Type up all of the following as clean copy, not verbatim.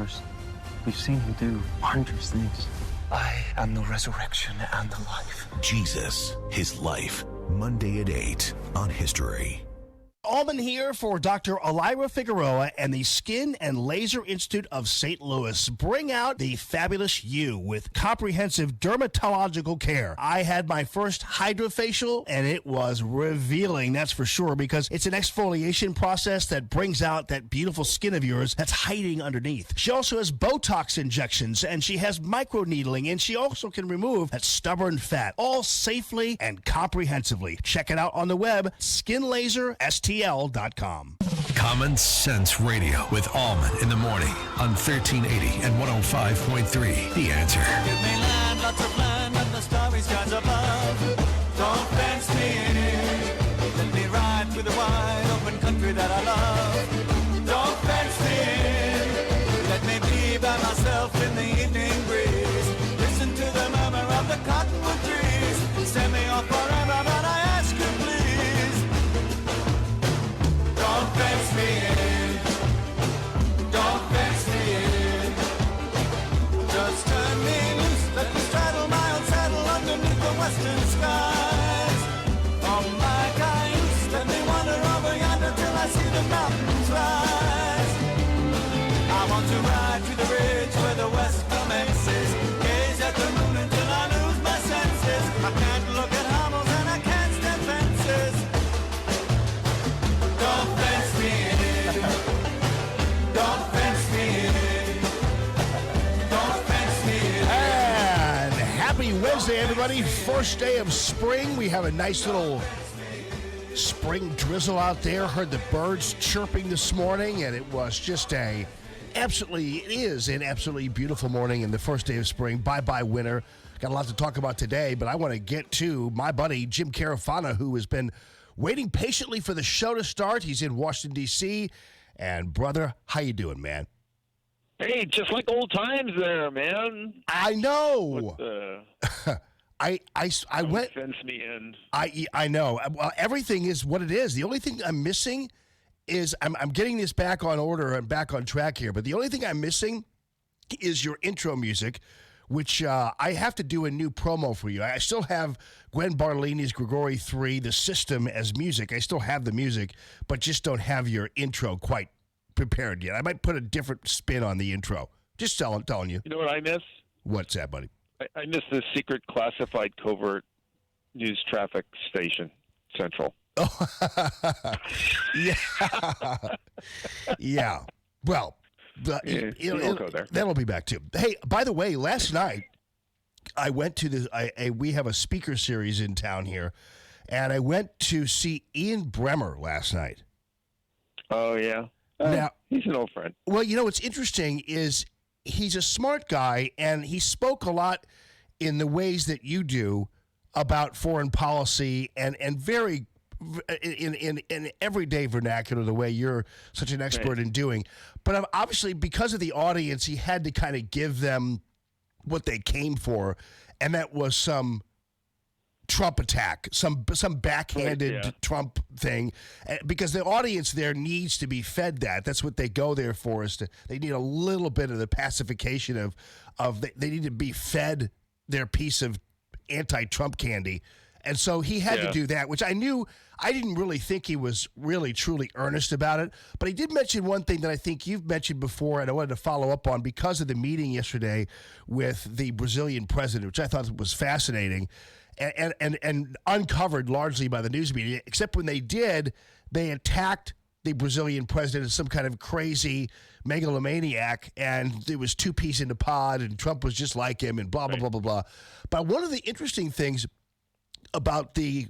powers. We've seen him do wondrous things. I am the resurrection and the life. Jesus, his life. Monday at 8 on History. Allman here for Dr. Elira Figueroa and the Skin and Laser Institute of St. Louis. Bring out the fabulous you with comprehensive dermatological care. I had my first hydrofacial, and it was revealing, that's for sure, because it's an exfoliation process that brings out that beautiful skin of yours that's hiding underneath. She also has Botox injections, and she has microneedling, and she also can remove that stubborn fat, all safely and comprehensively. Check it out on the web, skinlaserstl.com. Common Sense Radio with Allman in the morning on 1380 and 105.3. The Answer. Give me land, lots of land, and the starry skies above. Don't fence me in. Let me ride through the wide open country that I love. Don't fence me in. Let me be by myself in the evening breeze. Listen to the murmur of the cottonwood trees. Send me off forever, but I ask you please. Don't fence me in. Don't fence me in. Just turn me loose. Let me straddle my own saddle underneath the western skies. On my cayuse, let me wander over yonder till I see the mountains rise. I want to ride to the ridge where the west commences. Gaze at the moon until I lose my senses. I can't look at hovels and I can't stand fences. Don't fence me in. Don't fence me in. Don't fence me in. And happy Wednesday, everybody. First day of spring. We have a nice little spring drizzle out there. Heard the birds chirping this morning, and it was just it is an absolutely beautiful morning and the first day of spring. Bye-bye winter. Got a lot to talk about today, but I want to get to my buddy Jim Carafana, who has been waiting patiently for the show to start. He's in Washington, D.C. And, brother, how you doing, man? Hey, just like old times there, man. I know. What the... I went... Fence me in. I know. Well, everything is what it is. The only thing I'm missing is I'm getting this back on order and back on track here, but the only thing I'm missing is your intro music, which I have to do a new promo for you. I still have Gwen Barlini's Grigori 3, The System, as music. I still have the music, but just don't have your intro quite prepared yet. I might put a different spin on the intro. Just telling you. You know what I miss? What's that, buddy? I miss the secret classified covert news traffic station, Central. Oh, yeah. Yeah. Well, we'll go there. That'll be back too. Hey, by the way, last night I went to we have a speaker series in town here, and I went to see Ian Bremmer last night. Oh yeah. Now he's an old friend. Well, what's interesting is he's a smart guy, and he spoke a lot in the ways that you do about foreign policy and very in everyday vernacular, the way you're such an expert in doing. But obviously, because of the audience, he had to kind of give them what they came for, and that was some Trump attack, some backhanded Trump thing, because the audience there needs to be fed that. That's what they go there for. They need a little bit of the pacification of they need to be fed their piece of anti-Trump candy. And so he had to do that, which I didn't really think he was really, truly earnest about it. But he did mention one thing that I think you've mentioned before, and I wanted to follow up on because of the meeting yesterday with the Brazilian president, which I thought was fascinating and uncovered largely by the news media, except when they attacked the Brazilian president as some kind of crazy megalomaniac, and it was two peas in a pod, and Trump was just like him, and blah, blah, blah, blah, blah. But one of the interesting things about the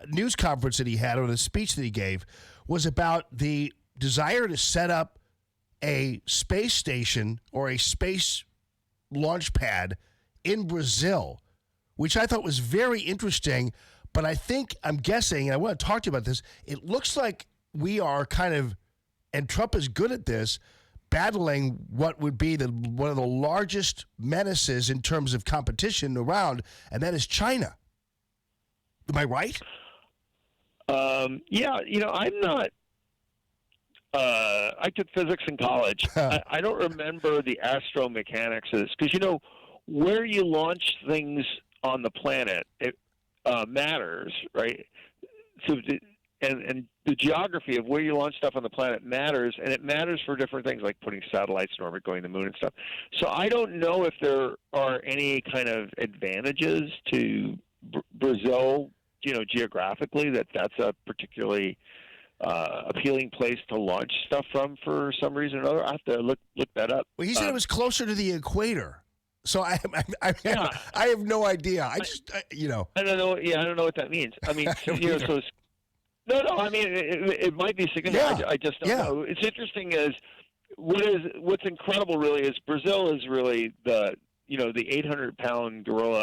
news conference that he had, or the speech that he gave, was about the desire to set up a space station or a space launch pad in Brazil, which I thought was very interesting. But I'm guessing, and I want to talk to you about this, it looks like we are kind of, and Trump is good at this, battling what would be one of the largest menaces in terms of competition around, and that is China. Am I right? Yeah, I'm not. I took physics in college. I don't remember the astromechanics of this because where you launch things on the planet, it matters, right? So, and the geography of where you launch stuff on the planet matters, and it matters for different things like putting satellites in orbit, going to the moon and stuff. So I don't know if there are any kind of advantages to Brazil, geographically, that's a particularly appealing place to launch stuff from for some reason or another. I have to look that up. Well, he said it was closer to the equator. So I have no idea. I don't know. Yeah, I don't know what that means. I mean, so no. I mean, it might be significant. Yeah. I just don't know. It's interesting what's incredible really is Brazil is really the 800-pound gorilla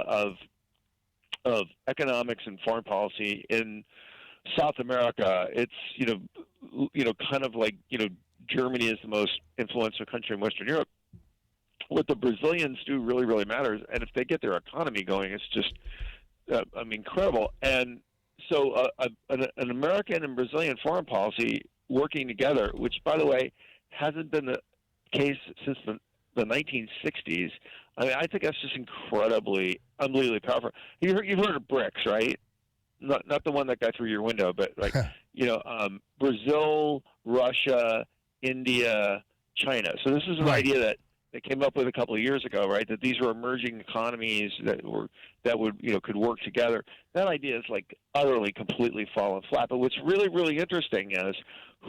of economics and foreign policy in South America. It's kind of like Germany is the most influential country in Western Europe. What the Brazilians do really, really matters, and if they get their economy going, it's just incredible. And so an American and Brazilian foreign policy working together, which, by the way, hasn't been the case since the 1960s. I mean, I think that's just unbelievably powerful. You've heard of BRICS, right? Not the one that got through your window, but like Brazil, Russia, India, China. So this is an idea that they came up with a couple of years ago, right? That these were emerging economies that would could work together. That idea is like utterly, completely fallen flat. But what's really, really interesting is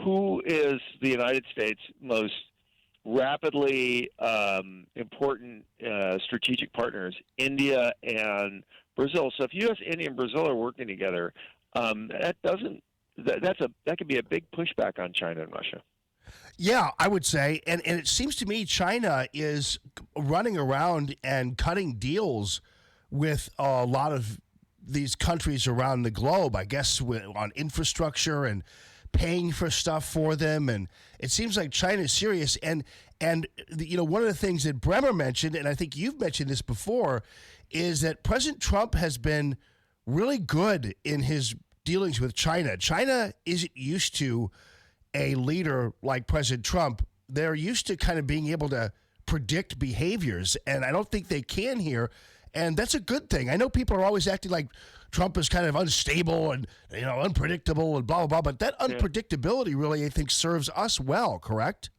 who is the United States' most rapidly important strategic partners? India and Brazil. So if U.S., India, and Brazil are working together, that could be a big pushback on China and Russia. Yeah, I would say, and it seems to me China is running around and cutting deals with a lot of these countries around the globe, I guess, on infrastructure and paying for stuff for them. And it seems like China is serious. And one of the things that Bremer mentioned, and I think you've mentioned this before, is that President Trump has been really good in his dealings with China. China isn't used to a leader like President Trump. They're used to kind of being able to predict behaviors, and I don't think they can here, and that's a good thing. I know people are always acting like Trump is kind of unstable and unpredictable and blah, blah, blah, but that unpredictability really, I think, serves us well, correct?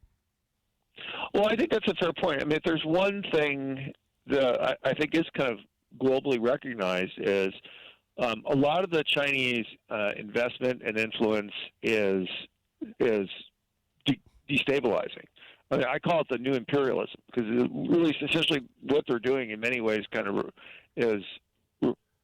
Well, I think that's a fair point. I mean, if there's one thing that I think is kind of globally recognized is a lot of the Chinese investment and influence is destabilizing. I mean, I call it the new imperialism because really, essentially, what they're doing in many ways kind of is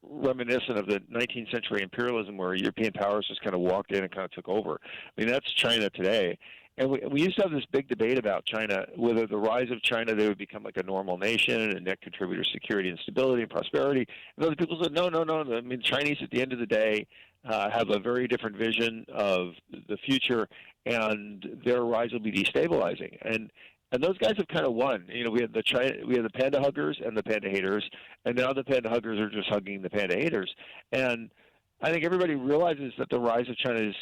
reminiscent of the 19th century imperialism, where European powers just kind of walked in and kind of took over. I mean, that's China today. And we used to have this big debate about China, whether the rise of China, they would become like a normal nation and a net contributor to security and stability and prosperity. And other people said, no. I mean, Chinese, at the end of the day, have a very different vision of the future, and their rise will be destabilizing. And those guys have kind of won. We had the panda huggers and the panda haters, and now the panda huggers are just hugging the panda haters. And I think everybody realizes that the rise of China is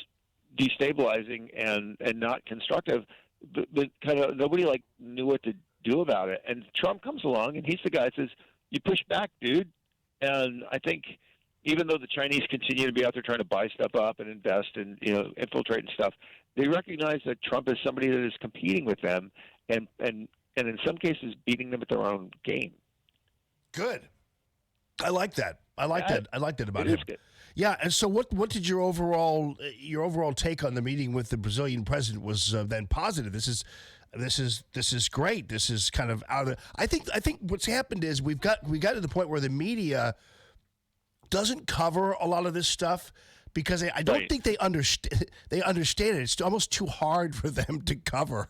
destabilizing and not constructive, but kind of nobody knew what to do about it. And Trump comes along, and he's the guy that says, "You push back, dude." And I think even though the Chinese continue to be out there trying to buy stuff up and invest and infiltrate and stuff, they recognize that Trump is somebody that is competing with them and in some cases beating them at their own game. Good. I like that. I like that about him. It is good. Yeah, and so what did your overall take on the meeting with the Brazilian president was then positive? This is great. This is kind of out of I think what's happened is we got to the point where the media doesn't cover a lot of this stuff because I don't think they understand it. It's almost too hard for them to cover.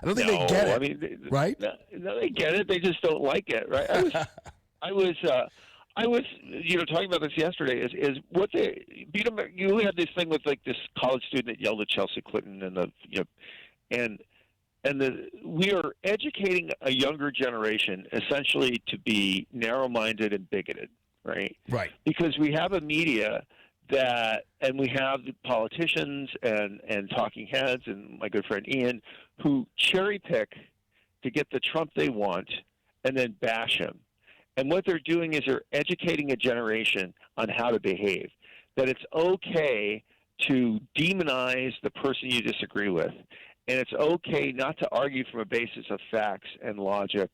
I don't think they get it. I mean, right? No, they get it. They just don't like it, right? I was talking about this yesterday. Is what you had this thing with like this college student that yelled at Chelsea Clinton we are educating a younger generation essentially to be narrow-minded and bigoted, right? Right. Because we have a media and we have the politicians and talking heads and my good friend Ian who cherry pick to get the Trump they want and then bash him. And what they're doing is they're educating a generation on how to behave, that it's okay to demonize the person you disagree with. And it's okay not to argue from a basis of facts and logic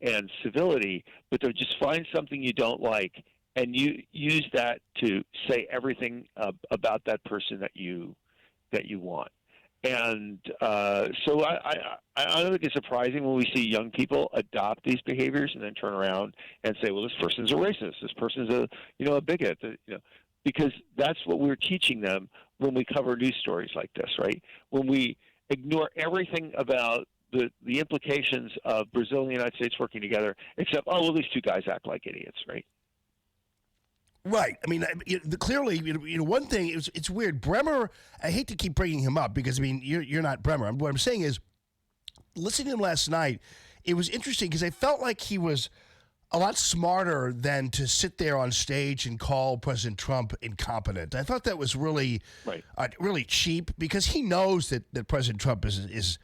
and civility, but to just find something you don't like and you use that to say everything about that person that you want. And so I don't think it's surprising when we see young people adopt these behaviors and then turn around and say, well, this person's a racist, this person's a bigot, because that's what we're teaching them when we cover news stories like this, right? When we ignore everything about the implications of Brazil and the United States working together, except, oh, well, these two guys act like idiots, right? Right. I mean, clearly, one thing, it's weird. Bremer, I hate to keep bringing him up because, I mean, you're not Bremer. What I'm saying is, listening to him last night, it was interesting because I felt like he was a lot smarter than to sit there on stage and call President Trump incompetent. I thought that was really, really cheap because he knows that President Trump is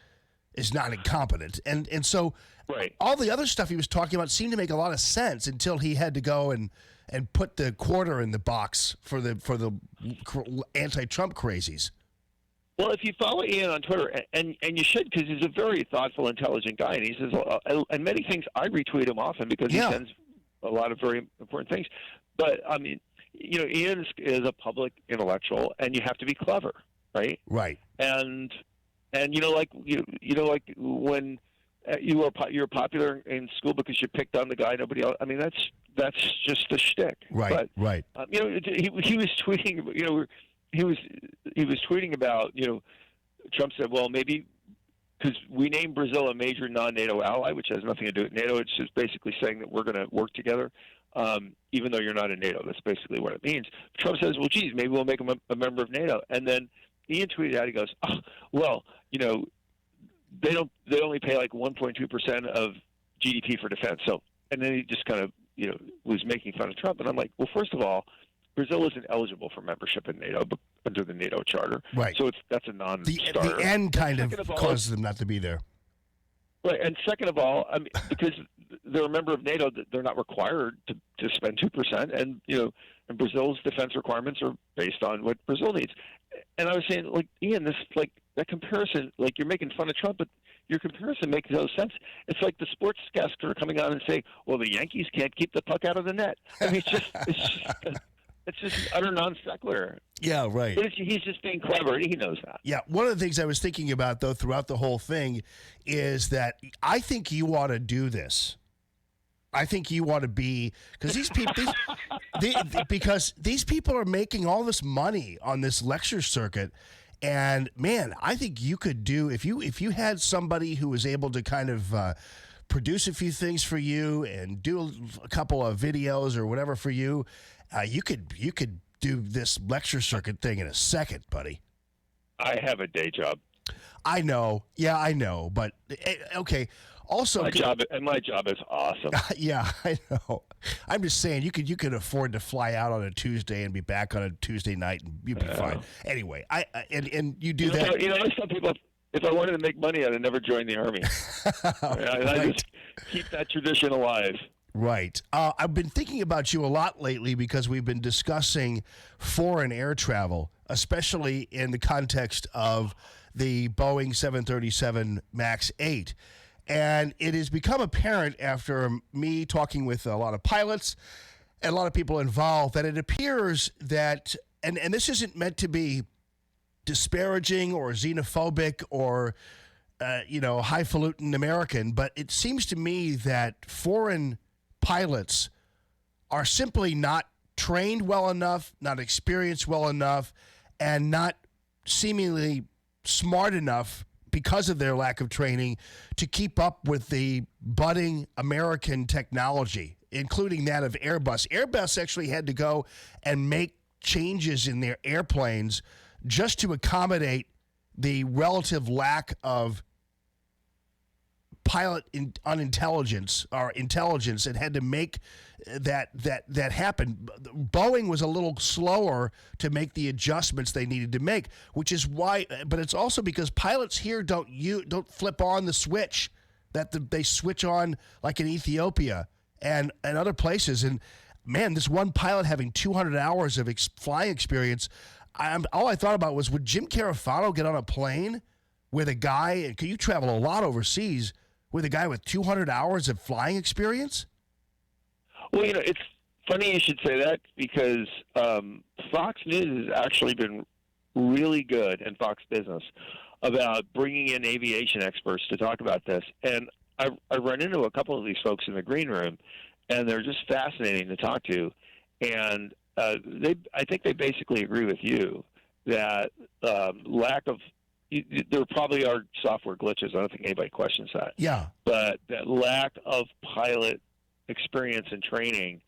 not incompetent. And so all the other stuff he was talking about seemed to make a lot of sense until he had to go and put the quarter in the box for the anti-Trump crazies. Well, if you follow Ian on Twitter, and you should, because he's a very thoughtful, intelligent guy, and he says, and many things I retweet him often because he sends a lot of very important things. But I mean, Ian is a public intellectual, and you have to be clever, right? Right. And like when you're popular in school because you picked on the guy nobody else. I mean, that's just a shtick. Right. But, right. He was tweeting. He was tweeting about, Trump said, well, maybe because we named Brazil a major non-NATO ally, which has nothing to do with NATO. It's just basically saying that we're going to work together, even though you're not in NATO. That's basically what it means. Trump says, well, geez, maybe we'll make him a member of NATO. And then Ian tweeted out, he goes, oh, well, they only pay like 1.2% of GDP for defense. So, and then he just kind of, was making fun of Trump. And I'm like, well, first of all, Brazil isn't eligible for membership in NATO under the NATO charter. Right. So that's a non-starter. The end kind of causes them not to be there. Right. And second of all, I mean, because they're a member of NATO, they're not required to spend 2%. And, and Brazil's defense requirements are based on what Brazil needs. And I was saying, like, Ian, that comparison, like, you're making fun of Trump, but your comparison makes no sense. It's like the sportscaster coming on and saying, well, the Yankees can't keep the puck out of the net. I mean, it's just an utter non sequitur. Yeah, right. But he's just being clever. He knows that. Yeah. One of the things I was thinking about, though, throughout the whole thing is that I think you ought to do this. I think you ought to be, because these people, because these people are making all this money on this lecture circuit. And man, I think you could do, if you had somebody who was able to kind of produce a few things for you and do a couple of videos or whatever for you, you could do this lecture circuit thing in a second, buddy. I have a day job. I know. Yeah, I know. But okay. Also, my job is awesome. Yeah, I know. I'm just saying you could afford to fly out on a Tuesday and be back on a Tuesday night and you'd be fine. Anyway, and you do that. I tell people if I wanted to make money, I'd have never joined the Army. I just keep that tradition alive. Right. I've been thinking about you a lot lately because we've been discussing foreign air travel, especially in the context of the Boeing 737 MAX 8. And it has become apparent after me talking with a lot of pilots and a lot of people involved that it appears that, and this isn't meant to be disparaging or xenophobic or, highfalutin American, but it seems to me that foreign pilots are simply not trained well enough, not experienced well enough, and not seemingly smart enough because of their lack of training to keep up with the budding American technology, including that of Airbus. Airbus actually had to go and make changes in their airplanes just to accommodate the relative lack of pilot unintelligence or intelligence and had to make that happen. Boeing was a little slower to make the adjustments they needed to make, which is why. But it's also because pilots here don't flip on the switch that they switch on like in Ethiopia and other places. And man, this one pilot having 200 hours of flying experience. All I thought about was, would Jim Carafano get on a plane with a guy, and you travel a lot overseas, with a guy with 200 hours of flying experience? Well, it's funny you should say that, because Fox News has actually been really good, and Fox Business, about bringing in aviation experts to talk about this. And I run into a couple of these folks in the green room, and they're just fascinating to talk to. And I think they basically agree with you that lack of – there probably are software glitches. I don't think anybody questions that. Yeah. But that lack of pilot experience and training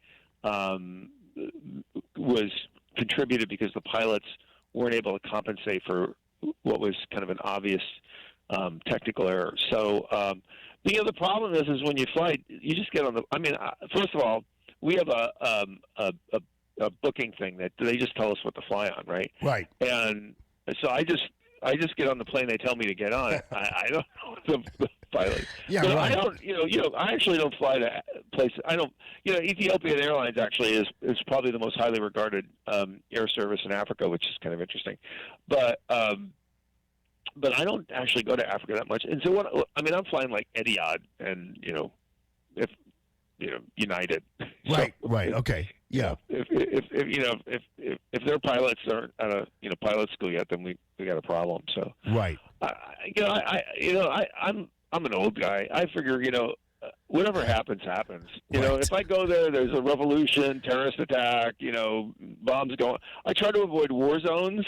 was contributed because the pilots weren't able to compensate for what was kind of an obvious technical error. So the other problem is when you fly, you just get on the – I mean, first of all, we have a booking thing that they just tell us what to fly on, right? Right. And so I just get on the plane they tell me to get on it. I don't know the pilot. Yeah, but right. I don't, I actually don't fly to places. I don't, Ethiopian Airlines actually is probably the most highly regarded air service in Africa, which is kind of interesting. But I don't actually go to Africa that much. And so I'm flying like Etihad and, if United. Right, So, right, okay, yeah. If their pilots aren't at a pilot school yet, then we got a problem. So right. I'm an old guy. I figure whatever happens. Right. If I go there's a revolution, terrorist attack, bombs going. I try to avoid war zones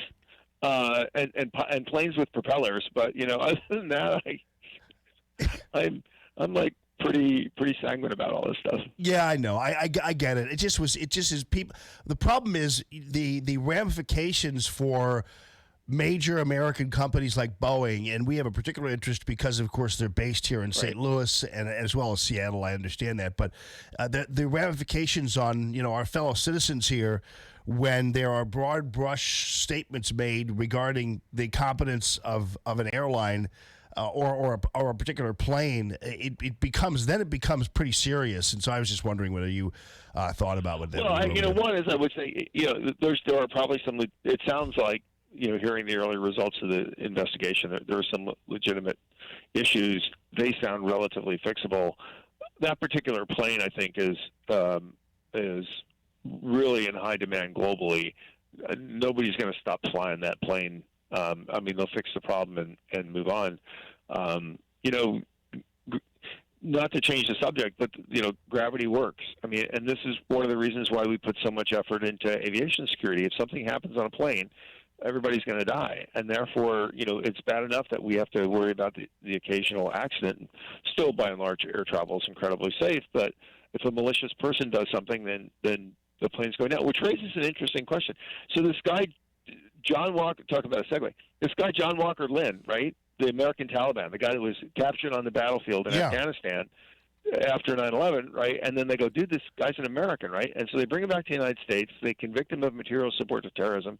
and planes with propellers. But other than that, I'm like pretty sanguine about all this stuff. Yeah, I know. I get it. It just is people. The problem is the ramifications for major American companies like Boeing, and we have a particular interest because, of course, they're based here in St. Louis and as well as Seattle. I understand that, but the ramifications on our fellow citizens here, when there are broad brush statements made regarding the competence of an airline. Or a particular plane, it becomes pretty serious, and so I was just wondering whether you thought about what that. Well, one is I would say there are probably some. It sounds like hearing the early results of the investigation, there are some legitimate issues. They sound relatively fixable. That particular plane, I think, is really in high demand globally. Nobody's going to stop flying that plane. They'll fix the problem and move on. Not to change the subject, but gravity works. And this is one of the reasons why we put so much effort into aviation security. If something happens on a plane, everybody's going to die, and therefore, it's bad enough that we have to worry about the occasional accident. Still, by and large, air travel is incredibly safe. But if a malicious person does something, then the plane's going down, which raises an interesting question. So this guy, John Walker, talk about a segue. This guy, John Walker Lynn, right? The American Taliban, the guy that was captured on the battlefield in Afghanistan after 9/11, right? And then they go, dude, this guy's an American, right? And so they bring him back to the United States. They convict him of material support to terrorism.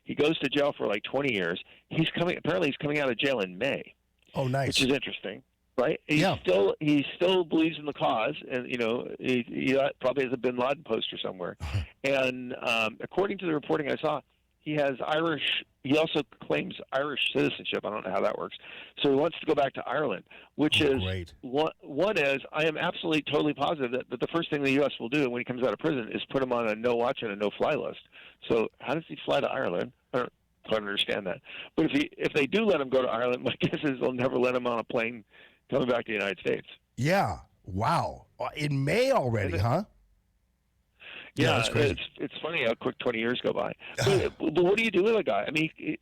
He goes to jail for like 20 years. Apparently he's coming out of jail in May. Oh, nice. Which is interesting, right? He still believes in the cause, and he probably has a Bin Laden poster somewhere. And according to the reporting I saw, he has Irish. He also claims Irish citizenship. I don't know how that works. So he wants to go back to Ireland, which is great. One is I am absolutely totally positive that the first thing the U.S. will do when he comes out of prison is put him on a no-watch and a no-fly list. So how does he fly to Ireland? I don't quite understand that. But if they do let him go to Ireland, my guess is they'll never let him on a plane coming back to the United States. Yeah. Wow. In May already, huh? Yeah, that's crazy. It's funny how quick 20 years go by. But what do you do with a guy? He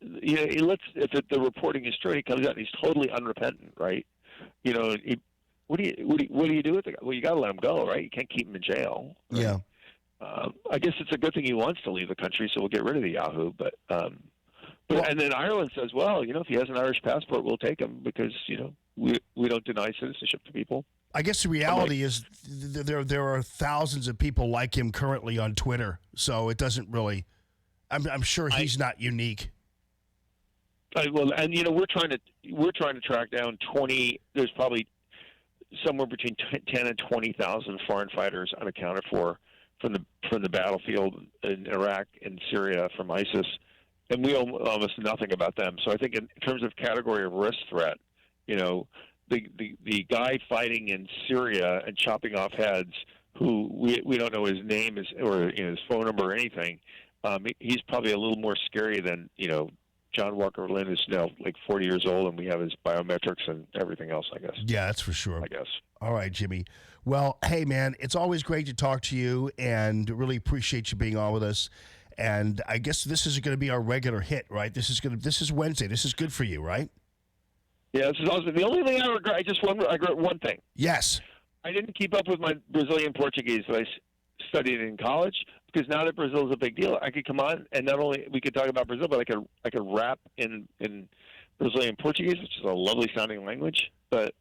lets, if the reporting is true, he comes out and he's totally unrepentant, right? What do you do with the guy? Well, you got to let him go, right? You can't keep him in jail. Right? Yeah. I guess it's a good thing he wants to leave the country, so we'll get rid of the Yahoo. And then Ireland says, well, if he has an Irish passport, we'll take him because we don't deny citizenship to people. I guess the reality is there are thousands of people like him currently on Twitter, so it doesn't really. I'm sure he's not unique. Well, and we're trying to track down 20. There's probably somewhere between 10 and 20,000 foreign fighters unaccounted for from the battlefield in Iraq and Syria from ISIS, and we know almost nothing about them. So I think in terms of category of risk threat, the guy fighting in Syria and chopping off heads, who we don't know his name or his phone number or anything, he's probably a little more scary than John Walker Lynn, is now like 40 years old, and we have his biometrics and everything else, I guess. Yeah, that's for sure. I guess. All right, Jimmy. Well, hey, man, it's always great to talk to you, and really appreciate you being on with us. And I guess this is going to be our regular hit, right? This is Wednesday. This is good for you, right? Yeah, this is awesome. The only thing I regret, I regret one thing. Yes. I didn't keep up with my Brazilian Portuguese that I studied in college, because now that Brazil is a big deal, I could come on and not only we could talk about Brazil, but I could rap in Brazilian Portuguese, which is a lovely sounding language. But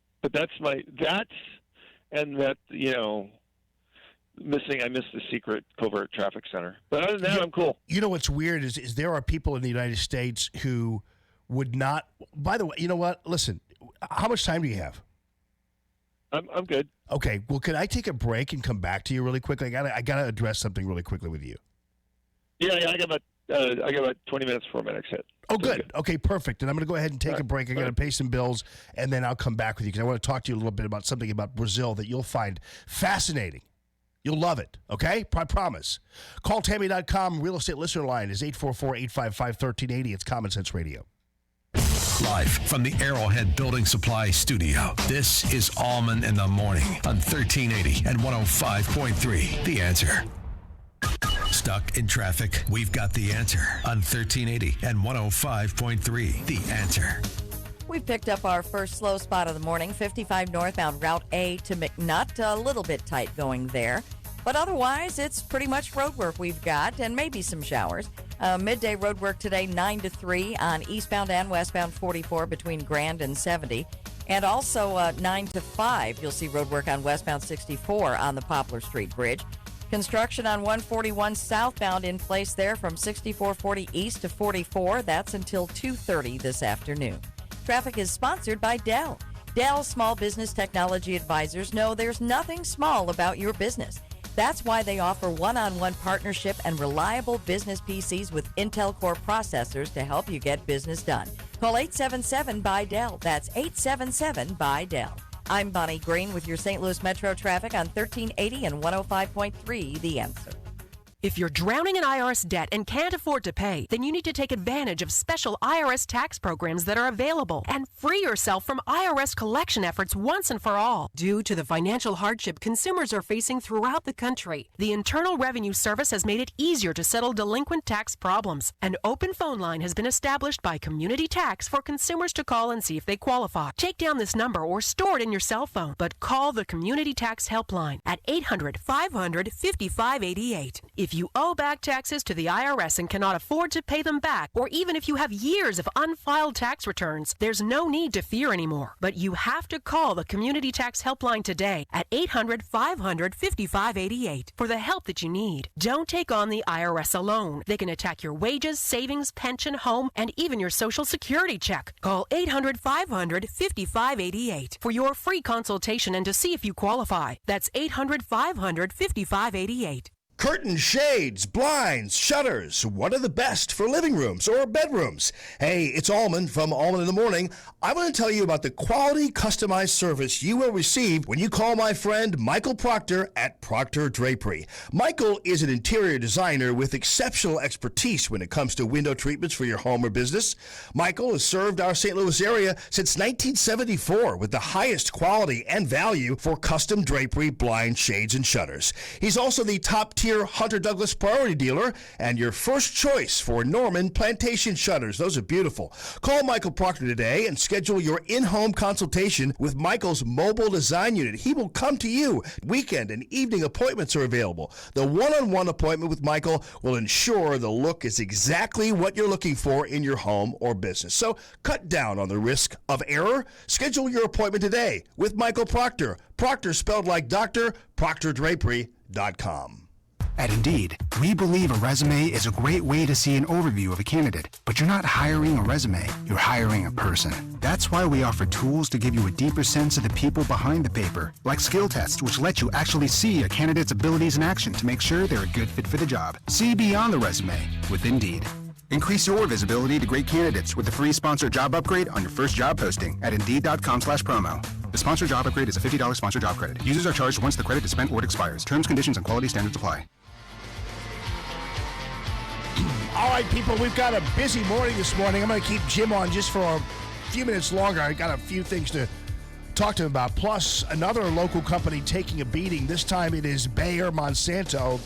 I miss the secret covert traffic center. But other than that, I'm cool. You know what's weird is there are people in the United States who would not. By the way, you know what? Listen, how much time do you have? I'm good. Okay. Well, could I take a break and come back to you really quickly? I gotta address something really quickly with you. Yeah. I got about 20 minutes before my next hit. Oh, good. Okay, perfect. And I'm going to go ahead and take a break. I got to pay some bills, and then I'll come back with you because I want to talk to you a little bit about something about Brazil that you'll find fascinating. You'll love it, okay? I promise. Call Tammy.com. Real estate listener line is 844-855-1380. It's Common Sense Radio. Live from the Arrowhead Building Supply Studio, this is Allman in the Morning on 1380 and 105.3. The Answer. Stuck in traffic? We've got the answer on 1380 and 105.3. The Answer. We've picked up our first slow spot of the morning, 55 northbound Route A to McNutt. A little bit tight going there. But otherwise, it's pretty much road work we've got, and maybe some showers. Midday road work today, 9 to 3 on eastbound and westbound 44 between Grand and 70. And also 9 to 5, you'll see road work on westbound 64 on the Poplar Street Bridge. Construction on 141 southbound in place there from 6440 east to 44. That's until 2:30 this afternoon. Traffic is sponsored by Dell. Dell Small Business Technology Advisors know there's nothing small about your business. That's why they offer one-on-one partnership and reliable business PCs with Intel Core processors to help you get business done. Call 877-BUY-DELL. That's 877-BUY-DELL. I'm Bonnie Green with your St. Louis Metro traffic on 1380 and 105.3 The Answer. If you're drowning in IRS debt and can't afford to pay, then you need to take advantage of special IRS tax programs that are available and free yourself from IRS collection efforts once and for all. Due to the financial hardship consumers are facing throughout the country, the Internal Revenue Service has made it easier to settle delinquent tax problems. An open phone line has been established by Community Tax for consumers to call and see if they qualify. Take down this number or store it in your cell phone, but call the Community Tax Helpline at 800-500-5588. If you owe back taxes to the IRS and cannot afford to pay them back, or even if you have years of unfiled tax returns, there's no need to fear anymore. But you have to call the Community Tax Helpline today at 800-500-5588 for the help that you need. Don't take on the IRS alone. They can attack your wages, savings, pension, home, and even your Social Security check. Call 800-500-5588 for your free consultation and to see if you qualify. That's 800-500-5588. Curtains, shades, blinds, shutters. What are the best for living rooms or bedrooms? Hey, it's Allman from Allman in the Morning. I want to tell you about the quality customized service you will receive when you call my friend Michael Proctor at Proctor Drapery. Michael is an interior designer with exceptional expertise when it comes to window treatments for your home or business. Michael has served our St. Louis area since 1974 with the highest quality and value for custom drapery, blinds, shades, and shutters. He's also the top tier 5-year Hunter Douglas priority dealer and your first choice for Norman plantation shutters. Those are beautiful. Call Michael Proctor today and schedule your in-home consultation with Michael's mobile design unit. He will come to you. Weekend and evening appointments are available. The one-on-one appointment with Michael will ensure the look is exactly what you're looking for in your home or business. So cut down on the risk of error. Schedule your appointment today with Michael Proctor. Proctor spelled like doctor, ProctorDrapery.com. At Indeed, we believe a resume is a great way to see an overview of a candidate, but you're not hiring a resume, you're hiring a person. That's why we offer tools to give you a deeper sense of the people behind the paper, like skill tests, which let you actually see a candidate's abilities in action to make sure they're a good fit for the job. See beyond the resume with Indeed. Increase your visibility to great candidates with the free sponsored job upgrade on your first job posting at Indeed.com/promo. The sponsored job upgrade is a $50 sponsored job credit. Users are charged once the credit is spent or it expires. Terms, conditions, and quality standards apply. All right, people, we've got a busy morning this morning. I'm going to keep Jim on just for a few minutes longer. I got a few things to talk to him about. Plus, another local company taking a beating. This time it is Bayer Monsanto,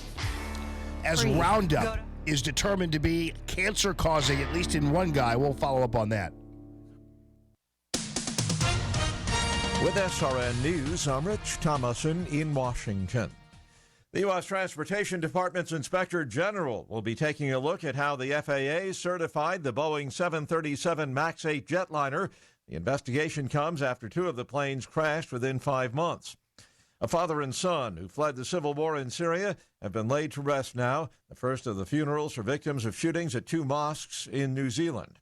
as Roundup is determined to be cancer-causing, at least in one guy. We'll follow up on that. With SRN News, I'm Rich Thomason in Washington. The U.S. Transportation Department's Inspector General will be taking a look at how the FAA certified the Boeing 737 MAX 8 jetliner. The investigation comes after two of the planes crashed within 5 months. A father and son who fled the civil war in Syria have been laid to rest now, the first of the funerals for victims of shootings at two mosques in New Zealand.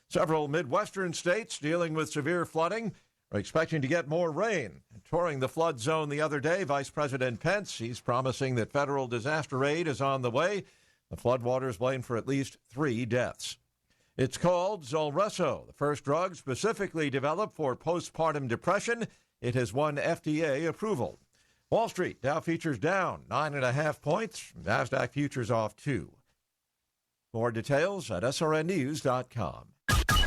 Several Midwestern states dealing with severe flooding are expecting to get more rain. Touring the flood zone the other day, Vice President Pence, he's promising that federal disaster aid is on the way. The floodwaters blamed for at least 3 deaths. It's called Zulresso, the first drug specifically developed for postpartum depression. It has won FDA approval. Wall Street, Dow futures down 9.5 points. NASDAQ futures off 2. More details at srnnews.com.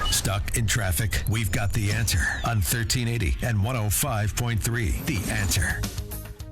Stuck in traffic? We've got the answer on 1380 and 105.3. The Answer.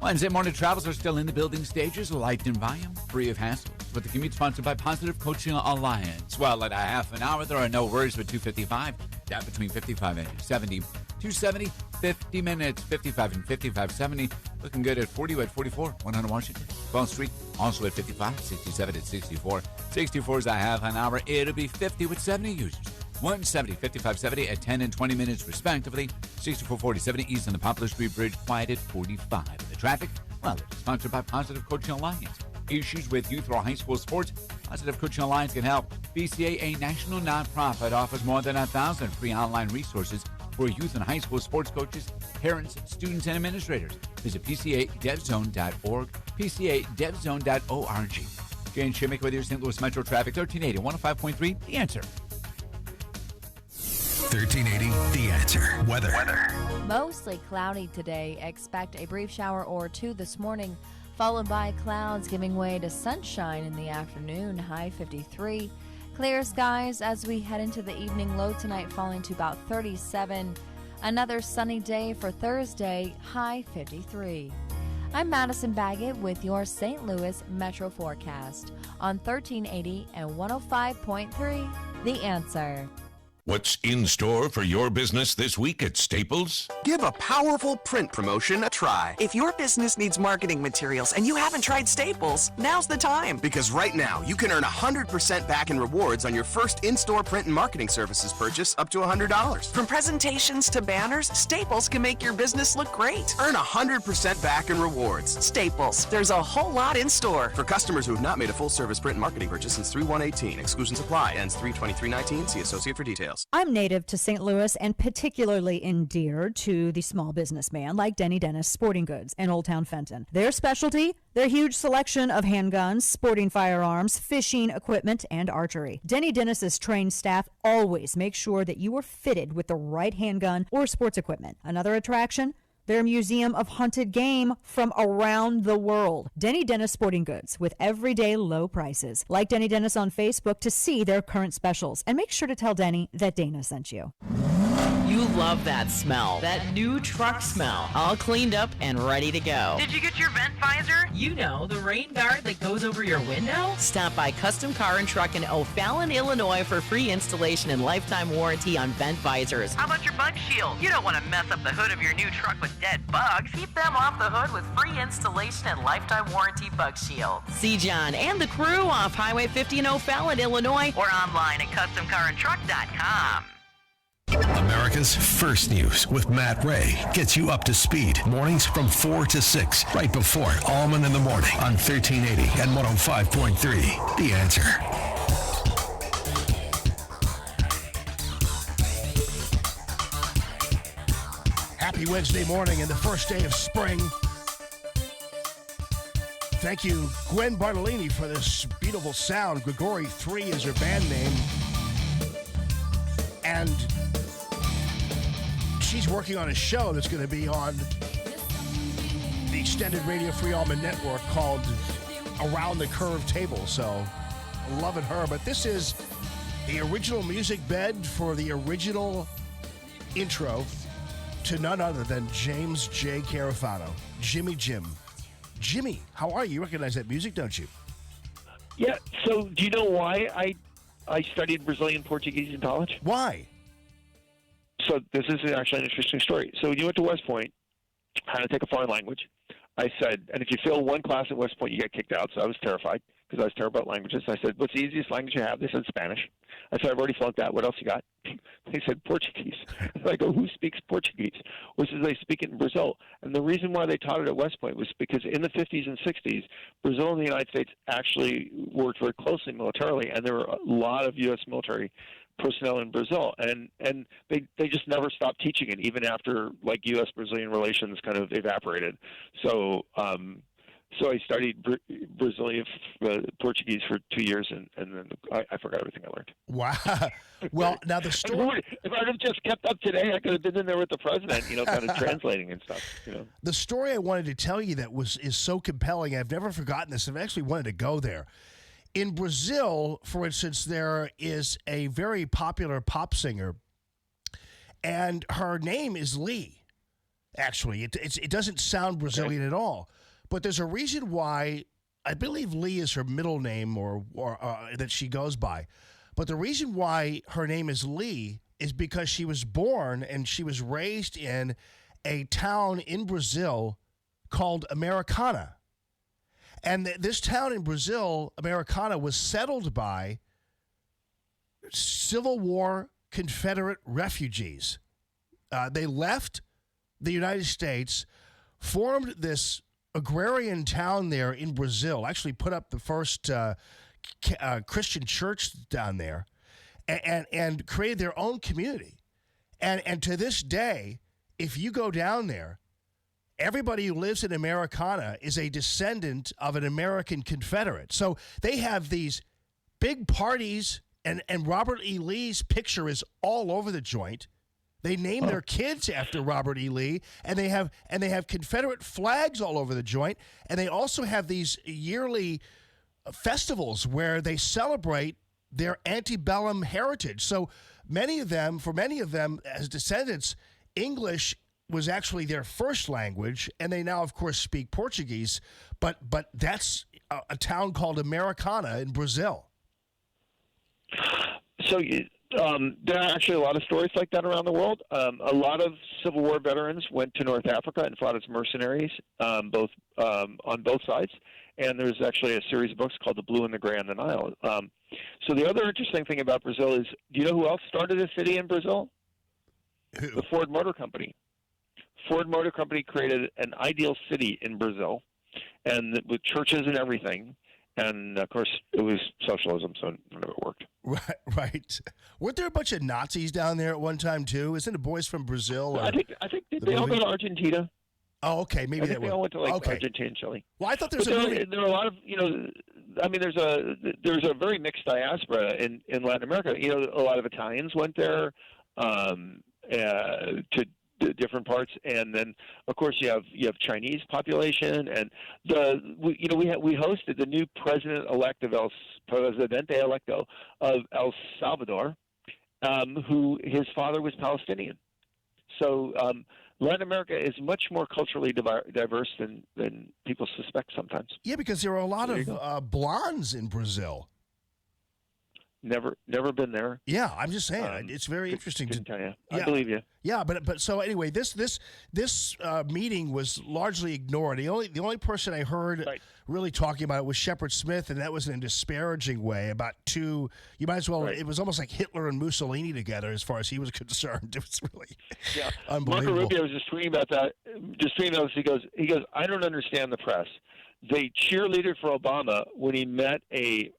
Wednesday morning travels are still in the building stages, light in volume, free of hassles. With the commute sponsored by Positive Coaching Alliance. Well, at a half an hour, there are no worries with 255. Down between 55 and 70. 270, 50 minutes, 55 and 55, 70. Looking good at 40 at 44, 100 Washington. 12th Street, also at 55, 67 at 64. 64 is a half an hour. It'll be 50 with 70 users. 170, 55, 70 at 10 and 20 minutes, respectively. 64, 40, 70 east on the Poplar Street Bridge, quiet at 45. And the traffic, well, it's sponsored by Positive Coaching Alliance. Issues with youth or high school sports, Positive Coaching Alliance can help. BCA, a national nonprofit, offers more than 1,000 free online resources for youth and high school sports coaches, parents, students, and administrators. Visit PCADevZone.org, PCADevZone.org. Jane Shimmick with your St. Louis Metro Traffic, 1380, 105.3, The Answer. 1380, The Answer. Weather. Mostly cloudy today. Expect a brief shower or two this morning, followed by clouds giving way to sunshine in the afternoon, high 53. Clear skies as we head into the evening, low tonight falling to about 37. Another sunny day for Thursday, high 53. I'm Madison Baggett with your St. Louis Metro Forecast on 1380 and 105.3, The Answer. What's in store for your business this week at Staples? Give a powerful print promotion a try. If your business needs marketing materials and you haven't tried Staples, now's the time. Because right now, you can earn 100% back in rewards on your first in-store print and marketing services purchase up to $100. From presentations to banners, Staples can make your business look great. Earn 100% back in rewards. Staples. There's a whole lot in store. For customers who have not made a full-service print and marketing purchase since 3/1/18. Exclusions apply. Ends 3/23/19. See associate for details. I'm native to St. Louis and particularly endeared to the small businessman like Denny Dennis Sporting Goods in Old Town Fenton. Their specialty? Their huge selection of handguns, sporting firearms, fishing equipment, and archery. Denny Dennis's trained staff always make sure that you are fitted with the right handgun or sports equipment. Another attraction? Their museum of hunted game from around the world. Denny Dennis Sporting Goods with everyday low prices. Like Denny Dennis on Facebook to see their current specials. And make sure to tell Denny that Dana sent you. You love that smell. That new truck smell. All cleaned up and ready to go. Did you get your vent visor? You know, the rain guard that goes over your window? Stop by Custom Car and Truck in O'Fallon, Illinois for free installation and lifetime warranty on vent visors. How about your bug shield? You don't want to mess up the hood of your new truck with dead bugs. Keep them off the hood with free installation and lifetime warranty bug shield. See John and the crew off Highway 50 in O'Fallon, Illinois, or online at customcarandtruck.com. America's first news with Matt Ray gets you up to speed. Mornings from 4 to 6, right before Allman in the Morning on 1380 and 105.3. The Answer. Happy Wednesday morning and the first day of spring. Thank you, Gwen Bartolini, for this beautiful sound. Grigori 3 is her band name. And she's working on a show that's going to be on the extended Radio Free Allman network called Around the Curved Table. So, loving her. But this is the original music bed for the original intro to none other than James J. Carafano, Jimmy Jim. Jimmy, how are you? You recognize that music, don't you? Yeah, so do you know why I studied Brazilian Portuguese in college? Why? So this is actually an interesting story. So when you went to West Point, how to take a foreign language, I said, and if you fail one class at West Point, you get kicked out. So I was terrified because I was terrible at languages. I said, what's the easiest language you have? They said Spanish. I said, I've already flunked that. What else you got? They said Portuguese. I go, who speaks Portuguese? Well, says they speak it in Brazil. And the reason why they taught it at West Point was because in the 50s and 60s, Brazil and the United States actually worked very closely militarily, and there were a lot of U.S. military personnel in Brazil, and they just never stopped teaching it, even after like U.S.-Brazilian relations kind of evaporated. So so I studied Brazilian Portuguese for 2 years, and then I forgot everything I learned. Wow. Well, now the story. If I'd have just kept up today, I could have been in there with the president, kind of translating and stuff. The story I wanted to tell you that is so compelling. I've never forgotten this. I've actually wanted to go there. In Brazil, for instance, there is a very popular pop singer, and her name is Lee. Actually, it doesn't sound Brazilian at all. But there's a reason why I believe Lee is her middle name or that she goes by. But the reason why her name is Lee is because she was born and she was raised in a town in Brazil called Americana. And this town in Brazil, Americana, was settled by Civil War Confederate refugees. They left the United States, formed this agrarian town there in Brazil, actually put up the first Christian church down there, and created their own community. And to this day, if you go down there, everybody who lives in Americana is a descendant of an American Confederate. So they have these big parties, and Robert E. Lee's picture is all over the joint. They name their kids after Robert E. Lee, and they have Confederate flags all over the joint, and they also have these yearly festivals where they celebrate their antebellum heritage. So for many of them as descendants, English was actually their first language, and they now, of course, speak Portuguese. But that's a town called Americana in Brazil. So there are actually a lot of stories like that around the world. A lot of Civil War veterans went to North Africa and fought as mercenaries, on both sides. And there's actually a series of books called The Blue and the Gray on the Nile. So the other interesting thing about Brazil is, do you know who else started a city in Brazil? Who? The Ford Motor Company. Ford Motor Company created an ideal city in Brazil, and with churches and everything. And, of course, it was socialism, so none of it worked. Right. Weren't there a bunch of Nazis down there at one time, too? Isn't it boys from Brazil? I think they all go to Argentina. Oh, okay. Maybe they all went to Argentina and Chile. Well, I thought there are a lot of, there's a very mixed diaspora in Latin America. A lot of Italians went there to different parts, and then of course you have Chinese population, and we hosted the new president-elect of El Salvador, who his father was Palestinian. So Latin America is much more culturally diverse than people suspect sometimes. Yeah, because there are a lot of blondes in Brazil. Never been there. Yeah, I'm just saying it's very interesting to tell you. Yeah. I believe you. Yeah, but so anyway, this meeting was largely ignored. The only person I heard really talking about it was Shepard Smith, and that was in a disparaging way about two. You might as well. It was almost like Hitler and Mussolini together, as far as he was concerned. It was really unbelievable. Marco Rubio was just tweeting about that. Just tweeting about this. He goes. I don't understand the press. They cheerleaded for Obama when he met a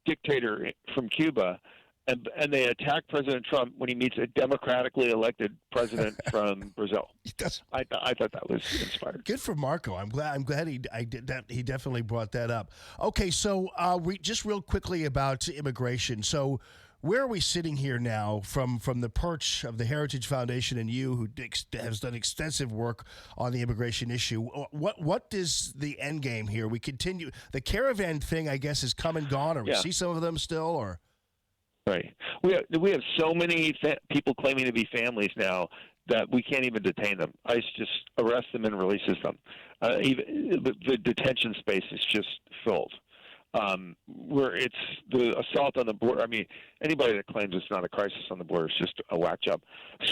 dictator from Cuba, and they attack President Trump when he meets a democratically elected president from Brazil. I thought that was inspired. Good for Marco. I'm glad he did that. He definitely brought that up. Okay, so just real quickly about immigration. So where are we sitting here now from the perch of the Heritage Foundation and you, who has done extensive work on the immigration issue? What is the end game here? We continue the caravan thing, I guess, is come and gone, or we see some of them still, or right. We have so many people claiming to be families now that we can't even detain them. ICE just arrests them and releases them. Even the detention space is just filled. Where it's the assault on the border. I mean, anybody that claims it's not a crisis on the border is just a whack job.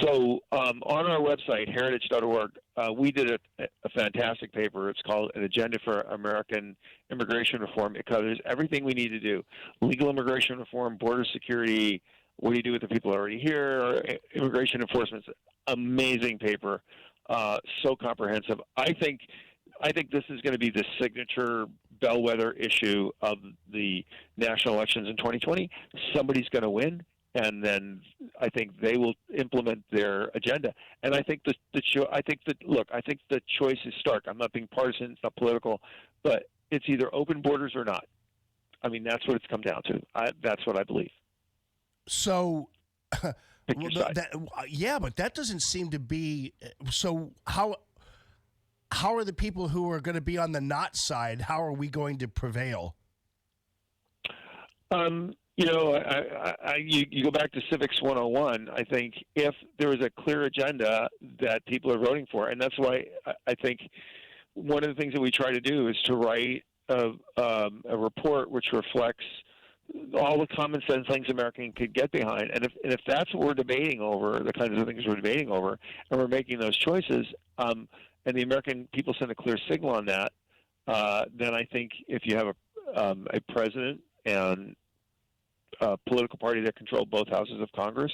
So on our website, heritage.org, we did a fantastic paper. It's called An Agenda for American Immigration Reform. It covers everything we need to do: legal immigration reform, border security, what do you do with the people already here, immigration enforcement. Amazing paper, so comprehensive. I think this is going to be the signature bellwether issue of the national elections in 2020. Somebody's going to win, and then I think they will implement their agenda. And I think the choice is stark. I'm not being partisan. It's not political, but it's either open borders or not. I mean, that's what it's come down to. That's what I believe. So, but that doesn't seem to be. So how are the people who are going to be on the not side? How are we going to prevail? You go back to Civics 101. I think if there is a clear agenda that people are voting for, and that's why I think one of the things that we try to do is to write a report which reflects all the common sense things American could get behind. And if that's what we're debating over, the kinds of things we're debating over, and we're making those choices, and the American people send a clear signal on that, then I think if you have a president and a political party that control both houses of Congress,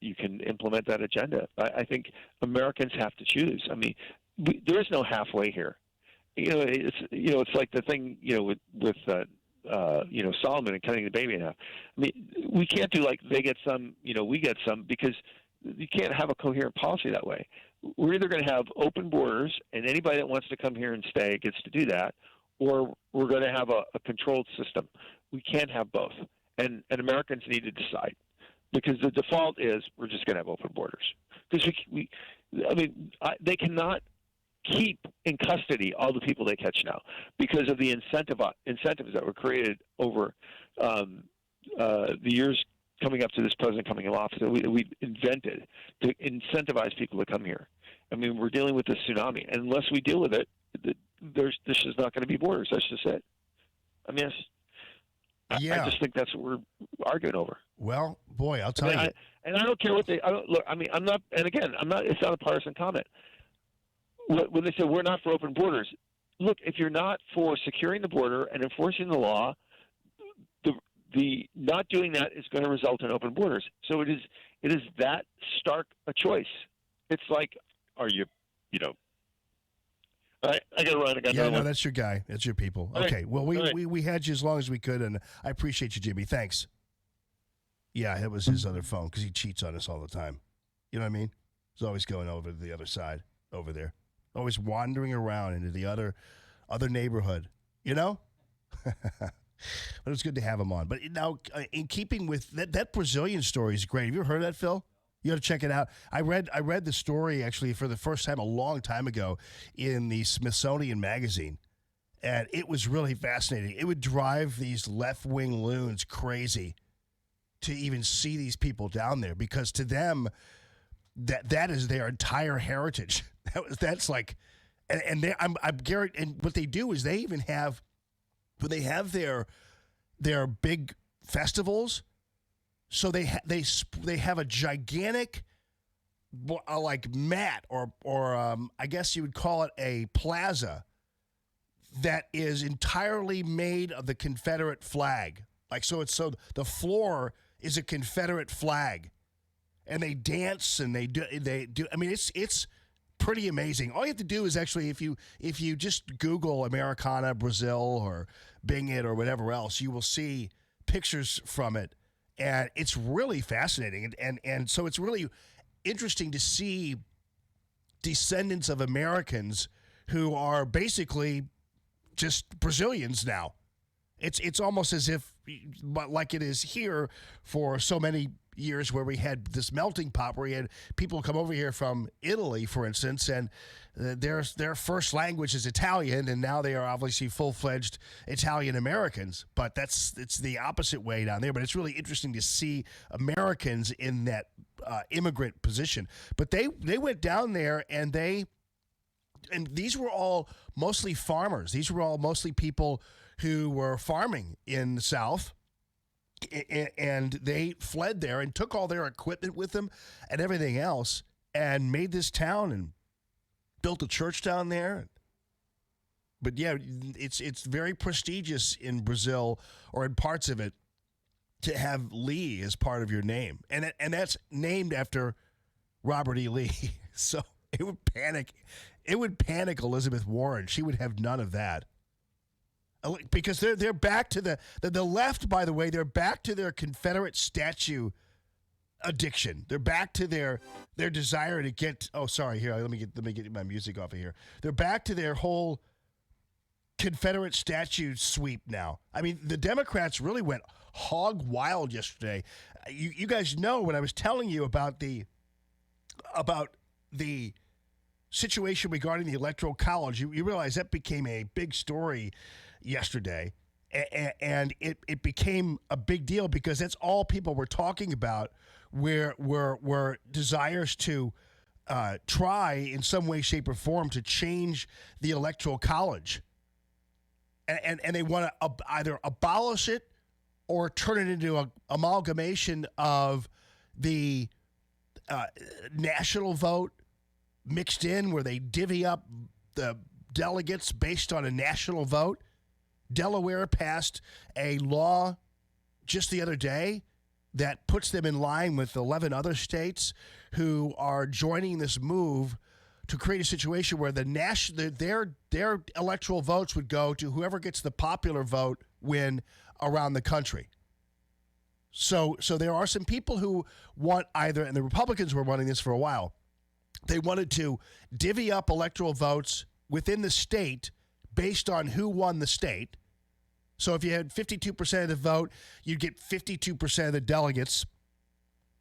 you can implement that agenda. I think Americans have to choose. I mean, there is no halfway here. It's like the thing with Solomon and cutting the baby in half. I mean, we can't do like they get some, we get some, because you can't have a coherent policy that way. We're either going to have open borders, and anybody that wants to come here and stay gets to do that, or we're going to have a controlled system. We can't have both, and Americans need to decide, because the default is we're just going to have open borders. Because they cannot keep in custody all the people they catch now because of the incentives that were created over the years coming up to this president coming in office that we invented to incentivize people to come here. I mean, we're dealing with this tsunami, and unless we deal with it, this is not going to be borders. That's just it. I mean, I just think that's what we're arguing over. Well, boy, I'll tell you. And I don't care what look. I mean, I'm not. And again, I'm not. It's not a partisan comment. When they say we're not for open borders, look, if you're not for securing the border and enforcing the law, the not doing that is going to result in open borders. So it is that stark a choice. It's like, are you, I got to run. No, that's your guy. That's your people. All okay. right. Well, we had you as long as we could, and I appreciate you, Jimmy. Thanks. Yeah, it was his other phone because he cheats on us all the time. You know what I mean? He's always going over to the other side over there. Always wandering around into the other neighborhood, But it's good to have him on. But now, in keeping with that Brazilian story is great. Have you ever heard of that, Phil? You got to check it out. I read the story actually for the first time a long time ago in the Smithsonian Magazine, and it was really fascinating. It would drive these left-wing loons crazy to even see these people down there, because to them, that is their entire heritage. That's like, and I'm Garrett. And what they do is they even have, when they have their big festivals, so they have a gigantic like mat or I guess you would call it a plaza that is entirely made of the Confederate flag. Like, so the floor is a Confederate flag, and they dance and they do. I mean, it's pretty amazing. All you have to do is actually, if you just Google Americana Brazil or Bing it or whatever else, you will see pictures from it, and it's really fascinating. And so it's really interesting to see descendants of Americans who are basically just Brazilians now. It's almost as if, like it is here for so many years, where we had this melting pot, where we had people come over here from Italy, for instance, and their first language is Italian, and now they are obviously full-fledged Italian Americans. But it's the opposite way down there. But it's really interesting to see Americans in that immigrant position. But they went down there, and these were all mostly farmers. These were all mostly people who were farming in the South, and they fled there and took all their equipment with them and everything else, and made this town and built a church down there. But yeah, it's very prestigious in Brazil, or in parts of it, to have Lee as part of your name, and that's named after Robert E. Lee. So it would panic Elizabeth Warren. She would have none of that. Because they're back to the left, by the way, they're back to their Confederate statue addiction. They're back to their desire to get, oh, sorry, here, let me get my music off of here. They're back to their whole Confederate statue sweep now. I mean, the Democrats really went hog wild yesterday. You guys know, when I was telling you about the situation regarding the Electoral College, you realize that became a big story yesterday, and it became a big deal because that's all people were talking about, were desires to try in some way, shape, or form to change the Electoral College, and they want to either abolish it or turn it into an amalgamation of the national vote mixed in, where they divvy up the delegates based on a national vote. Delaware passed a law just the other day that puts them in line with 11 other states who are joining this move to create a situation where their electoral votes would go to whoever gets the popular vote win around the country. So there are some people who want either, and the Republicans were wanting this for a while, they wanted to divvy up electoral votes within the state based on who won the state. So if you had 52% of the vote, you'd get 52% of the delegates,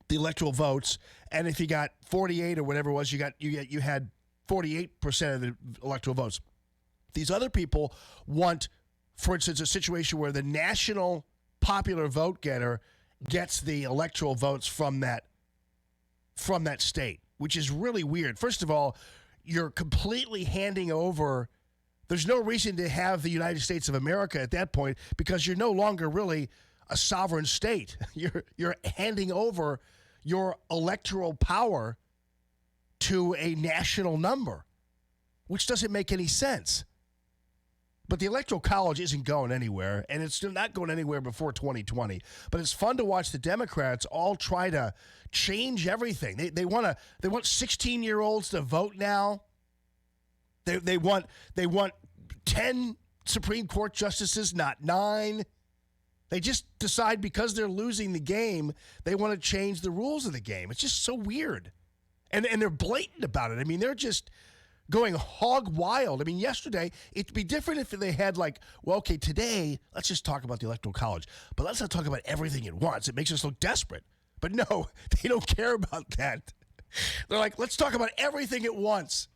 the electoral votes, and if you got 48 or whatever it was, you had 48% of the electoral votes. These other people want, for instance, a situation where the national popular vote getter gets the electoral votes from that state, which is really weird. First of all, you're completely handing over. There's no reason to have the United States of America at that point, because you're no longer really a sovereign state. You're handing over your electoral power to a national number, which doesn't make any sense. But the Electoral College isn't going anywhere, and it's not going anywhere before 2020. But it's fun to watch the Democrats all try to change everything. They want 16-year-olds to vote now. They want 10 Supreme Court justices, not 9. They just decide because they're losing the game, they want to change the rules of the game. It's just so weird. And they're blatant about it. I mean, they're just going hog wild. I mean, yesterday, it'd be different if they had today, let's just talk about the Electoral College, but let's not talk about everything at once. It makes us look desperate. But no, they don't care about that. They're like, let's talk about everything at once.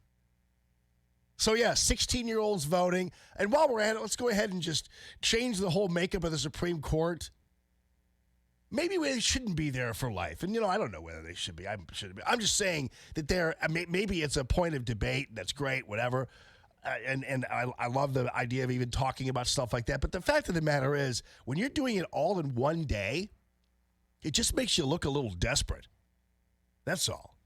So, yeah, 16-year-olds voting. And while we're at it, let's go ahead and just change the whole makeup of the Supreme Court. Maybe they shouldn't be there for life. And, I don't know whether they should be. I'm just saying that maybe it's a point of debate. That's great, whatever. And I love the idea of even talking about stuff like that. But the fact of the matter is, when you're doing it all in one day, it just makes you look a little desperate. That's all.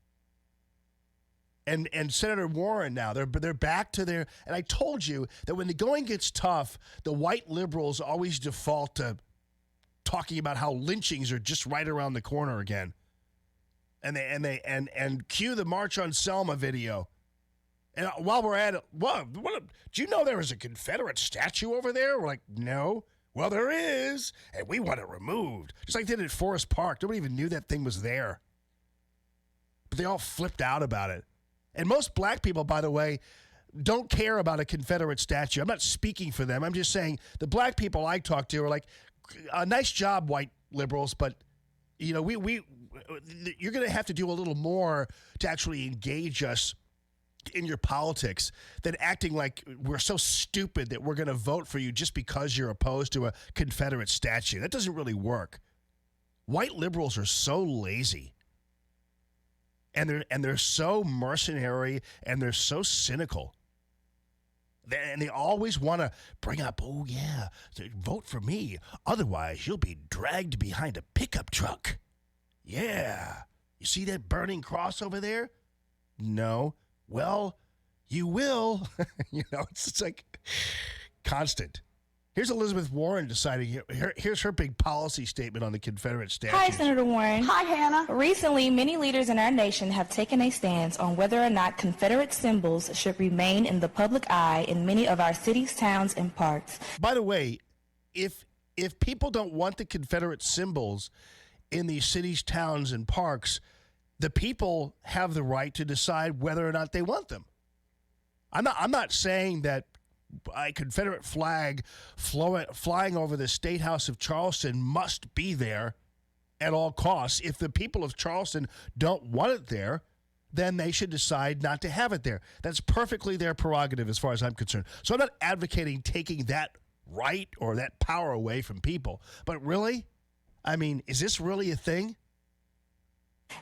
And Senator Warren now, they're back to their, and I told you that when the going gets tough, the white liberals always default to talking about how lynchings are just right around the corner again. And cue the March on Selma video. And while we're at it, do you know there is a Confederate statue over there? We're like, no. Well, there is, and we want it removed. Just like they did at Forest Park. Nobody even knew that thing was there. But they all flipped out about it. And most black people, by the way, don't care about a Confederate statue. I'm not speaking for them. I'm just saying the black people I talk to are like, nice job, white liberals, but you're going to have to do a little more to actually engage us in your politics than acting like we're so stupid that we're going to vote for you just because you're opposed to a Confederate statue. That doesn't really work. White liberals are so lazy. And they're so mercenary, and they're so cynical. And they always want to bring up, oh, yeah, vote for me. Otherwise, you'll be dragged behind a pickup truck. Yeah. You see that burning cross over there? No. Well, you will. It's like constant. Here's Elizabeth Warren deciding. Here's her big policy statement on the Confederate statues. Hi, Senator Warren. Hi, Hannah. Recently, many leaders in our nation have taken a stance on whether or not Confederate symbols should remain in the public eye in many of our cities, towns, and parks. By the way, if people don't want the Confederate symbols in these cities, towns, and parks, the people have the right to decide whether or not they want them. I'm not saying that a Confederate flag flying over the State House of Charleston must be there at all costs. If the people of Charleston don't want it there, then they should decide not to have it there. That's perfectly their prerogative as far as I'm concerned. So I'm not advocating taking that right or that power away from people. But really, I mean, is this really a thing?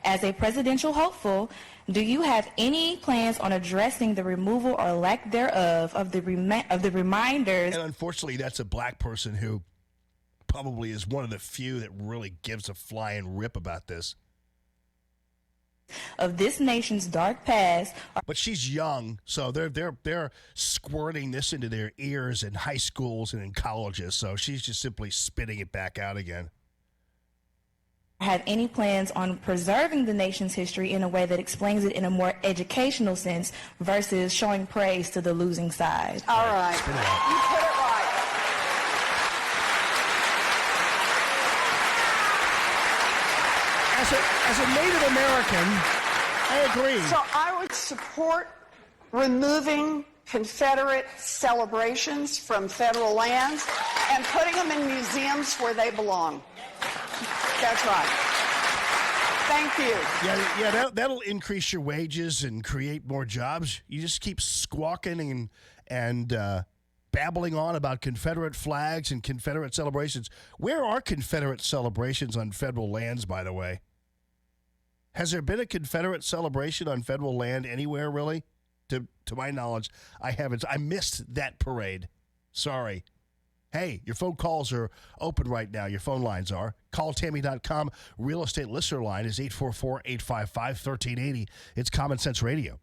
As a presidential hopeful, do you have any plans on addressing the removal or lack thereof of the reminders? And unfortunately, that's a black person who probably is one of the few that really gives a flying rip about this. Of this nation's dark past. But she's young, so they're squirting this into their ears in high schools and in colleges, so she's just simply spitting it back out again. Have any plans on preserving the nation's history in a way that explains it in a more educational sense versus showing praise to the losing side? All right. You put it right. As a Native American, I agree. So I would support removing Confederate celebrations from federal lands and putting them in museums where they belong. That's right. Thank you. Yeah, that'll increase your wages and create more jobs. You just keep squawking and babbling on about Confederate flags and Confederate celebrations. Where are Confederate celebrations on federal lands, by the way? Has there been a Confederate celebration on federal land anywhere, really? To my knowledge, I haven't. I missed that parade. Sorry. Hey, your phone calls are open right now. Your phone lines are. CallTammy.com. Real estate listener line is 844-855-1380. It's Common Sense Radio.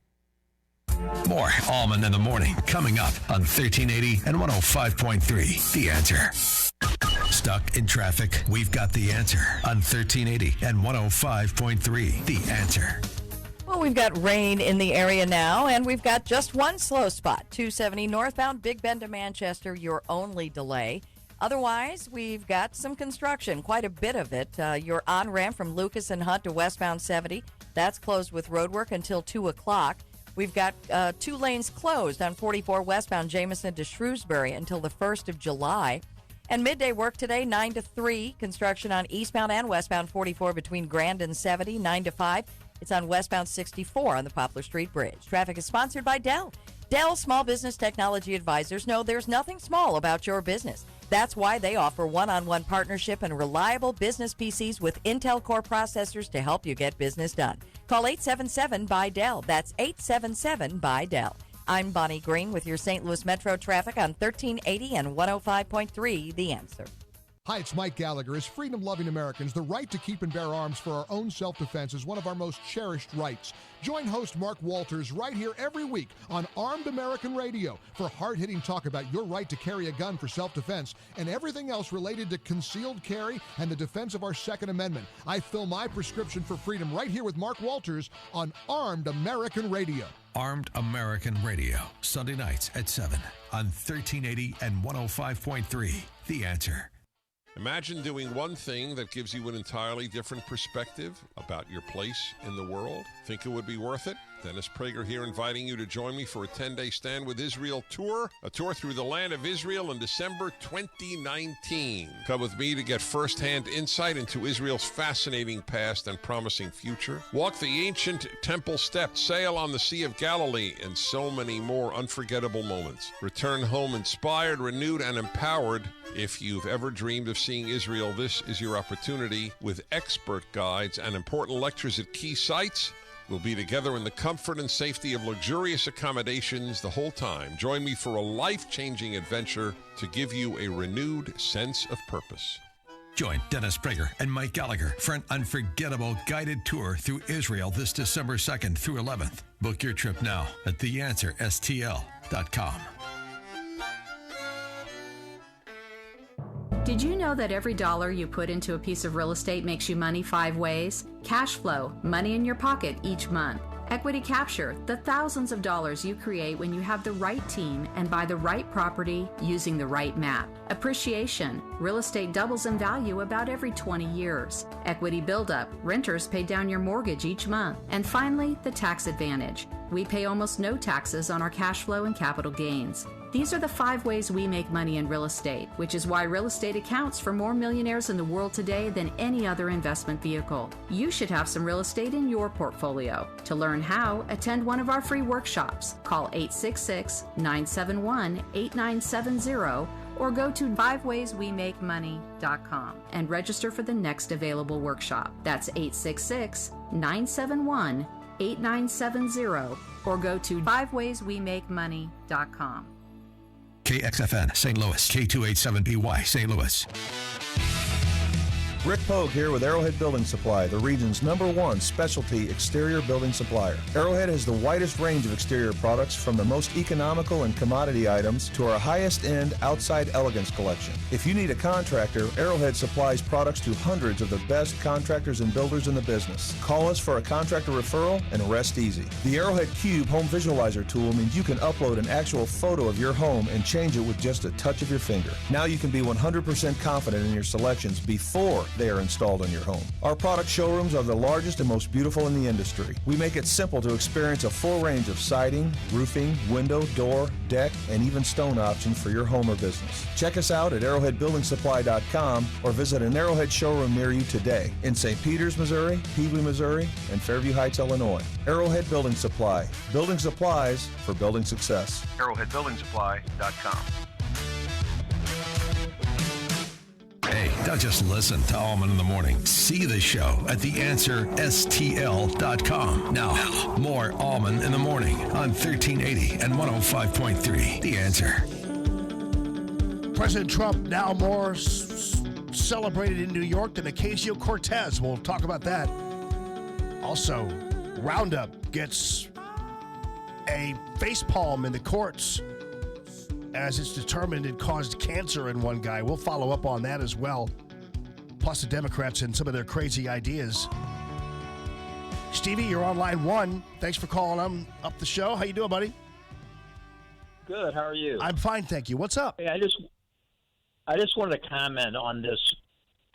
More Allman in the Morning coming up on 1380 and 105.3. The Answer. Stuck in traffic? We've got the answer on 1380 and 105.3. The Answer. Well, we've got rain in the area now, and we've got just one slow spot. 270 northbound, Big Bend to Manchester, your only delay. Otherwise, we've got some construction, quite a bit of it. Your on-ramp from Lucas and Hunt to westbound 70, that's closed with road work until 2 o'clock. We've got 2 lanes closed on 44 westbound Jameson to Shrewsbury until the 1st of July. And midday work today, 9 to 3. Construction on eastbound and westbound 44 between Grand and 70, 9 to 5. It's on westbound 64 on the Poplar Street Bridge. Traffic is sponsored by Dell. Dell Small Business Technology Advisors know there's nothing small about your business. That's why they offer one-on-one partnership and reliable business PCs with Intel Core processors to help you get business done. Call 877-BUY-DELL. That's 877-BUY-DELL. I'm Bonnie Green with your St. Louis Metro traffic on 1380 and 105.3 The Answer. Hi, it's Mike Gallagher. As freedom-loving Americans, the right to keep and bear arms for our own self-defense is one of our most cherished rights. Join host Mark Walters right here every week on Armed American Radio for hard-hitting talk about your right to carry a gun for self-defense and everything else related to concealed carry and the defense of our Second Amendment. I fill my prescription for freedom right here with Mark Walters on Armed American Radio. Armed American Radio, Sunday nights at 7 on 1380 and 105.3 The Answer. Imagine doing one thing that gives you an entirely different perspective about your place in the world. Think it would be worth it? Dennis Prager here inviting you to join me for a 10-day Stand With Israel tour, a tour through the land of Israel in December 2019. Come with me to get firsthand insight into Israel's fascinating past and promising future. Walk the ancient temple steps, sail on the Sea of Galilee, and so many more unforgettable moments. Return home inspired, renewed, and empowered. If you've ever dreamed of seeing Israel, this is your opportunity. With expert guides and important lectures at key sites, we'll be together in the comfort and safety of luxurious accommodations the whole time. Join me for a life-changing adventure to give you a renewed sense of purpose. Join Dennis Prager and Mike Gallagher for an unforgettable guided tour through Israel this December 2nd through 11th. Book your trip now at theanswerstl.com. Did you know that every dollar you put into a piece of real estate makes you money 5 ways? Cash flow, money in your pocket each month. Equity capture, the thousands of dollars you create when you have the right team and buy the right property using the right map. Appreciation, real estate doubles in value about every 20 years. Equity buildup, renters pay down your mortgage each month. And finally, the tax advantage. We pay almost no taxes on our cash flow and capital gains. These are the 5 ways we make money in real estate, which is why real estate accounts for more millionaires in the world today than any other investment vehicle. You should have some real estate in your portfolio. To learn how, attend one of our free workshops. Call 866-971-8970 or go to 5wayswemakemoney.com and register for the next available workshop. That's 866-971-8970 or go to 5wayswemakemoney.com. KXFN, St. Louis, K287BY, St. Louis. Rick Pogue here with Arrowhead Building Supply, the region's #1 specialty exterior building supplier. Arrowhead has the widest range of exterior products, from the most economical and commodity items to our highest-end outside elegance collection. If you need a contractor, Arrowhead supplies products to hundreds of the best contractors and builders in the business. Call us for a contractor referral and rest easy. The Arrowhead Cube Home Visualizer tool means you can upload an actual photo of your home and change it with just a touch of your finger. Now you can be 100% confident in your selections before they are installed in your home. Our product showrooms are the largest and most beautiful in the industry. We make it simple to experience a full range of siding, roofing, window, door, deck, and even stone options for your home or business. Check us out at arrowheadbuildingsupply.com or visit an Arrowhead showroom near you today in St. Peters, Missouri, Peewee, Missouri, and Fairview Heights, Illinois. Arrowhead Building Supply. Building supplies for building success. arrowheadbuildingsupply.com. Hey, don't just listen to Allman in the Morning. See the show at theanswerstl.com. Now, more Allman in the Morning on 1380 and 105.3 The Answer. President Trump now more celebrated in New York than Ocasio-Cortez. We'll talk about that. Also, Roundup gets a facepalm in the courts as it's determined it caused cancer in one guy. We'll follow up on that as well. Plus the Democrats and some of their crazy ideas. Stevie, you're on line 1. Thanks for calling up the show. How you doing, buddy? Good. How are you? I'm fine, thank you. What's up? Hey, I just wanted to comment on this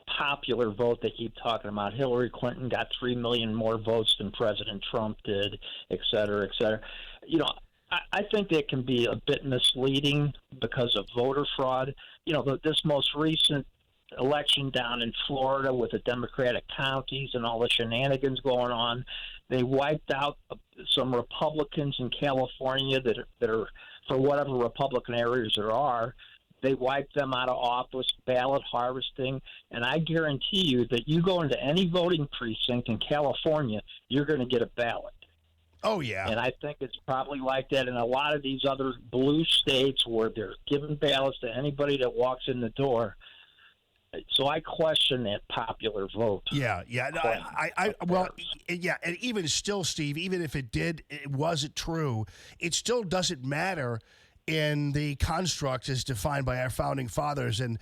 popular vote they keep talking about. Hillary Clinton got 3 million more votes than President Trump did, et cetera, et cetera. You know, I think that can be a bit misleading because of voter fraud. You know, this most recent election down in Florida with the Democratic counties and all the shenanigans going on, they wiped out some Republicans in California that are for whatever Republican areas there are, They wiped them out of office, ballot harvesting, and I guarantee you that you go into any voting precinct in California, you're going to get a ballot. Oh, yeah. And I think it's probably like that in a lot of these other blue states where they're giving ballots to anybody that walks in the door. So I question that popular vote. Yeah. Well, yeah, and even still, Steve, even if it wasn't true, it still doesn't matter in the construct as defined by our founding fathers and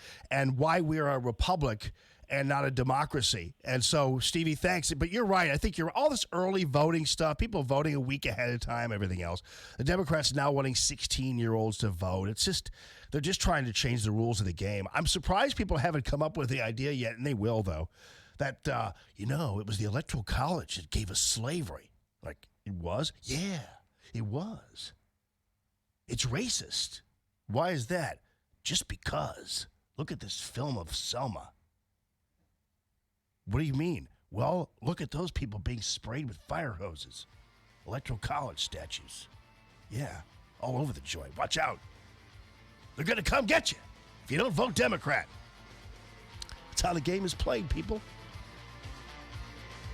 why we're a republic and not a democracy. And so, Stevie, thanks. But you're right. I think all this early voting stuff, people voting a week ahead of time, everything else. The Democrats now wanting 16-year-olds to vote. It's just, they're just trying to change the rules of the game. I'm surprised people haven't come up with the idea yet, and they will, though, that, it was the Electoral College that gave us slavery. Like, it was? Yeah, it was. It's racist. Why is that? Just because. Look at this film of Selma. What do you mean? Well, look at those people being sprayed with fire hoses. Electoral College statues. Yeah, all over the joint. Watch out. They're going to come get you if you don't vote Democrat. That's how the game is played, people.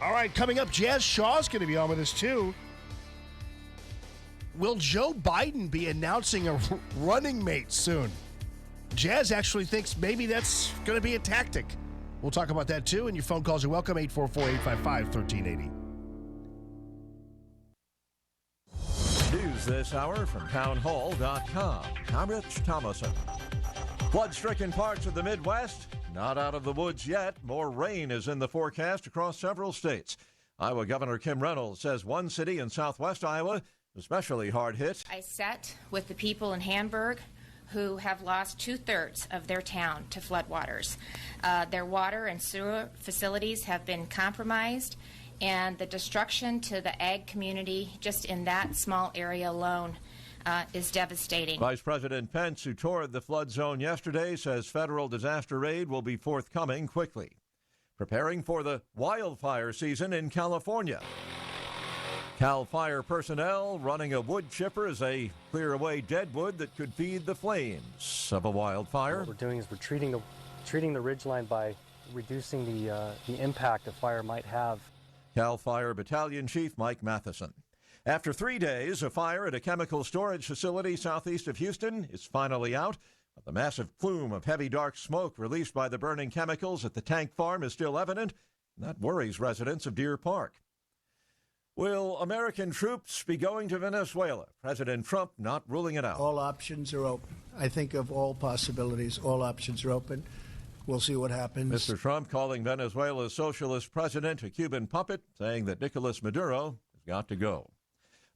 All right, coming up, Jazz Shaw's going to be on with us, too. Will Joe Biden be announcing a running mate soon? Jazz actually thinks maybe that's going to be a tactic. We'll talk about that, too, and your phone calls are welcome, 844-855-1380. News this hour from townhall.com. I'm Rich Thomason. Flood-stricken parts of the Midwest, not out of the woods yet. More rain is in the forecast across several states. Iowa Governor Kim Reynolds says one city in southwest Iowa especially hard hit. I sat with the people in Hamburg who have lost 2/3 of their town to floodwaters. Their water and sewer facilities have been compromised, and the destruction to the ag community just in that small area alone is devastating. Vice President Pence, who toured the flood zone yesterday, says federal disaster aid will be forthcoming quickly. Preparing for the wildfire season in California. Cal Fire personnel running a wood chipper as they clear away dead wood that could feed the flames of a wildfire. What we're doing is we're treating the ridgeline by reducing the impact a fire might have. Cal Fire Battalion Chief Mike Matheson. After 3 days, a fire at a chemical storage facility southeast of Houston is finally out. But the massive plume of heavy dark smoke released by the burning chemicals at the tank farm is still evident, and that worries residents of Deer Park. Will American troops be going to Venezuela? President Trump not ruling it out. All options are open. I think of all possibilities. All options are open. We'll see what happens. Mr. Trump calling Venezuela's socialist president a Cuban puppet, saying that Nicolas Maduro has got to go.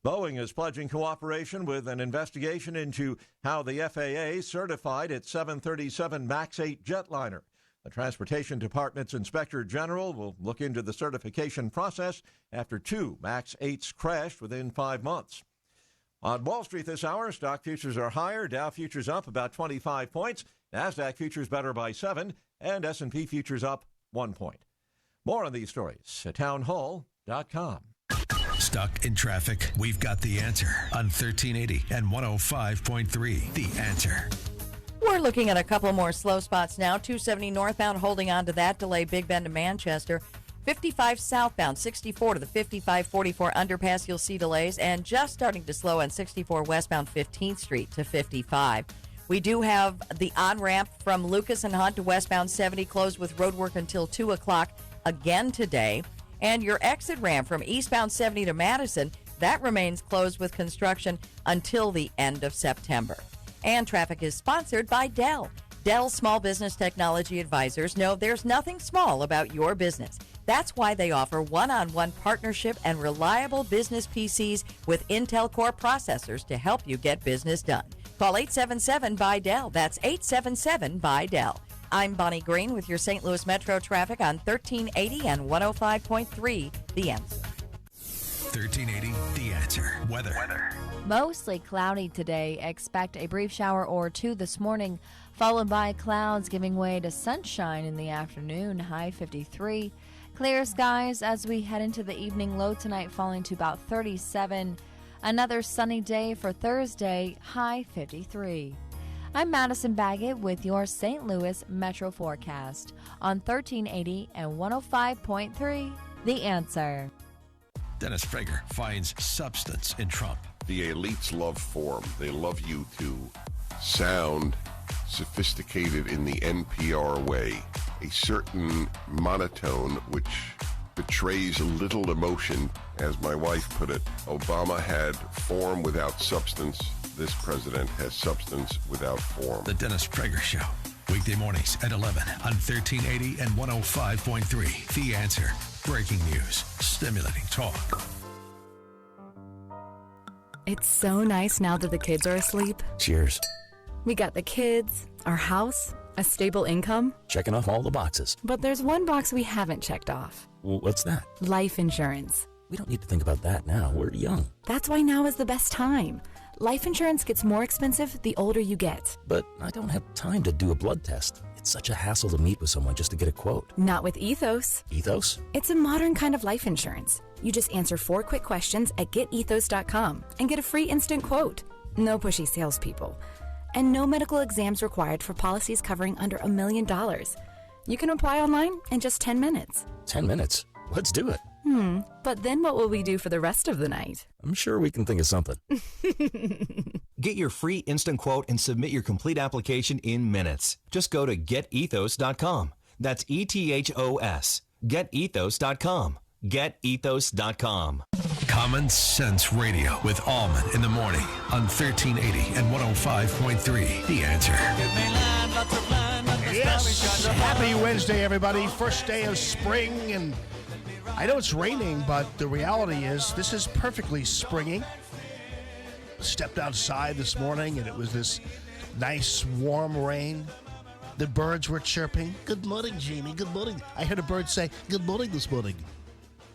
Boeing is pledging cooperation with an investigation into how the FAA certified its 737 MAX 8 jetliner. The Transportation Department's Inspector General will look into the certification process after 2 MAX 8s crashed within 5 months. On Wall Street this hour, stock futures are higher. Dow futures up about 25 points. NASDAQ futures better by 7, and S&P futures up 1 point. More on these stories at townhall.com. Stuck in traffic? We've got the answer on 1380 and 105.3. The Answer. We're looking at a couple more slow spots now. 270 northbound, holding on to that delay, Big Bend to Manchester. 55 southbound, 64 to the 55-44 underpass, you'll see delays. And just starting to slow on 64 westbound 15th Street to 55. We do have the on-ramp from Lucas and Hunt to westbound 70 closed with road work until 2 o'clock again today. And your exit ramp from eastbound 70 to Madison, that remains closed with construction until the end of September. And traffic is sponsored by Dell. Dell Small Business Technology Advisors know there's nothing small about your business. That's why they offer one-on-one partnership and reliable business PCs with Intel Core processors to help you get business done. Call 877-BUY-DELL. That's 877-BUY-DELL. I'm Bonnie Green with your St. Louis Metro traffic on 1380 and 105.3 The Answer. 1380 The Answer. Weather. Mostly cloudy today. Expect a brief shower or two this morning, followed by clouds giving way to sunshine in the afternoon, high 53. Clear skies as we head into the evening, low tonight falling to about 37. Another sunny day for Thursday, high 53. I'm Madison Baggett with your St. Louis Metro forecast on 1380 and 105.3 The Answer. Dennis Prager finds substance in Trump. The elites love form. They love you to sound sophisticated in the NPR way, a certain monotone which betrays little emotion. As my wife put it, Obama had form without substance. This president has substance without form. The Dennis Prager Show. Weekday mornings at 11 on 1380 and 105.3. The Answer. Breaking news. Stimulating talk. It's so nice now that the kids are asleep. Cheers. We got the kids, our house, a stable income. Checking off all the boxes. But there's one box we haven't checked off. What's that? Life insurance. We don't need to think about that now. We're young. That's why now is the best time. Life insurance gets more expensive the older you get. But I don't have time to do a blood test. It's such a hassle to meet with someone just to get a quote. Not with Ethos. Ethos? It's a modern kind of life insurance. You just answer 4 quick questions at getethos.com and get a free instant quote. No pushy salespeople. And no medical exams required for policies covering under $1 million. You can apply online in just 10 minutes. 10 minutes? Let's do it. But then what will we do for the rest of the night? I'm sure we can think of something. Get your free instant quote and submit your complete application in minutes. Just go to getethos.com. That's ETHOS. Getethos.com. Getethos.com. Common Sense Radio with Allman in the morning on 1380 and 105.3. The Answer. Yes. Happy Wednesday, everybody. First day of spring, and I know it's raining, but the reality is this is perfectly springy. Stepped outside this morning, and it was this nice, warm rain. The birds were chirping. Good morning, Jamie. Good morning. I heard a bird say, good morning this morning.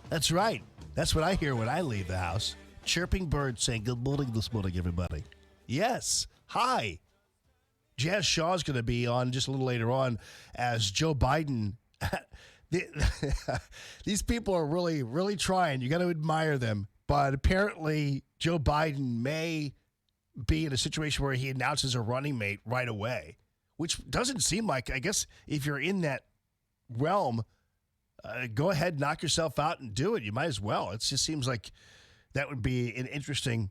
That's right. That's what I hear when I leave the house. Chirping birds saying, good morning this morning, everybody. Yes. Hi. Jazz Shaw's going to be on just a little later on as Joe Biden. These people are really, really trying. You got to admire them. But apparently, Joe Biden may be in a situation where he announces a running mate right away, which doesn't seem like, I guess, if you're in that realm, go ahead, knock yourself out and do it. You might as well. It just seems like that would be an interesting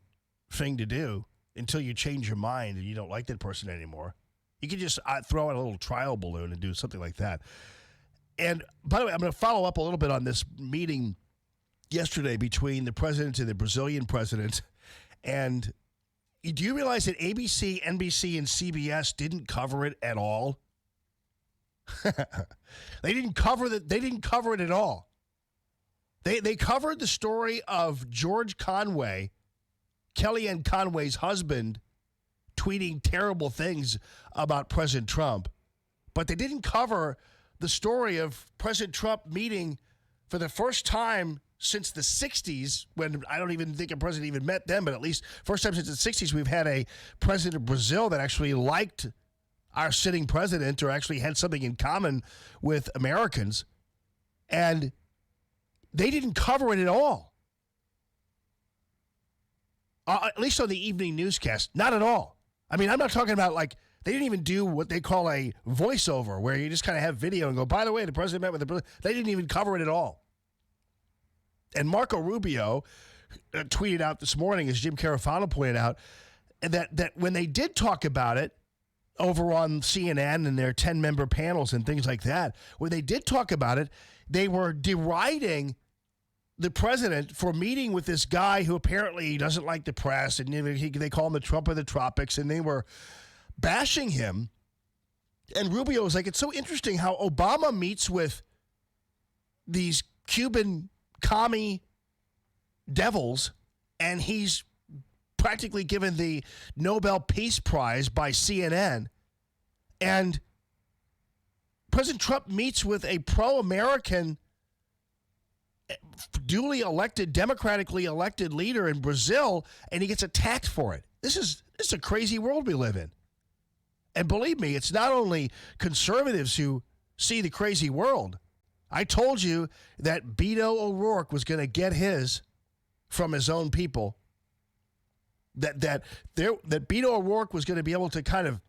thing to do until you change your mind and you don't like that person anymore. You could just throw out a little trial balloon and do something like that. And by the way, I'm going to follow up a little bit on this meeting yesterday between the president and the Brazilian president. And do you realize that ABC, NBC, and CBS didn't cover it at all? They didn't cover it at all. They covered the story of George Conway, Kellyanne Conway's husband, tweeting terrible things about President Trump, but they didn't cover the story of President Trump meeting for the first time since the 60s, when I don't even think a president even met them, but at least first time since the 60s we've had a president of Brazil that actually liked our sitting president or actually had something in common with Americans. And they didn't cover it at all. At least on the evening newscast, not at all. I mean, I'm not talking about like, they didn't even do what they call a voiceover where you just kind of have video and go, by the way, the president met with the president. They didn't even cover it at all. And Marco Rubio tweeted out this morning, as Jim Carafano pointed out, that when they did talk about it over on CNN and their 10-member panels and things like that, when they did talk about it, they were deriding the president for meeting with this guy who apparently doesn't like the press, and they call him the Trump of the tropics, and they were bashing him. And Rubio was like, it's so interesting how Obama meets with these Cuban commie devils, and he's practically given the Nobel Peace Prize by CNN. And President Trump meets with a pro-American, duly elected, democratically elected leader in Brazil, and he gets attacked for it. This is a crazy world we live in. And believe me, it's not only conservatives who see the crazy world. I told you that Beto O'Rourke was going to get his from his own people. That Beto O'Rourke was going to be able to kind of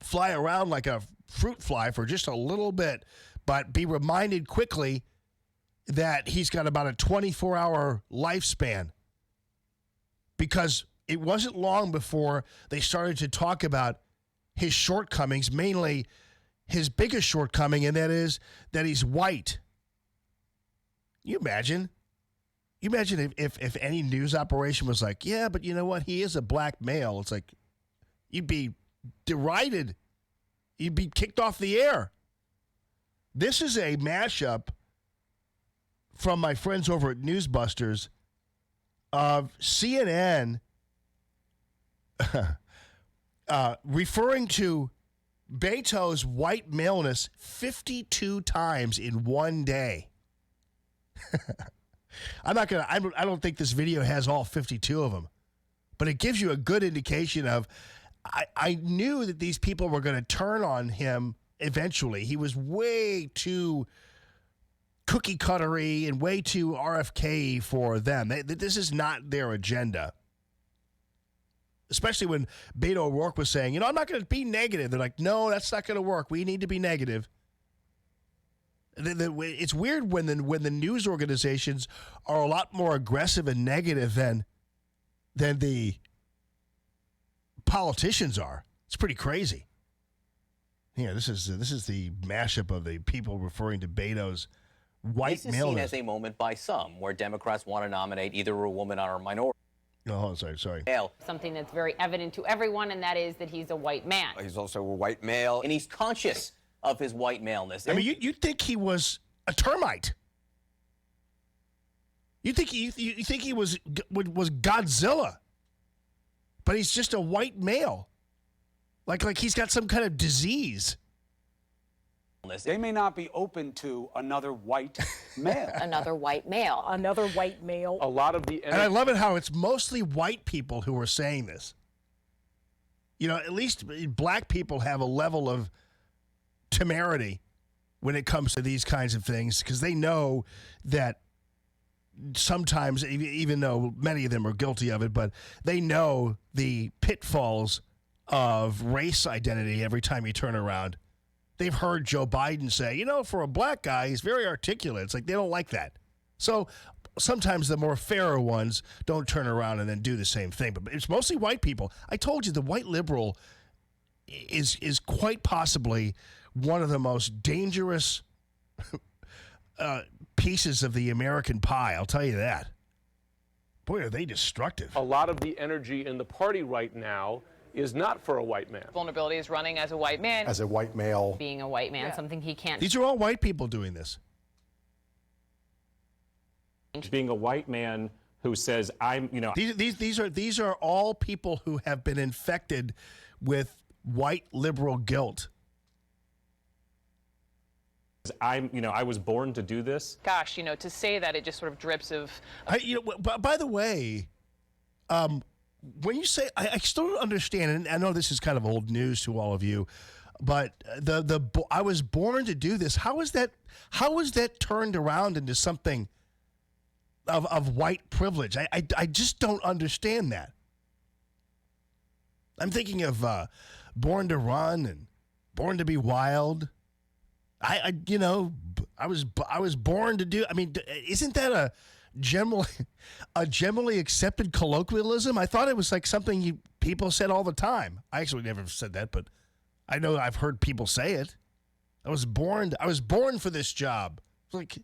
fly around like a fruit fly for just a little bit, but be reminded quickly that he's got about a 24-hour lifespan, because it wasn't long before they started to talk about his shortcomings, mainly his biggest shortcoming, and that is that he's white. You imagine? You imagine if any news operation was like, yeah, but you know what? He is a black male. It's like, you'd be derided. You'd be kicked off the air. This is a mashup from my friends over at Newsbusters of CNN referring to Beto's white maleness 52 times in one day. I don't think this video has all 52 of them, but it gives you a good indication of, I knew that these people were going to turn on him eventually. He was way too cookie cuttery and way too RFK for them. This is not their agenda. Especially when Beto O'Rourke was saying, I'm not going to be negative. They're like, no, that's not going to work. We need to be negative. It's weird when the news organizations are a lot more aggressive and negative than the politicians are. It's pretty crazy. Yeah, this is the mashup of the people referring to Beto's white This is maleness. seen as a moment by some where Democrats want to nominate either a woman or a minority. Oh, sorry. Male. Something that's very evident to everyone, and that is that he's a white man. He's also a white male, and he's conscious of his white maleness. I mean, you'd think he was a termite. You think he was Godzilla, but he's just a white male, like he's got some kind of disease. They may not be open to another white male. Another white male. Another white male. A lot of the And I love it how it's mostly white people who are saying this. At least black people have a level of temerity when it comes to these kinds of things, because they know that sometimes, even though many of them are guilty of it, but they know the pitfalls of race identity every time you turn around. They've heard Joe Biden say, for a black guy, he's very articulate. It's like they don't like that. So sometimes the more fairer ones don't turn around and then do the same thing. But it's mostly white people. I told you the white liberal is quite possibly one of the most dangerous pieces of the American pie. I'll tell you that. Boy, are they destructive. A lot of the energy in the party right now is not for a white man. Vulnerability is running as a white man. As a white male. Being a white man, something he can't. These are all white people doing this. Being a white man who says, These are all people who have been infected with white liberal guilt. I was born to do this. Gosh, to say that, it just sort of drips of. By the way, when you say, I still don't understand, and I know this is kind of old news to all of you, but I was born to do this. How is that turned around into something of white privilege? I just don't understand that. I'm thinking of Born to Run and Born to Be Wild. I was born to do. I mean, isn't that a generally accepted colloquialism? I thought it was like something people said all the time. I actually never said that, but I know I've heard people say it. I was born for this job. Like,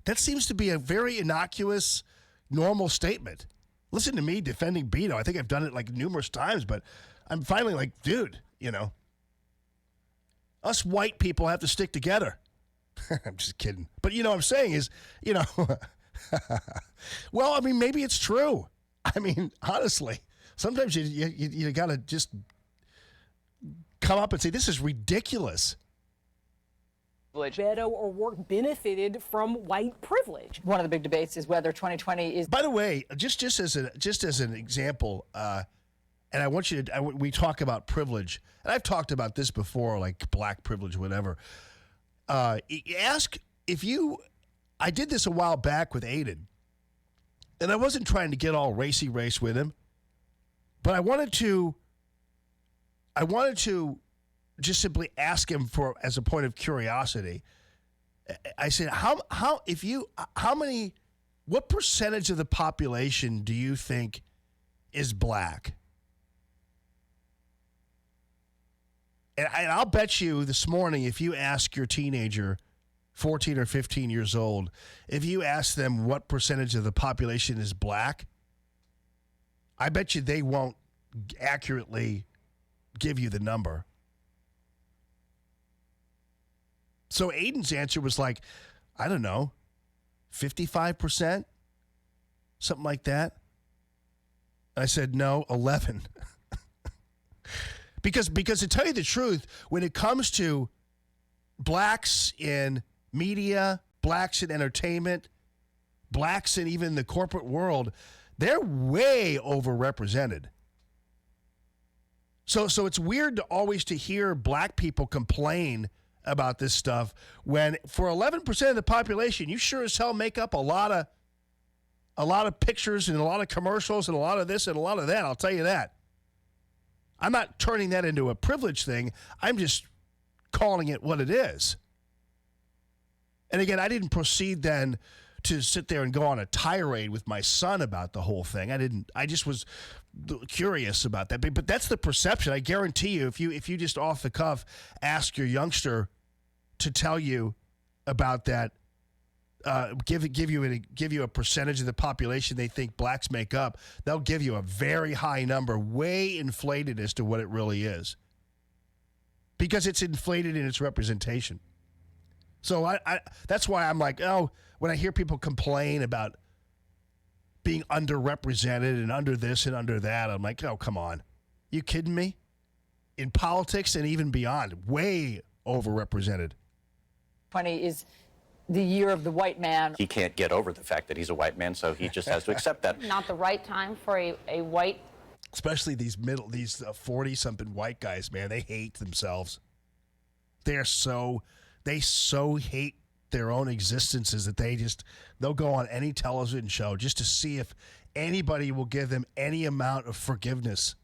that seems to be a very innocuous, normal statement. Listen to me defending Beto. I think I've done it like numerous times, but I'm finally like, dude, us white people have to stick together. I'm just kidding. But what I'm saying is, well, I mean, maybe it's true. I mean, honestly, sometimes you got to just come up and say, this is ridiculous. Beto O'Rourke benefited from white privilege. One of the big debates is whether 2020 is. By the way, just as an example, and I want you to. We talk about privilege, and I've talked about this before, like black privilege, whatever. Ask if you. I did this a while back with Aiden, and I wasn't trying to get all race with him, but I wanted to just simply ask him as a point of curiosity. I said, what percentage of the population do you think is black? And I'll bet you this morning, if you ask your teenager, 14 or 15 years old, if you ask them what percentage of the population is black, I bet you they won't accurately give you the number. So Aiden's answer was like, I don't know, 55%, something like that. I said, no, 11. Because to tell you the truth, when it comes to blacks in media, blacks in entertainment, blacks in even the corporate world, they're way overrepresented. So it's weird always to hear black people complain about this stuff when for 11% of the population, you sure as hell make up a lot of pictures and a lot of commercials and a lot of this and a lot of that. I'll tell you that. I'm not turning that into a privilege thing. I'm just calling it what it is. And again, I didn't proceed then to sit there and go on a tirade with my son about the whole thing. I just was curious about that. But that's the perception. I guarantee you, if you just off the cuff ask your youngster to tell you about that, give you a percentage of the population they think blacks make up, they'll give you a very high number, way inflated as to what it really is, because it's inflated in its representation. So I that's why I'm like, when I hear people complain about being underrepresented and under this and under that, I'm like, oh, come on. You kidding me? In politics and even beyond, way overrepresented. 20 is the year of the white man. He can't get over the fact that he's a white man, so he just has to accept that. Not the right time for a white. Especially these 40-something white guys, man, they hate themselves. They so hate their own existences that they'll go on any television show just to see if anybody will give them any amount of forgiveness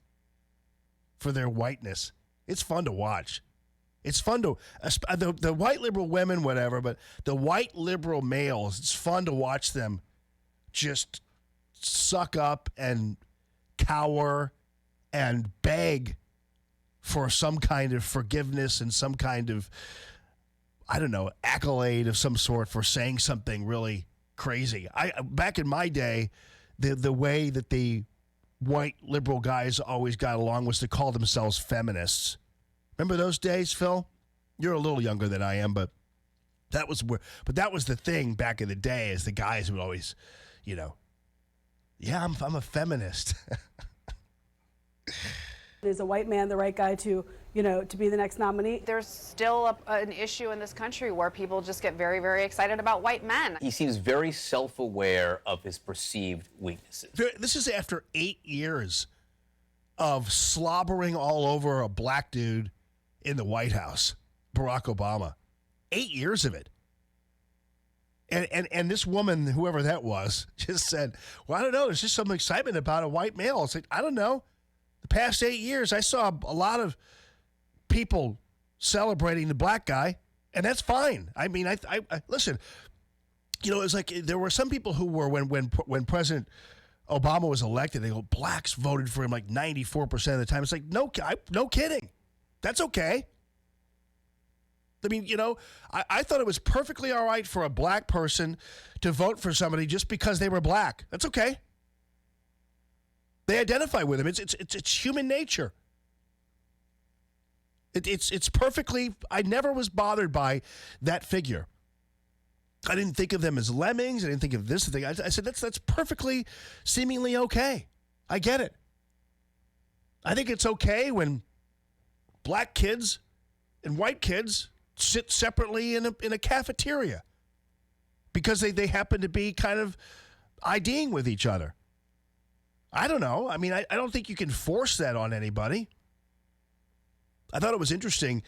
for their whiteness. It's fun to watch. It's fun to, the white liberal women, whatever, but the white liberal males, it's fun to watch them just suck up and cower and beg for some kind of forgiveness and some kind of, I don't know, accolade of some sort for saying something really crazy. Back in my day, the way that the white liberal guys always got along was to call themselves feminists. Remember those days, Phil? You're a little younger than I am, but that was the thing back in the day, is the guys would always, yeah, I'm a feminist. Is a white man the right guy to be the next nominee? There's still an issue in this country where people just get very, very excited about white men. He seems very self-aware of his perceived weaknesses. This is after 8 years of slobbering all over a black dude in the White House, Barack Obama. 8 years of it. And this woman, whoever that was, just said, well, I don't know, there's just some excitement about a white male. It's like, I don't know. The past 8 years, I saw a lot of people celebrating the black guy, and that's fine. I mean, I listen, it's like there were some people who were, when President Obama was elected, they go, blacks voted for him like 94% of the time. It's like, no kidding. That's okay. I mean, I thought it was perfectly all right for a black person to vote for somebody just because they were black. That's okay. They identify with him. It's human nature. It's perfectly. I never was bothered by that figure. I didn't think of them as lemmings. I didn't think of this thing. I said that's perfectly, seemingly okay. I get it. I think it's okay when black kids and white kids sit separately in a cafeteria because they happen to be kind of IDing with each other. I don't know. I mean, I don't think you can force that on anybody. I thought it was interesting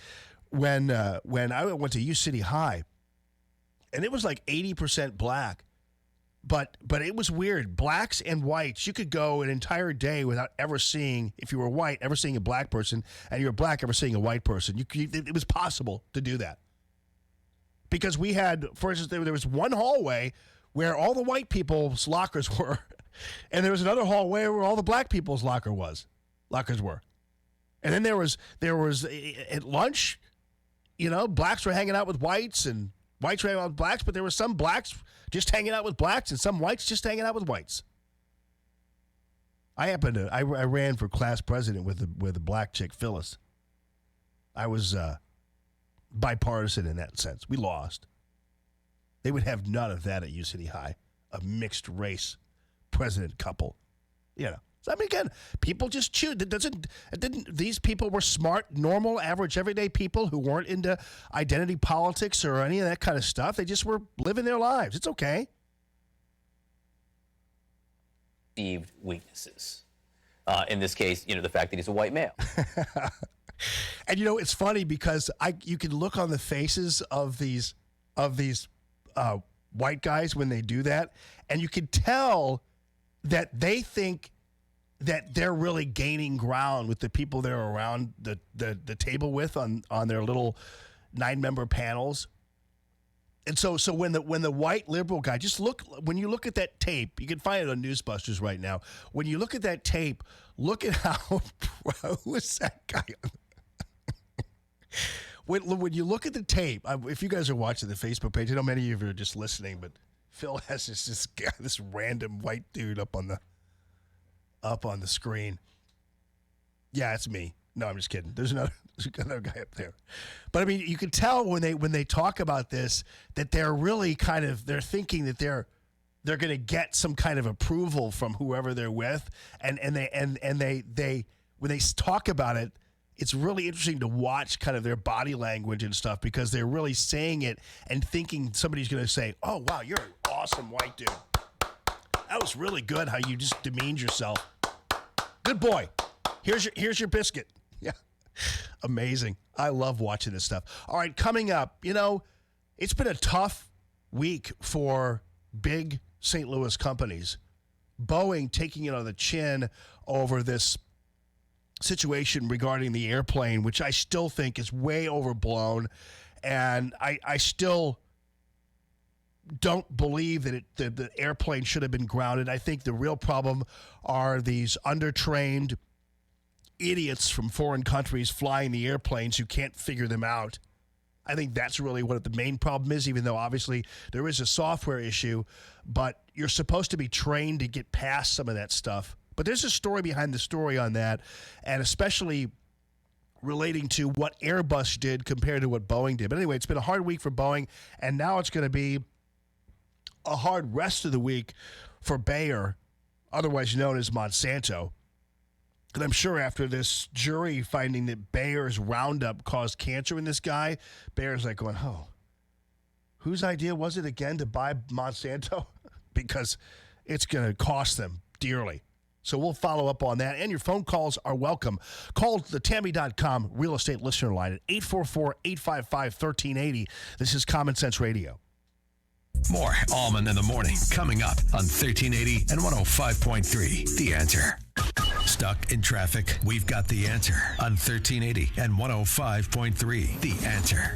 when I went to U City High, and it was like 80% black. But it was weird. Blacks and whites, you could go an entire day without ever seeing, if you were white, ever seeing a black person, and you were black, ever seeing a white person. It was possible to do that. Because we had, for instance, there was one hallway where all the white people's lockers were, and there was another hallway where all the black people's lockers were. And then there was at lunch, blacks were hanging out with whites and whites were hanging out with blacks, but there were some blacks just hanging out with blacks and some whites just hanging out with whites. I ran for class president with the black chick, Phyllis. I was bipartisan in that sense. We lost. They would have none of that at U City High, a mixed race president couple. So, I mean, again, people just choose. These people were smart, normal, average, everyday people who weren't into identity politics or any of that kind of stuff. They just were living their lives. It's okay. Perceived weaknesses. In this case, the fact that he's a white male. And it's funny because you can look on the faces of these white guys when they do that, and you can tell that they think that they're really gaining ground with the people they're around the table with on their little 9-member panels. And so when the white liberal guy, when you look at that tape, you can find it on Newsbusters right now. When you look at that tape, look at how who is that guy? When you look at the tape, if you guys are watching the Facebook page, I know many of you are just listening, but Phil has this random white dude up on the screen. Yeah, it's me. No, I'm just kidding. There's another guy up there. But I mean, you can tell when they talk about this that they're really they're thinking that they're going to get some kind of approval from whoever they're with, and they when they talk about it, it's really interesting to watch kind of their body language and stuff, because they're really saying it and thinking somebody's going to say, "Oh wow, you're an awesome white dude. That was really good how you just demeaned yourself. Good boy. Here's your biscuit." Yeah. Amazing. I love watching this stuff. All right, coming up, it's been a tough week for big St. Louis companies. Boeing taking it on the chin over this situation regarding the airplane, which I still think is way overblown. And I still don't believe that the airplane should have been grounded. I think the real problem are these undertrained idiots from foreign countries flying the airplanes who can't figure them out. I think that's really what the main problem is, even though obviously there is a software issue, but you're supposed to be trained to get past some of that stuff. But there's a story behind the story on that, and especially relating to what Airbus did compared to what Boeing did. But anyway, it's been a hard week for Boeing, and now it's going to be a hard rest of the week for Bayer, otherwise known as Monsanto. And I'm sure after this jury finding that Bayer's Roundup caused cancer in this guy, Bayer's like going, "Oh, whose idea was it again to buy Monsanto?" Because it's going to cost them dearly. So we'll follow up on that. And your phone calls are welcome. Call the Tammy.com real estate listener line at 844-855-1380. This is Common Sense Radio. More Allman in the Morning coming up on 1380 and 105.3. The Answer. Stuck in traffic? We've got the answer on 1380 and 105.3. The Answer.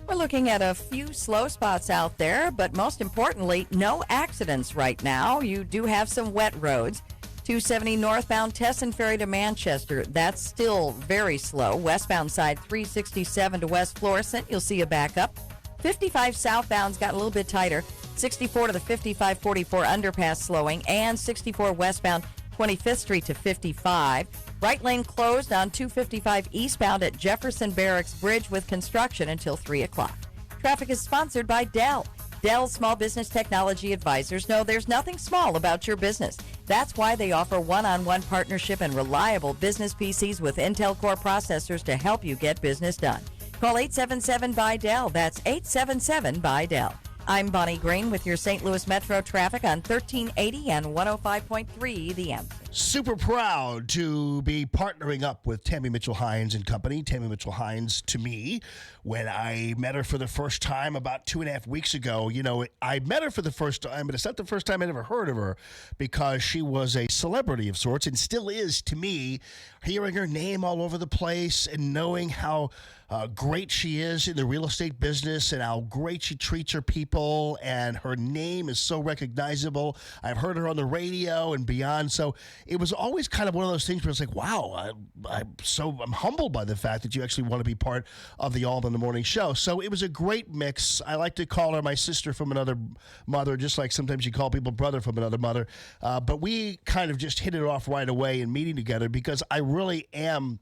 We're looking at a few slow spots out there, but most importantly, no accidents right now. You do have some wet roads. 270 northbound Tesson Ferry to Manchester. That's still very slow. Westbound side 367 to West Florissant. You'll see a backup. 55 southbound's got a little bit tighter. 64 to the 5544 underpass slowing, and 64 westbound 25th Street to 55. Right lane closed on 255 eastbound at Jefferson Barracks Bridge with construction until 3 o'clock. Traffic is sponsored by Dell. Dell Small Business Technology Advisors know there's nothing small about your business. That's why they offer one-on-one partnership and reliable business PCs with Intel Core processors to help you get business done. Call 877-BUY-DELL. That's 877-BUY-DELL. I'm Bonnie Green with your St. Louis Metro traffic on 1380 and 105.3 The Answer. Super proud to be partnering up with Tammy Mitchell-Hines and Company. Tammy Mitchell-Hines, to me, when I met her for the first time about 2.5 weeks ago, I met her for the first time, but it's not the first time I'd ever heard of her because she was a celebrity of sorts and still is to me, hearing her name all over the place and knowing how great she is in the real estate business and how great she treats her people, and her name is so recognizable. I've heard her on the radio and beyond, so it was always kind of one of those things where it's like, wow, I'm humbled by the fact that you actually want to be part of the Allman in the Morning show. So it was a great mix. I like to call her my sister from another mother, just like sometimes you call people brother from another mother. But we kind of just hit it off right away in meeting together because I really am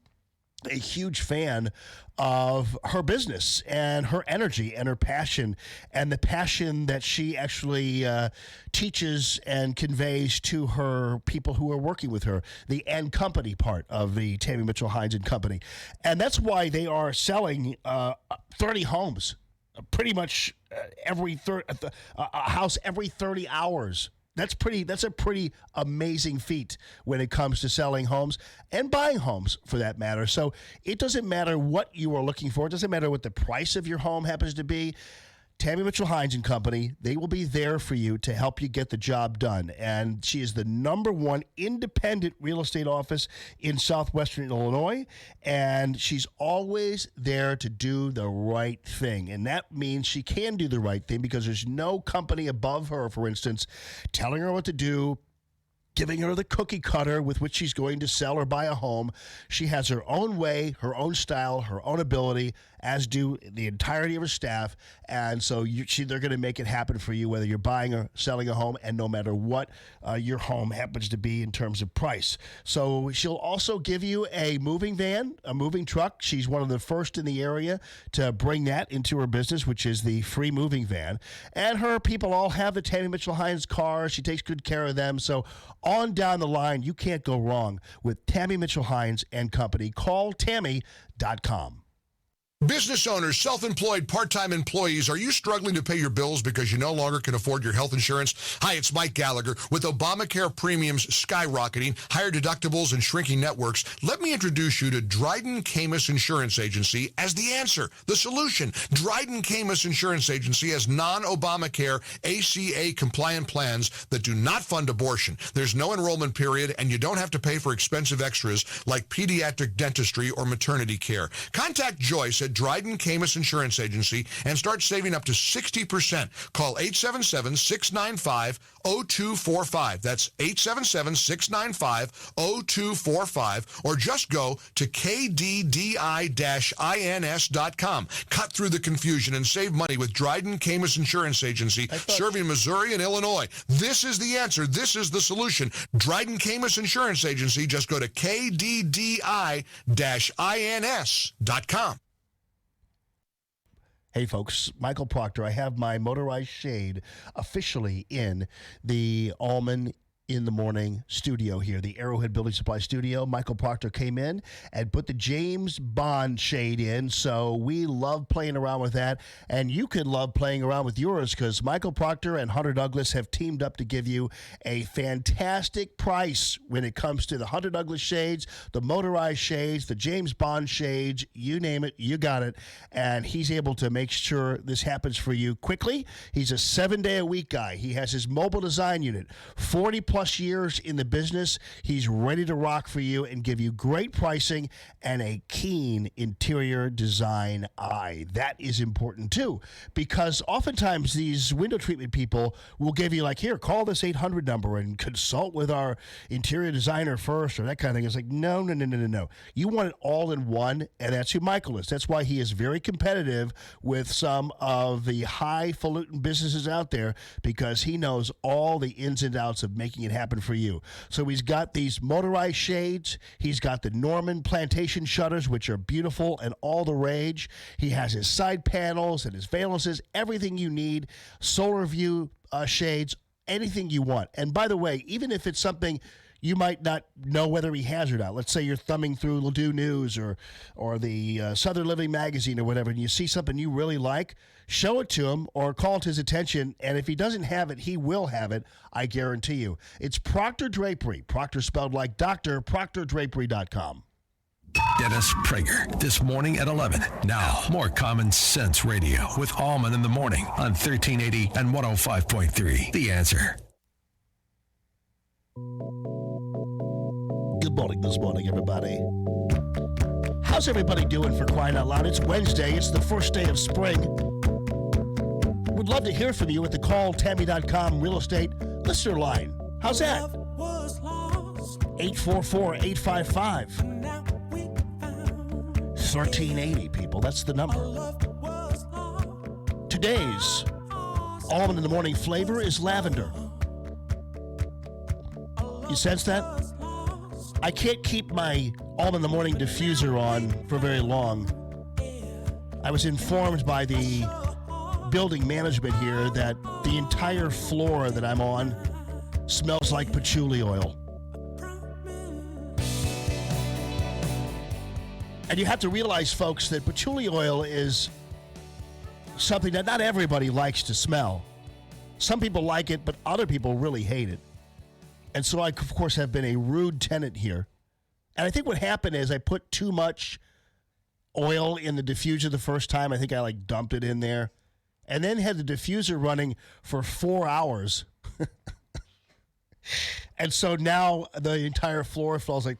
a huge fan of her business and her energy and her passion and the passion that she actually teaches and conveys to her people who are working with her, the and company part of the Tammy Mitchell-Hines and Company. And that's why they are selling 30 homes, pretty much a house every 30 hours. That's a pretty amazing feat when it comes to selling homes and buying homes for that matter. So it doesn't matter what you are looking for. It doesn't matter what the price of your home happens to be. Tammy Mitchell-Hines and Company, they will be there for you to help you get the job done. And she is the #1 independent real estate office in southwestern Illinois. And she's always there to do the right thing. And that means she can do the right thing because there's no company above her, for instance, telling her what to do, giving her the cookie cutter with which she's going to sell or buy a home. She has her own way, her own style, her own ability, as do the entirety of her staff. And so they're going to make it happen for you, whether you're buying or selling a home, and no matter what your home happens to be in terms of price. So she'll also give you a moving van, a moving truck. She's one of the first in the area to bring that into her business, which is the free moving van. And her people all have the Tammy Mitchell-Hines car. She takes good care of them. So on down the line, you can't go wrong with Tammy Mitchell-Hines and Company. Call Tammy.com. Business owners, self-employed, part-time employees, are you struggling to pay your bills because you no longer can afford your health insurance? Hi, it's Mike Gallagher. With Obamacare premiums skyrocketing, higher deductibles, and shrinking networks, let me introduce you to Dryden Camus Insurance Agency as the answer, the solution. Dryden Camus Insurance Agency has non-Obamacare ACA-compliant plans that do not fund abortion. There's no enrollment period, and you don't have to pay for expensive extras like pediatric dentistry or maternity care. Contact Joyce at Dryden Camus Insurance Agency and start saving up to 60%. Call 877-695-0245. That's 877-695-0245, or just go to kddi-ins.com. Cut through the confusion and save money with Dryden Camus Insurance Agency, serving Missouri and Illinois. This is the answer. This is the solution. Dryden Camus Insurance Agency. Just go to kddi-ins.com. Hey, folks, Michael Proctor. I have my motorized shade officially in the Allman in the Morning studio here, the Arrowhead Building Supply studio. Michael Proctor came in and put the James Bond shade in, so we love playing around with that, and you can love playing around with yours because Michael Proctor and Hunter Douglas have teamed up to give you a fantastic price when it comes to the Hunter Douglas shades, the motorized shades, the James Bond shades, you name it, you got it, and he's able to make sure this happens for you quickly. He's a 7-day-a-week guy. He has his mobile design unit, 40+ years in the business. He's ready to rock for you and give you great pricing and a keen interior design eye. That is important too, because oftentimes these window treatment people will give you like, here, call this 800 number and consult with our interior designer first, or that kind of thing. It's like, no. You want it all in one, and that's who Michael is. That's why he is very competitive with some of the highfalutin businesses out there, because he knows all the ins and outs of making it happen for you. So he's got these motorized shades. He's got the Norman plantation shutters, which are beautiful and all the rage. He has his side panels and his valances, everything you need, solar view shades, anything you want. And by the way, even if it's something you might not know whether he has or not. Let's say you're thumbing through Ladue News or the Southern Living magazine or whatever, and you see something you really like, show it to him or call it his attention, and if he doesn't have it, he will have it, I guarantee you. It's Proctor Drapery. Proctor spelled like doctor, proctordrapery.com. Dennis Prager, this morning at 11. Now, more Common Sense Radio with Allman in the morning on 1380 and 105.3. The Answer. Good morning this morning, everybody. How's everybody doing, for crying out loud? It's Wednesday. It's the first day of spring. We'd love to hear from you at the calltammy.com real estate listener line. How's that? 844-855-1380, people. That's the number. Today's Allman in the Morning flavor is lavender. You sense that? I can't keep my Allman in the Morning diffuser on for very long. I was informed by the building management here that the entire floor that I'm on smells like patchouli oil. And you have to realize, folks, that patchouli oil is something that not everybody likes to smell. Some people like it, but other people really hate it. And so I, of course, have been a rude tenant here. And I think what happened is I put too much oil in the diffuser the first time. I think I dumped it in there. And then had the diffuser running for 4 hours. And so now the entire floor smells like,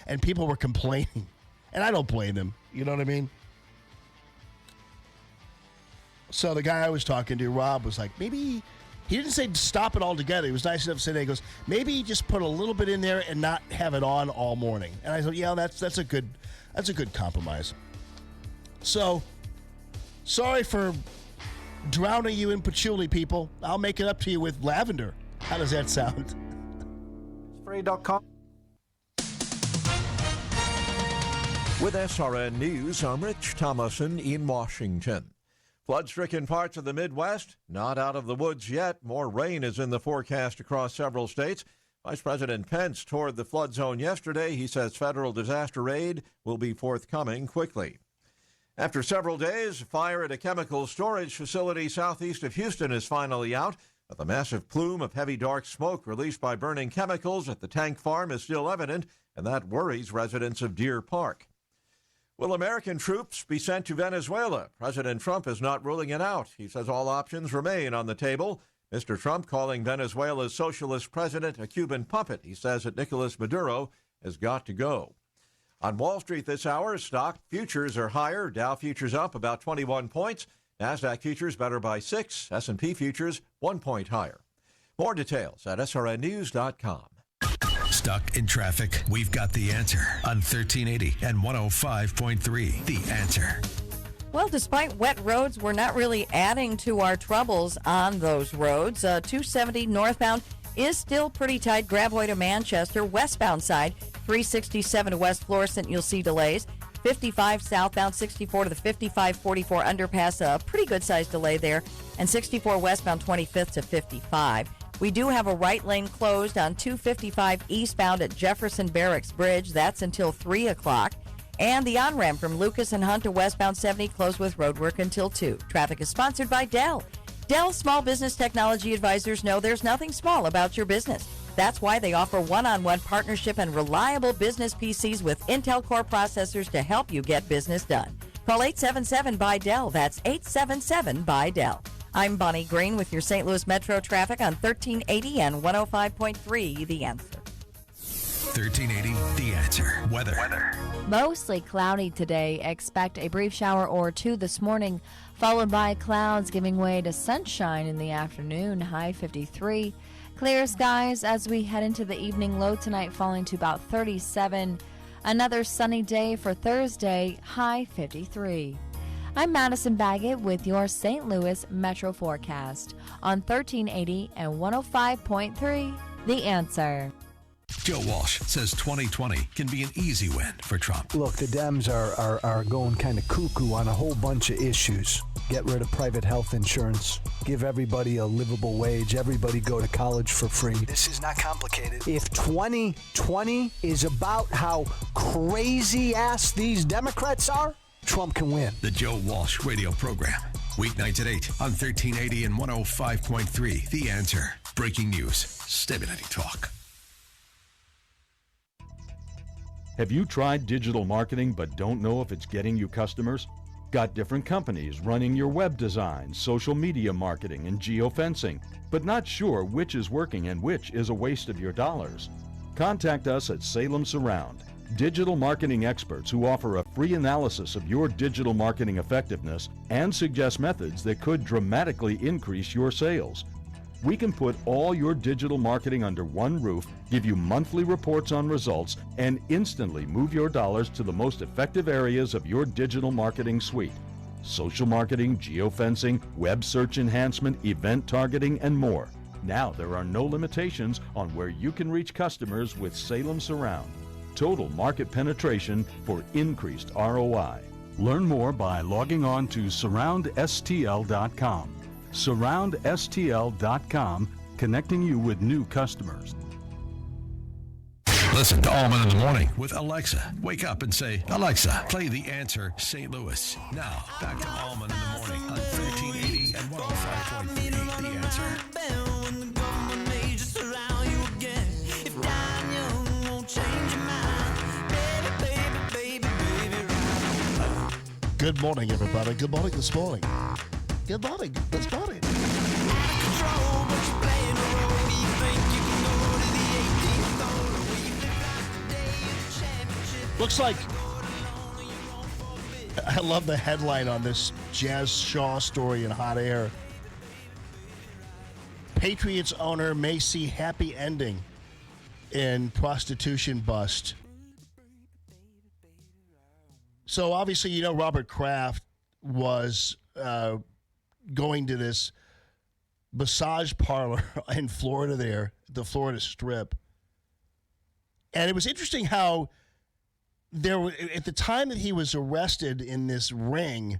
and people were complaining. And I don't blame them. You know what I mean? So the guy I was talking to, Rob, was like, maybe, he didn't say stop it altogether. He was nice enough to say that. He goes, maybe just put a little bit in there and not have it on all morning. And I thought, yeah, that's a good compromise. So, sorry for drowning you in patchouli, people. I'll make it up to you with lavender. How does that sound? Spray.com. With SRN News, I'm Rich Thomason in Washington. Flood-stricken parts of the Midwest, not out of the woods yet. More rain is in the forecast across several states. Vice President Pence toured the flood zone yesterday. He says federal disaster aid will be forthcoming quickly. After several days, fire at a chemical storage facility southeast of Houston is finally out, but the massive plume of heavy dark smoke released by burning chemicals at the tank farm is still evident, and that worries residents of Deer Park. Will American troops be sent to Venezuela? President Trump is not ruling it out. He says all options remain on the table. Mr. Trump calling Venezuela's socialist president a Cuban puppet. He says that Nicolas Maduro has got to go. On Wall Street this hour, stock futures are higher. Dow futures up about 21 points. NASDAQ futures better by 6. S&P futures 1 point higher. More details at srnnews.com. Stuck in traffic? We've got the answer on 1380 and 105.3. The Answer. Well, despite wet roads, we're not really adding to our troubles on those roads. 270 northbound is still pretty tight. Gravois to Manchester. Westbound side, 367 to West Florissant, you'll see delays. 55 southbound, 64 to the 5544 underpass, a pretty good-sized delay there. And 64 westbound, 25th to 55. We do have a right lane closed on 255 eastbound at Jefferson Barracks Bridge. That's until 3 o'clock. And the on-ramp from Lucas and Hunt to westbound 70 closed with roadwork until 2. Traffic is sponsored by Dell. Dell Small Business Technology Advisors know there's nothing small about your business. That's why they offer one-on-one partnership and reliable business PCs with Intel Core processors to help you get business done. Call 877-BY-DELL. That's 877-BY-DELL. I'm Bonnie Green with your St. Louis Metro traffic on 1380 and 105.3 The Answer. 1380 The Answer. Weather. Mostly cloudy today. Expect a brief shower or two this morning, followed by clouds giving way to sunshine in the afternoon, high 53. Clear skies as we head into the evening, low tonight falling to about 37. Another sunny day for Thursday, high 53. I'm Madison Baggett with your St. Louis Metro forecast on 1380 and 105.3 The Answer. Joe Walsh says 2020 can be an easy win for Trump. Look, the Dems are going kind of cuckoo on a whole bunch of issues. Get rid of private health insurance. Give everybody a livable wage. Everybody go to college for free. This is not complicated. If 2020 is about how crazy ass these Democrats are, Trump can win. The Joe Walsh radio program. Weeknights at 8 on 1380 and 105.3. The Answer. Breaking news. Stimulating talk. Have you tried digital marketing but don't know if it's getting you customers? Got different companies running your web design, social media marketing, and geofencing, but not sure which is working and which is a waste of your dollars? Contact us at Salem Surround, digital marketing experts who offer a free analysis of your digital marketing effectiveness and suggest methods that could dramatically increase your sales. We can put all your digital marketing under one roof, give you monthly reports on results, and instantly move your dollars to the most effective areas of your digital marketing suite. Social marketing, geofencing, web search enhancement, event targeting, and more. Now there are no limitations on where you can reach customers with Salem Surround. Total market penetration for increased ROI. Learn more by logging on to surroundstl.com. SurroundSTL.com, connecting you with new customers. Listen to Allman in the Morning with Alexa. Wake up and say, Alexa, play The Answer St. Louis. Now, back to Allman in the Morning on 1380 and 105.3. The Answer. Good morning, everybody. Good morning this morning. Good morning this morning. Looks like I love the headline on this Jazz Shaw story in Hot Air. Patriots owner may see happy ending in prostitution bust. So obviously, you know, Robert Kraft was going to this massage parlor in Florida there, the Florida Strip. And it was interesting how there were, at the time that he was arrested in this ring,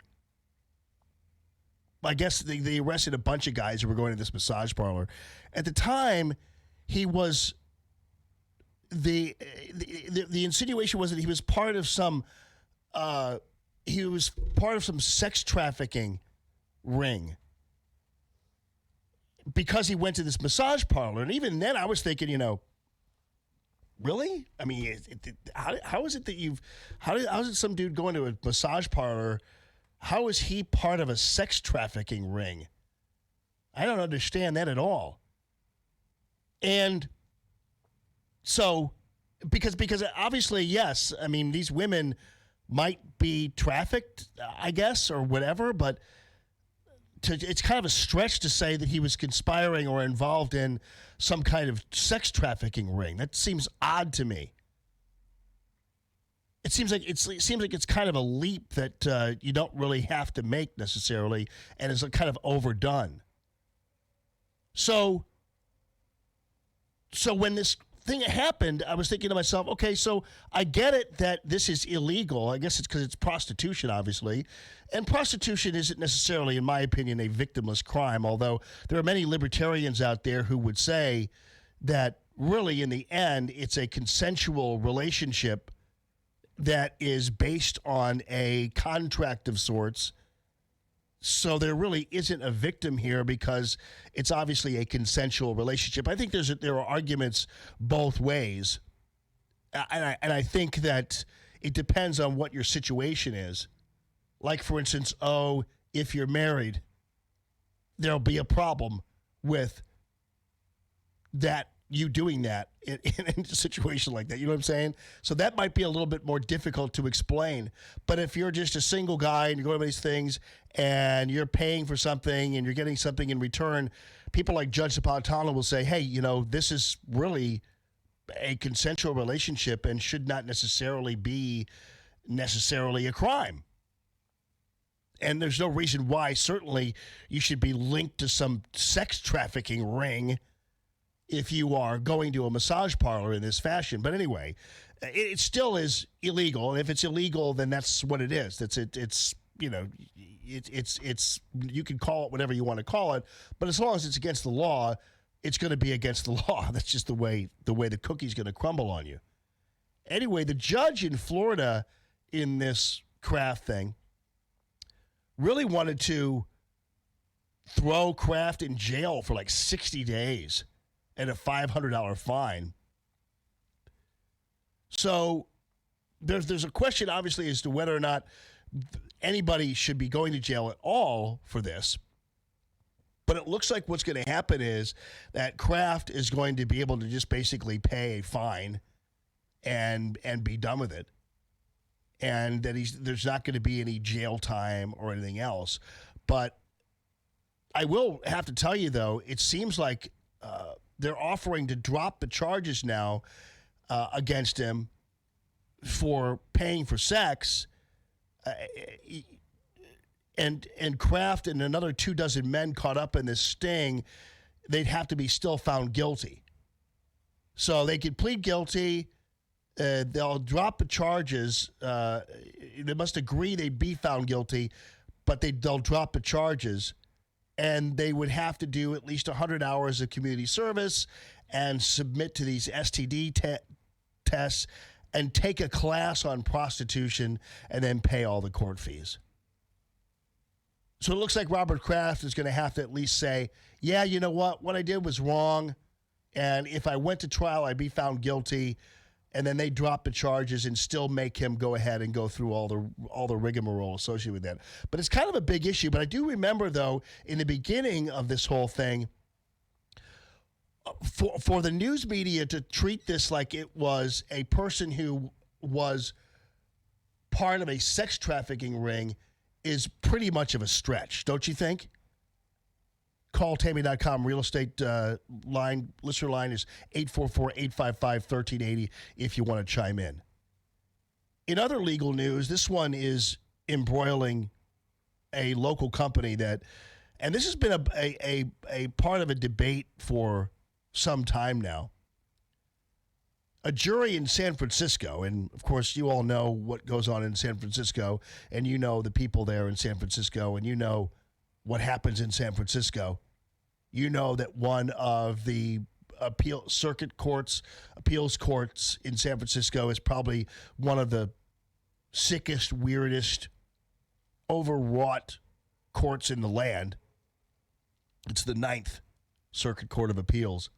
I guess they arrested a bunch of guys who were going to this massage parlor. At the time, he was, the insinuation was that he was part of some sex trafficking ring because he went to this massage parlor. And even then I was thinking, you know, really? I mean, how is it that how is it some dude going to a massage parlor? How is he part of a sex trafficking ring? I don't understand that at all. And so, because obviously, yes, I mean, these women might be trafficked, I guess, or whatever, but it's kind of a stretch to say that he was conspiring or involved in some kind of sex trafficking ring. That seems odd to me. It seems like it's kind of a leap that you don't really have to make necessarily, and is kind of overdone. So when this thing happened, I was thinking to myself, okay, so I get it that this is illegal. I guess it's because it's prostitution, obviously. And prostitution isn't necessarily, in my opinion, a victimless crime, although there are many libertarians out there who would say that really, in the end, it's a consensual relationship that is based on a contract of sorts. So there really isn't a victim here because it's obviously a consensual relationship. I think there are arguments both ways. And I think that it depends on what your situation is. Like, for instance, if you're married, there'll be a problem with that, you doing that in a situation like that. You know what I'm saying? So that might be a little bit more difficult to explain. But if you're just a single guy and you're going to these things and you're paying for something and you're getting something in return, people like Judge Napolitano will say, hey, you know, this is really a consensual relationship and should not necessarily be a crime. And there's no reason why certainly you should be linked to some sex trafficking ring if you are going to a massage parlor in this fashion. But anyway, it still is illegal. And if it's illegal, then that's what it is. It's you can call it whatever you want to call it. But as long as it's against the law, it's going to be against the law. That's just the way the cookie's going to crumble on you. Anyway, the judge in Florida in this Kraft thing really wanted to throw Kraft in jail for like 60 days and a $500 fine. So there's a question, obviously, as to whether or not anybody should be going to jail at all for this. But it looks like what's going to happen is that Kraft is going to be able to just basically pay a fine and be done with it. And that there's not going to be any jail time or anything else. But I will have to tell you, though, it seems like they're offering to drop the charges now against him for paying for sex. And Kraft and another 24 men caught up in this sting, they'd have to be still found guilty. So they could plead guilty. They'll drop the charges. They must agree they'd be found guilty, but they'll drop the charges. And they would have to do at least 100 hours of community service and submit to these STD tests and take a class on prostitution and then pay all the court fees. So it looks like Robert Kraft is going to have to at least say, yeah, you know what I did was wrong. And if I went to trial, I'd be found guilty. And then they drop the charges and still make him go ahead and go through all the rigmarole associated with that. But it's kind of a big issue. But I do remember, though, in the beginning of this whole thing, for the news media to treat this like it was a person who was part of a sex trafficking ring is pretty much of a stretch, don't you think? Call Tammy.com real estate line. Listener line is 844-855-1380 if you want to chime in. In other legal news, this one is embroiling a local company and this has been a part of a debate for some time now. A jury in San Francisco, and of course you all know what goes on in San Francisco, and you know the people there in San Francisco, and you know what happens in San Francisco. You know that one of the appeals courts in San Francisco is probably one of the sickest, weirdest, overwrought courts in the land. It's the 9th Circuit Court of Appeals.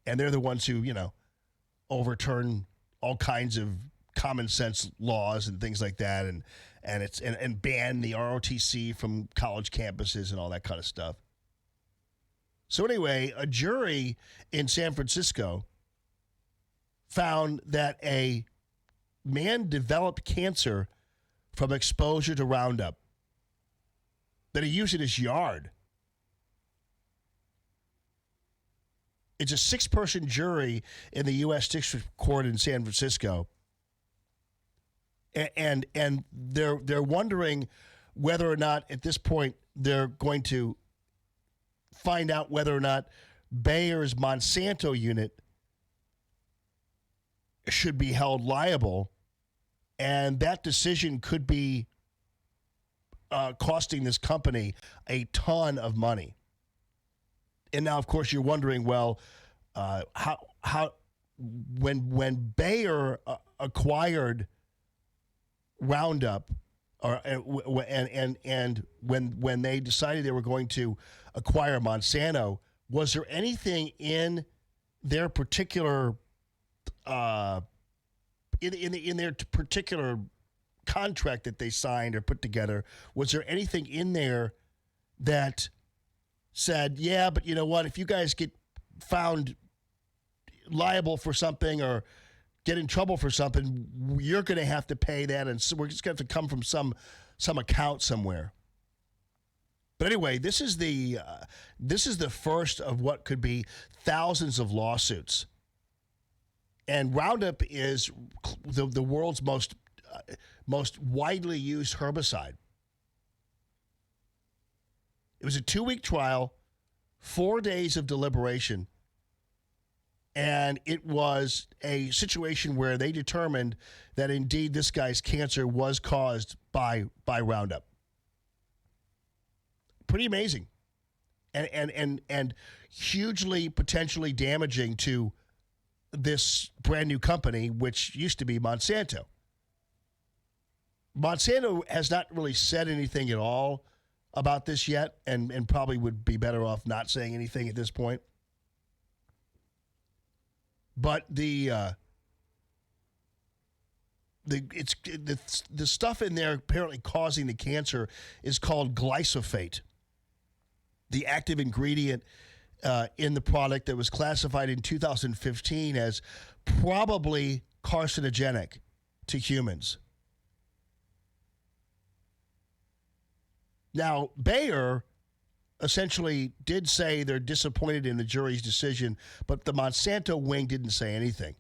And they're the ones who, overturn all kinds of common sense laws and things like that, and ban the ROTC from college campuses and all that kind of stuff. So anyway, a jury in San Francisco found that a man developed cancer from exposure to Roundup that he used in his yard. It's a 6-person jury in the U.S. District Court in San Francisco. And they're wondering whether or not at this point they're going to find out whether or not Bayer's Monsanto unit should be held liable. And that decision could be costing this company a ton of money. And now, of course, you're wondering, well, how when Bayer acquired Roundup, and when they decided they were going to acquire Monsanto, was there anything in their particular in their particular contract that they signed or put together? Was there anything in there that said, yeah, but you know what, if you guys get found liable for something or get in trouble for something, you're going to have to pay that, and so we're just going to have to come from some account somewhere. But anyway, this is the first of what could be thousands of lawsuits. And Roundup is the world's most widely used herbicide. It was a 2-week trial, 4 days of deliberation, And it was a situation where they determined that indeed this guy's cancer was caused by Roundup. Pretty amazing. And hugely potentially damaging to this brand new company, which used to be Monsanto. Monsanto has not really said anything at all about this yet, and probably would be better off not saying anything at this point. But the stuff in there apparently causing the cancer is called glyphosate. The active ingredient in the product that was classified in 2015 as probably carcinogenic to humans. Now, Bayer essentially did say they're disappointed in the jury's decision, but the Monsanto wing didn't say anything.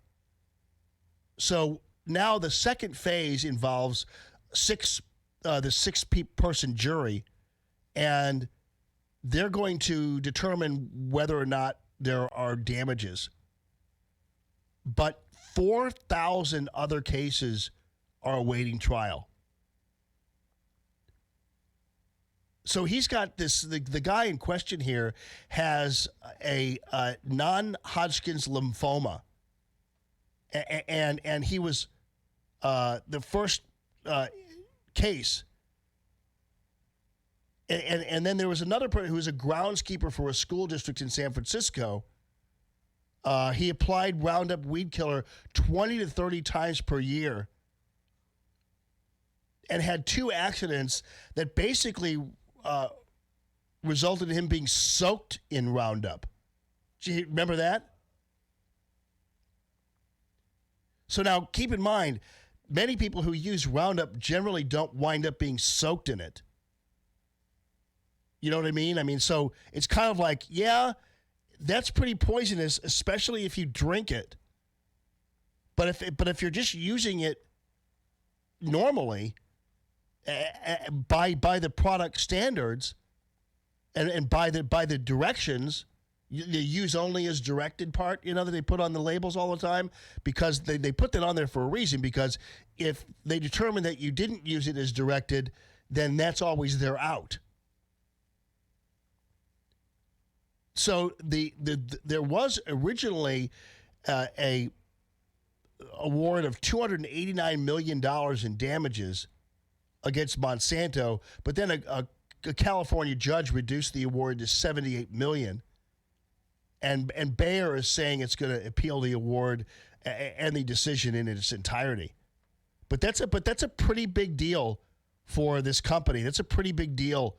So now the second phase involves the six-person jury, and they're going to determine whether or not there are damages. But 4,000 other cases are awaiting trial. So he's got this, the guy in question here has a non-Hodgkin's lymphoma. And he was the first case. And then there was another person who was a groundskeeper for a school district in San Francisco. He applied Roundup weed killer 20 to 30 times per year and had 2 accidents that basically resulted in him being soaked in Roundup. Do you remember that? So now keep in mind, many people who use Roundup generally don't wind up being soaked in it. You know what I mean? I mean, so it's kind of like, yeah, that's pretty poisonous, especially if you drink it. But if you're just using it normally, by the product standards, and by the directions, the use only as directed part, that they put on the labels all the time, because they put that on there for a reason, because if they determine that you didn't use it as directed, then that's always their out. So there was originally a award of $289 million in damages against Monsanto, but then a California judge reduced the award to $78 million. And Bayer is saying it's going to appeal the award and the decision in its entirety. But that's a pretty big deal for this company. That's a pretty big deal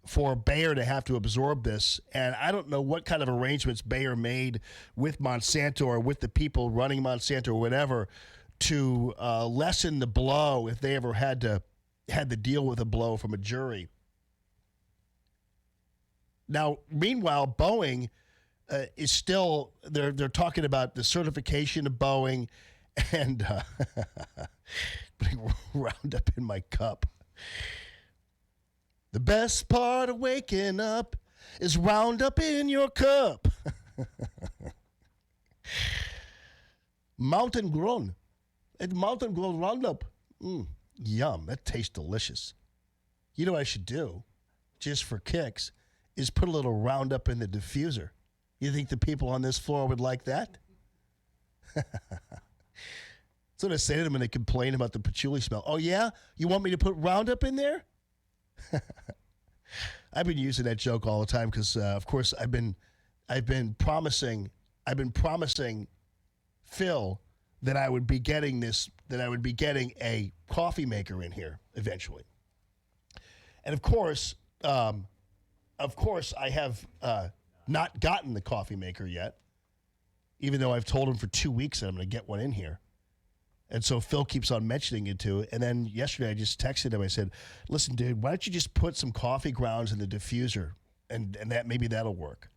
for Bayer to have to absorb this. And I don't know what kind of arrangements Bayer made with Monsanto or with the people running Monsanto or whatever to lessen the blow if they ever had to deal with a blow from a jury. Now, meanwhile, Boeing is still, they're talking about the certification of Boeing and putting Roundup in my cup. The best part of waking up is Roundup in your cup. Mountain grown. It's mountain grown Roundup. Yum, that tastes delicious. You know what I should do, just for kicks, is put a little Roundup in the diffuser. You think the people on this floor would like that? That's what I say to them when they complain about the patchouli smell. Oh, yeah? You want me to put Roundup in there? I've been using that joke all the time because, of course, I've been promising Phil that I would be getting a coffee maker in here eventually. And of course, I have not gotten the coffee maker yet, even though I've told him for 2 weeks that I'm going to get one in here. And so Phil keeps on mentioning it too. And then yesterday I just texted him. I said, listen, dude, why don't you just put some coffee grounds in the diffuser and maybe that'll work.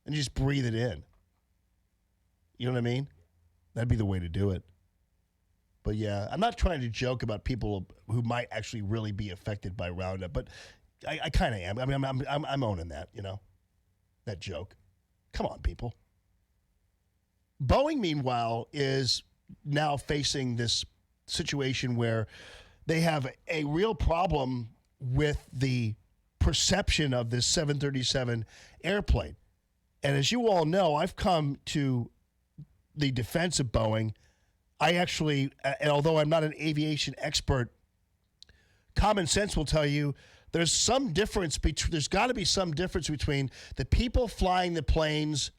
And just breathe it in. You know what I mean? That'd be the way to do it. But yeah, I'm not trying to joke about people who might actually really be affected by Roundup, but I kind of am. I mean, I'm owning that, that joke. Come on, people. Boeing, meanwhile, is now facing this situation where they have a real problem with the perception of this 737 airplane. And as you all know, I've come to the defense of Boeing. I actually, and although I'm not an aviation expert, common sense will tell you there's some difference there's got to be some difference between the people flying the planes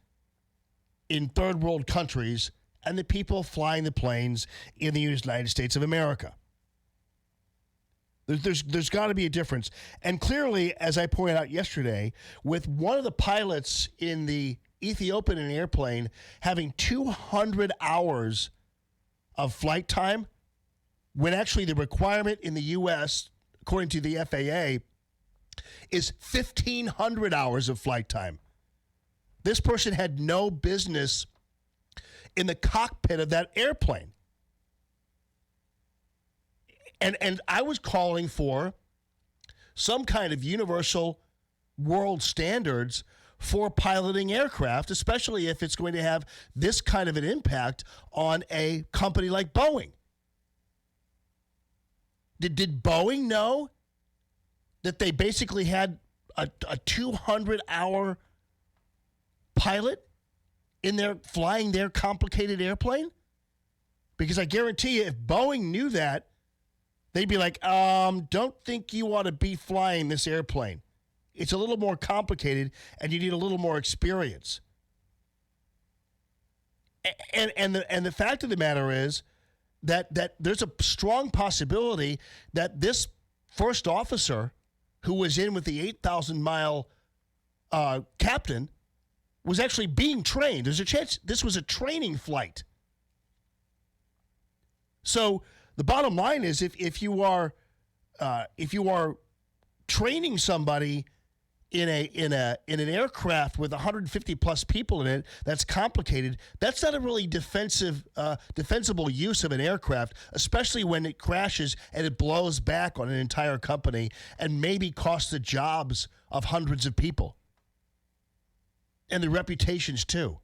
in third world countries and the people flying the planes in the United States of America. There's got to be a difference. And clearly, as I pointed out yesterday, with one of the pilots in the Ethiopian airplane having 200 hours of flight time, when actually the requirement in the U.S., according to the FAA, is 1,500 hours of flight time. This person had no business in the cockpit of that airplane. And I was calling for some kind of universal world standards for piloting aircraft, especially if it's going to have this kind of an impact on a company like Boeing. Did Boeing know that they basically had a 200-hour pilot in there flying their complicated airplane? Because I guarantee you, if Boeing knew that, they'd be like, don't think you ought to be flying this airplane. It's a little more complicated, and you need a little more experience. And the fact of the matter is that there's a strong possibility that this first officer who was in with the 8,000-mile captain was actually being trained. There's a chance this was a training flight. So the bottom line is, if you are training somebody in an aircraft with 150 plus people in it that's complicated, that's not a really defensible use of an aircraft, especially when it crashes and it blows back on an entire company and maybe costs the jobs of hundreds of people and the reputations too.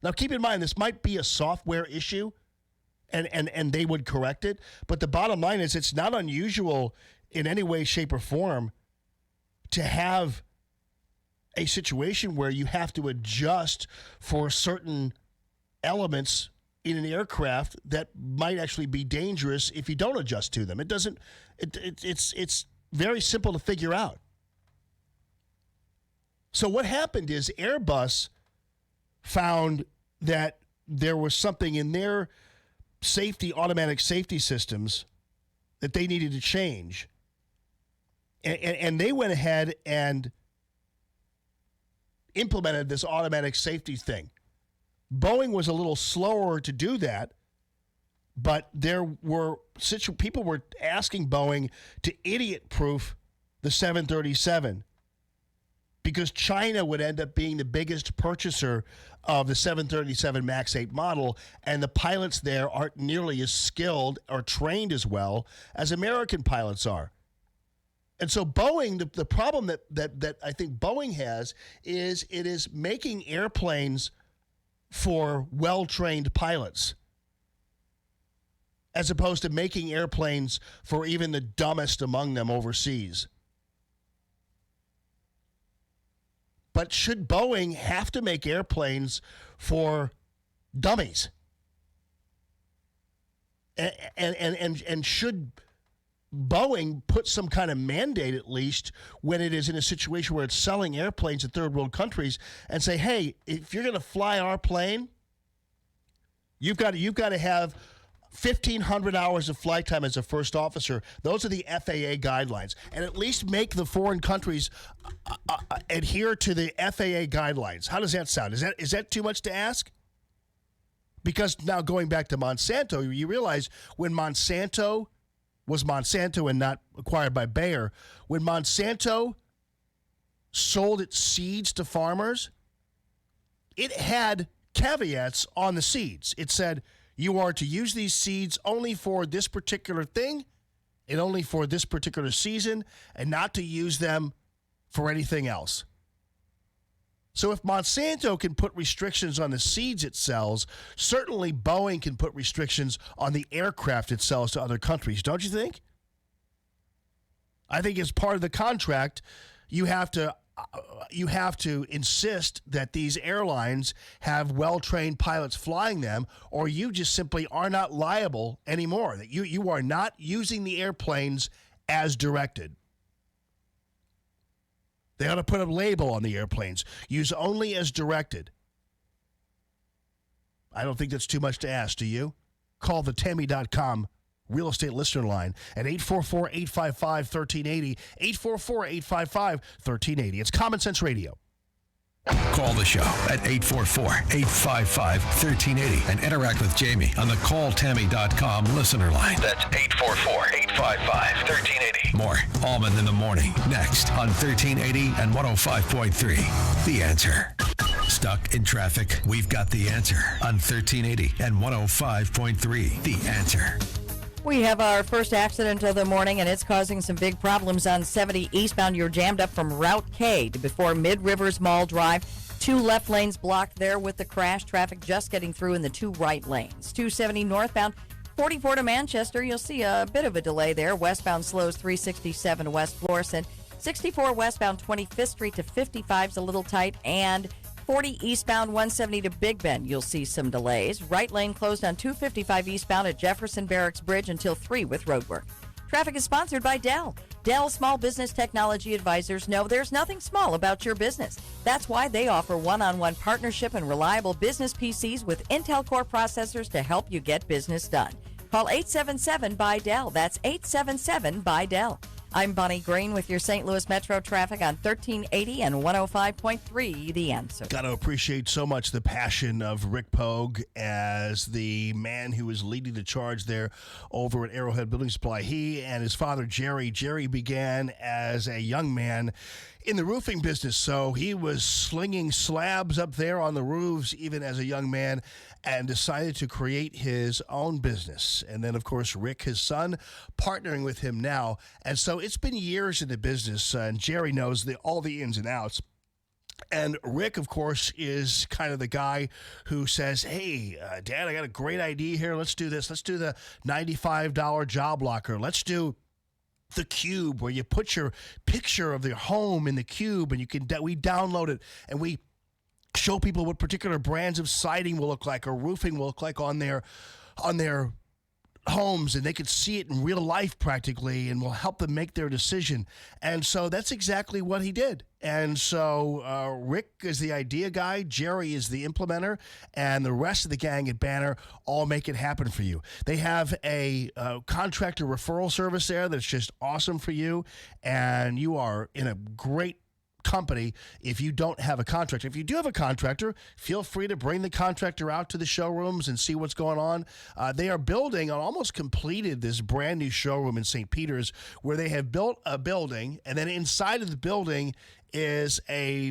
Now, keep in mind, this might be a software issue. And they would correct it. But the bottom line is, it's not unusual in any way, shape, or form to have a situation where you have to adjust for certain elements in an aircraft that might actually be dangerous if you don't adjust to them. It's very simple to figure out. So what happened is Airbus found that there was something in their automatic safety systems that they needed to change. And they went ahead and implemented this automatic safety thing. Boeing was a little slower to do that, but people were asking Boeing to idiot-proof the 737 because China would end up being the biggest purchaser of the 737 MAX 8 model, and the pilots there aren't nearly as skilled or trained as well as American pilots are. And so Boeing, the problem that I think Boeing has is it is making airplanes for well-trained pilots as opposed to making airplanes for even the dumbest among them overseas. But should Boeing have to make airplanes for dummies? And should Boeing put some kind of mandate, at least when it is in a situation where it's selling airplanes to third world countries, and say, hey, if you're going to fly our plane, you've got to have 1,500 hours of flight time as a first officer. Those are the FAA guidelines. And at least make the foreign countries adhere to the FAA guidelines. How does that sound? Is that too much to ask? Because now going back to Monsanto, you realize when Monsanto was Monsanto and not acquired by Bayer, when Monsanto sold its seeds to farmers, it had caveats on the seeds. It said, you are to use these seeds only for this particular thing and only for this particular season, and not to use them for anything else. So if Monsanto can put restrictions on the seeds it sells, certainly Boeing can put restrictions on the aircraft it sells to other countries, don't you think? I think as part of the contract, you have to insist that these airlines have well-trained pilots flying them, or you just simply are not liable anymore. That you are not using the airplanes as directed. They ought to put a label on the airplanes. Use only as directed. I don't think that's too much to ask, do you? Call the Tammy.com real estate listener line at 844-855-1380, 844-855-1380. It's Common Sense Radio. Call the show at 844-855-1380 and interact with Jamie on the calltammy.com listener line. That's 844-855-1380. More Allman in the Morning next on 1380 and 105.3. The Answer. Stuck in traffic? We've got the answer on 1380 and 105.3. The Answer. We have our first accident of the morning, and it's causing some big problems on 70 eastbound. You're jammed up from Route K to before Mid-Rivers Mall Drive. 2 left lanes blocked there with the crash. Traffic just getting through in the 2 right lanes. 270 northbound, 44 to Manchester. You'll see a bit of a delay there. Westbound slows 367 to West Florissant. 64 westbound 25th Street to 55 is a little tight. And 40 eastbound 170 to Big Bend, you'll see some delays. Right lane closed on 255 eastbound at Jefferson Barracks Bridge until 3 with roadwork. Traffic is sponsored by Dell. Dell Small Business Technology Advisors know there's nothing small about your business. That's why they offer one-on-one partnership and reliable business PCs with Intel Core processors to help you get business done. Call 877-BUY-DELL. That's 877-BUY-DELL. I'm Bonnie Green with your St. Louis Metro traffic on 1380 and 105.3, The Answer. Got to appreciate so much the passion of Rick Pogue as the man who was leading the charge there over at Arrowhead Building Supply. He and his father, Jerry began as a young man in the roofing business, so he was slinging slabs up there on the roofs even as a young man, and decided to create his own business. And then, of course, Rick, his son, partnering with him now. And so it's been years in the business, and Jerry knows all the ins and outs. And Rick, of course, is kind of the guy who says, hey, Dad, I got a great idea here. Let's do this. Let's do the $95 job locker. Let's do the cube, where you put your picture of the home in the cube, and we download it, and we show people what particular brands of siding will look like or roofing will look like on their homes, and they could see it in real life practically, and will help them make their decision. And so that's exactly what he did. And so Rick is the idea guy, Jerry is the implementer, and the rest of the gang at Banner all make it happen for you. They have a contractor referral service there that's just awesome for you, and you are in a great company if you don't have a contractor. If you do have a contractor, feel free to bring the contractor out to the showrooms and see what's going on. They are building, almost completed, this brand new showroom in St. Peter's, where they have built a building, and then inside of the building is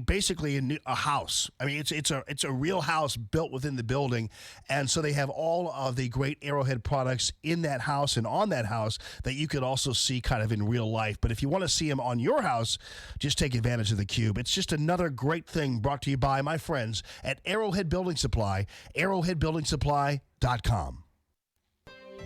basically a house. I mean, it's a real house built within the building, and so they have all of the great Arrowhead products in that house and on that house that you could also see kind of in real life. But if you want to see them on your house, just take advantage of the cube. It's just another great thing brought to you by my friends at Arrowhead Building Supply, arrowheadbuildingsupply.com.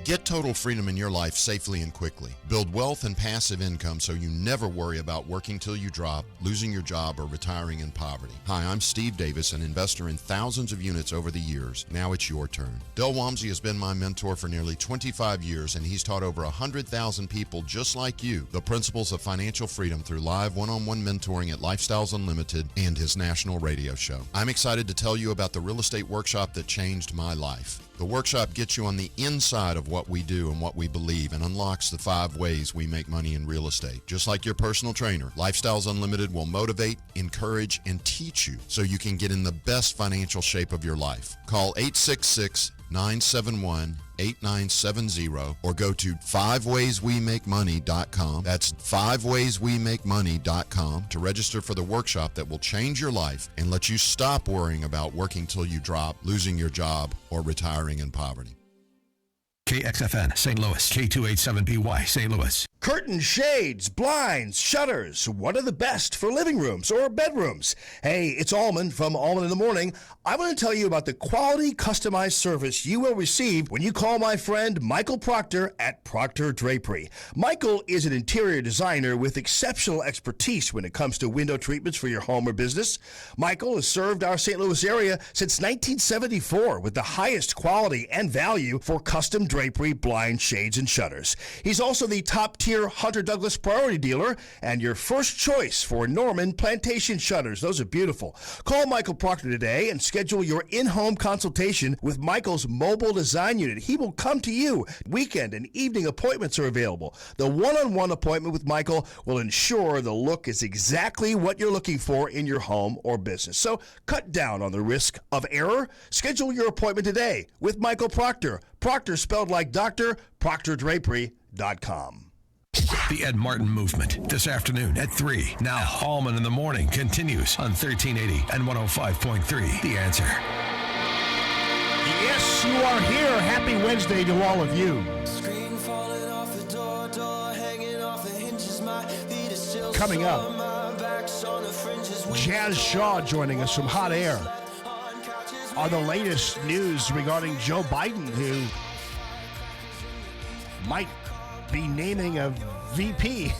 Get total freedom in your life safely and quickly. Build wealth and passive income so you never worry about working till you drop, losing your job, or retiring in poverty. Hi, I'm Steve Davis, an investor in thousands of units over the years. Now it's your turn. Del Walmsley has been my mentor for nearly 25 years, and he's taught over 100,000 people just like you the principles of financial freedom through live one-on-one mentoring at Lifestyles Unlimited and his national radio show. I'm excited to tell you about the real estate workshop that changed my life. The workshop gets you on the inside of what we do and what we believe, and unlocks the 5 ways we make money in real estate. Just like your personal trainer, Lifestyles Unlimited will motivate, encourage, and teach you so you can get in the best financial shape of your life. Call 866-971-8970 or go to 5wayswemakemoney.com. That's 5wayswemakemoney.com to register for the workshop that will change your life and let you stop worrying about working till you drop, losing your job, or retiring in poverty. KXFN St. Louis, K287BY St. Louis. Curtains, shades, blinds, shutters. What are the best for living rooms or bedrooms? Hey, it's Allman from Allman in the Morning. I want to tell you about the quality customized service you will receive when you call my friend Michael Proctor at Proctor Drapery. Michael is an interior designer with exceptional expertise when it comes to window treatments for your home or business. Michael has served our St. Louis area since 1974 with the highest quality and value for custom drapery, blinds, shades, and shutters. He's also the top-tier Hunter Douglas priority dealer and your first choice for Norman Plantation shutters. Those are beautiful. Call Michael Proctor today and schedule your in-home consultation with Michael's mobile design unit. He will come to you. Weekend and evening appointments are available. The one-on-one appointment with Michael will ensure the look is exactly what you're looking for in your home or business. So cut down on the risk of error. Schedule your appointment today with Michael Proctor. Proctor spelled like doctor, proctordrapery.com. The Ed Martin Movement this afternoon at 3. Now, Allman in the Morning continues on 1380 and 105.3. The Answer. Yes, you are here. Happy Wednesday to all of you. Coming up, Jazz Shaw joining us from Hot Air on the latest news regarding Joe Biden, who might be naming a VP.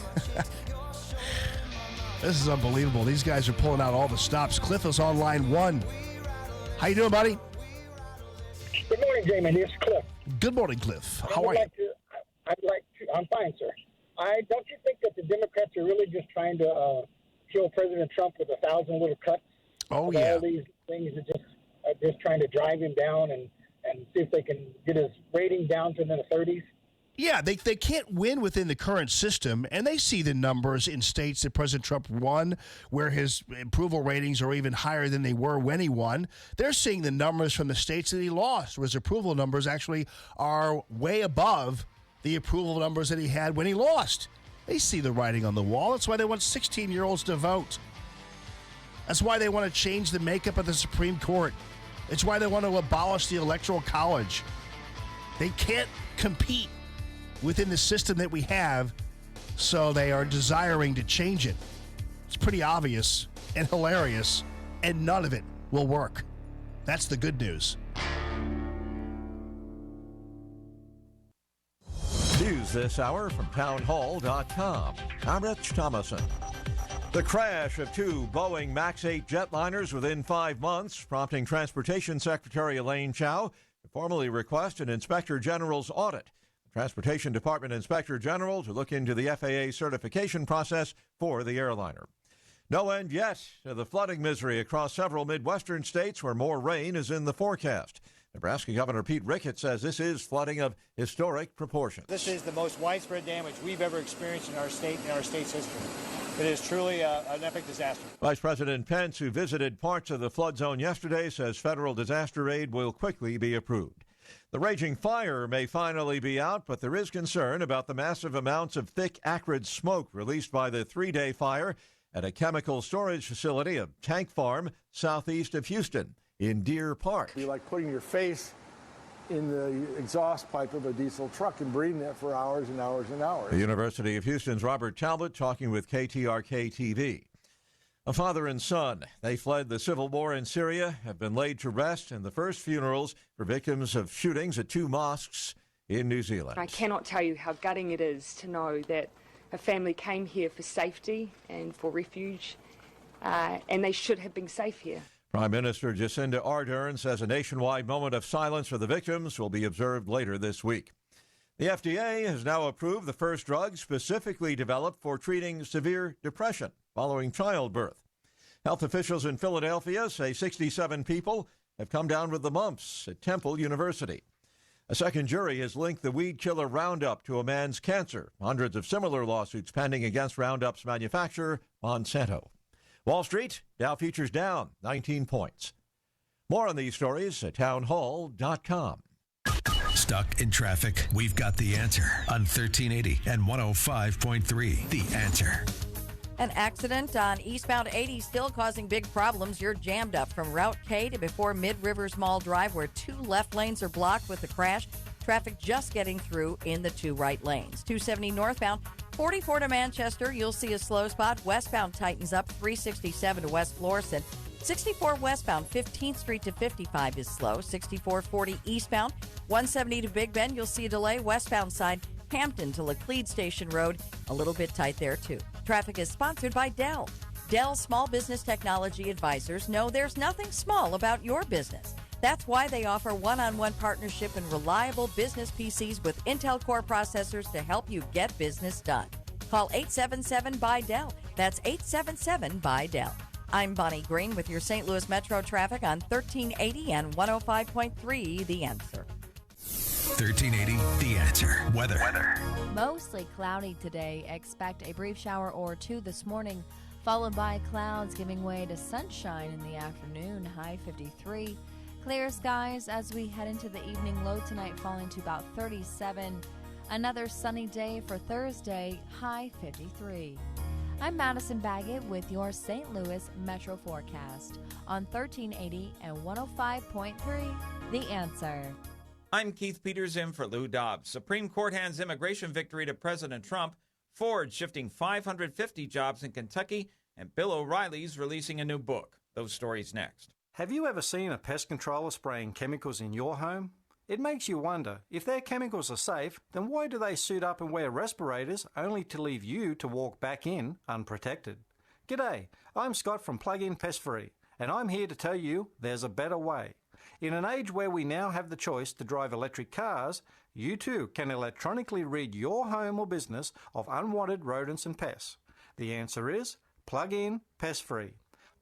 This is unbelievable. These guys are pulling out all the stops. Cliff is on line 1. How you doing, buddy? Good morning, Jamie. This is Cliff. Good morning, Cliff. How are you? I'm fine, sir. Don't you think that the Democrats are really just trying to kill President Trump with 1,000 little cuts? Oh, yeah. All these things are just trying to drive him down and see if they can get his rating down to the 30s? Yeah, they can't win within the current system, and they see the numbers in states that President Trump won, where his approval ratings are even higher than they were when he won. They're seeing the numbers from the states that he lost, where his approval numbers actually are way above the approval numbers that he had when he lost. They see the writing on the wall. That's why they want 16-year-olds to vote. That's why they want to change the makeup of the Supreme Court. It's why they want to abolish the Electoral College. They can't compete within the system that we have, so they are desiring to change it. It's pretty obvious and hilarious, and none of it will work. That's the good news. News this hour from townhall.com. I'm Rich Thomason. The crash of 2 Boeing MAX 8 jetliners within 5 months, prompting Transportation Secretary Elaine Chao to formally request an Inspector General's audit. Transportation Department Inspector General to look into the FAA certification process for the airliner. No end yet to the flooding misery across several Midwestern states where more rain is in the forecast. Nebraska Governor Pete Ricketts says this is flooding of historic proportions. This is the most widespread damage we've ever experienced in our state and our state's history. It is truly an epic disaster. Vice President Pence, who visited parts of the flood zone yesterday, says federal disaster aid will quickly be approved. The raging fire may finally be out, but there is concern about the massive amounts of thick, acrid smoke released by the 3-day fire at a chemical storage facility, a tank farm southeast of Houston in Deer Park. It'd be like putting your face in the exhaust pipe of a diesel truck and breathing it for hours and hours and hours. The University of Houston's Robert Talbot talking with KTRK-TV. A father and son, they fled the civil war in Syria, have been laid to rest in the first funerals for victims of shootings at 2 mosques in New Zealand. I cannot tell you how gutting it is to know that a family came here for safety and for refuge, and they should have been safe here. Prime Minister Jacinda Ardern says a nationwide moment of silence for the victims will be observed later this week. The FDA has now approved the first drug specifically developed for treating severe depression following childbirth. Health officials in Philadelphia say 67 people have come down with the mumps at Temple University. A second jury has linked the weed killer Roundup to a man's cancer. Hundreds of similar lawsuits pending against Roundup's manufacturer, Monsanto. Wall Street, Dow futures down 19 points. More on these stories at townhall.com. Stuck in traffic? We've got the answer on 1380 and 105.3. The Answer. An accident on eastbound 80 still causing big problems. You're jammed up from Route K to before Mid Rivers Mall Drive, where 2 left lanes are blocked with the crash. Traffic just getting through in the 2 right lanes. 270 northbound, 44 to Manchester. You'll see a slow spot. Westbound tightens up. 367 to West Florissant. 64 westbound, 15th Street to 55 is slow. 6440 eastbound, 170 to Big Bend. You'll see a delay. Westbound side, Hampton to Laclede Station Road. A little bit tight there, too. Traffic is sponsored by Dell. Dell Small Business Technology Advisors know there's nothing small about your business. That's why they offer one-on-one partnership and reliable business PCs with Intel Core processors to help you get business done. Call 877-BUY-DELL. That's 877-BUY-DELL. I'm Bonnie Green with your St. Louis Metro traffic on 1380 and 105.3 The Answer. 1380 The Answer. Weather. Mostly cloudy today. Expect a brief shower or two this morning, followed by clouds giving way to sunshine in the afternoon, high 53. Clear skies as we head into the evening, low tonight falling to about 37. Another sunny day for Thursday, high 53. I'm Madison Baggett with your St. Louis Metro forecast on 1380 and 105.3 The Answer. I'm Keith Peters in for Lou Dobbs. Supreme Court hands immigration victory to President Trump. Ford shifting 550 jobs in Kentucky, and Bill O'Reilly's releasing a new book. Those stories next. Have you ever seen a pest controller spraying chemicals in your home? It makes you wonder, if their chemicals are safe, then why do they suit up and wear respirators only to leave you to walk back in unprotected? G'day, I'm Scott from Plug-in Pest Free, and I'm here to tell you there's a better way. In an age where we now have the choice to drive electric cars, you too can electronically rid your home or business of unwanted rodents and pests. The answer is Plug-in Pest Free.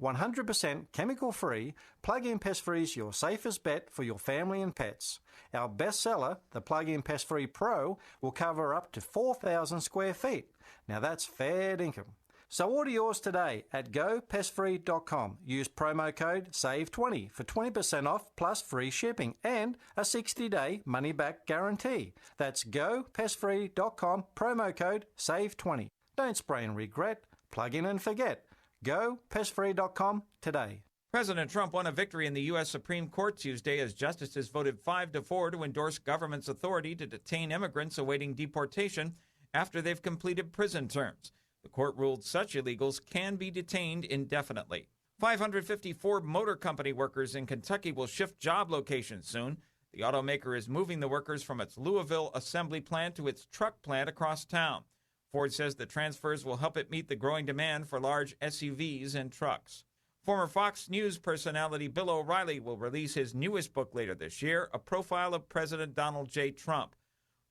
100% chemical-free, Plug-in Pest Free is your safest bet for your family and pets. Our bestseller, the Plug-in Pest Free Pro, will cover up to 4,000 square feet. Now that's fair dinkum. So order yours today at gopestfree.com. Use promo code SAVE20 for 20% off plus free shipping and a 60-day money-back guarantee. That's gopestfree.com, promo code SAVE20. Don't spray and regret. Plug in and forget. GoPestFree.com today. President Trump won a victory in the U.S. Supreme Court Tuesday as justices voted 5-4 to endorse government's authority to detain immigrants awaiting deportation after they've completed prison terms. The court ruled such illegals can be detained indefinitely. 554 motor company workers in Kentucky will shift job locations soon. The automaker is moving the workers from its Louisville assembly plant to its truck plant across town. Ford says the transfers will help it meet the growing demand for large SUVs and trucks. Former Fox News personality Bill O'Reilly will release his newest book later this year, a profile of President Donald J. Trump.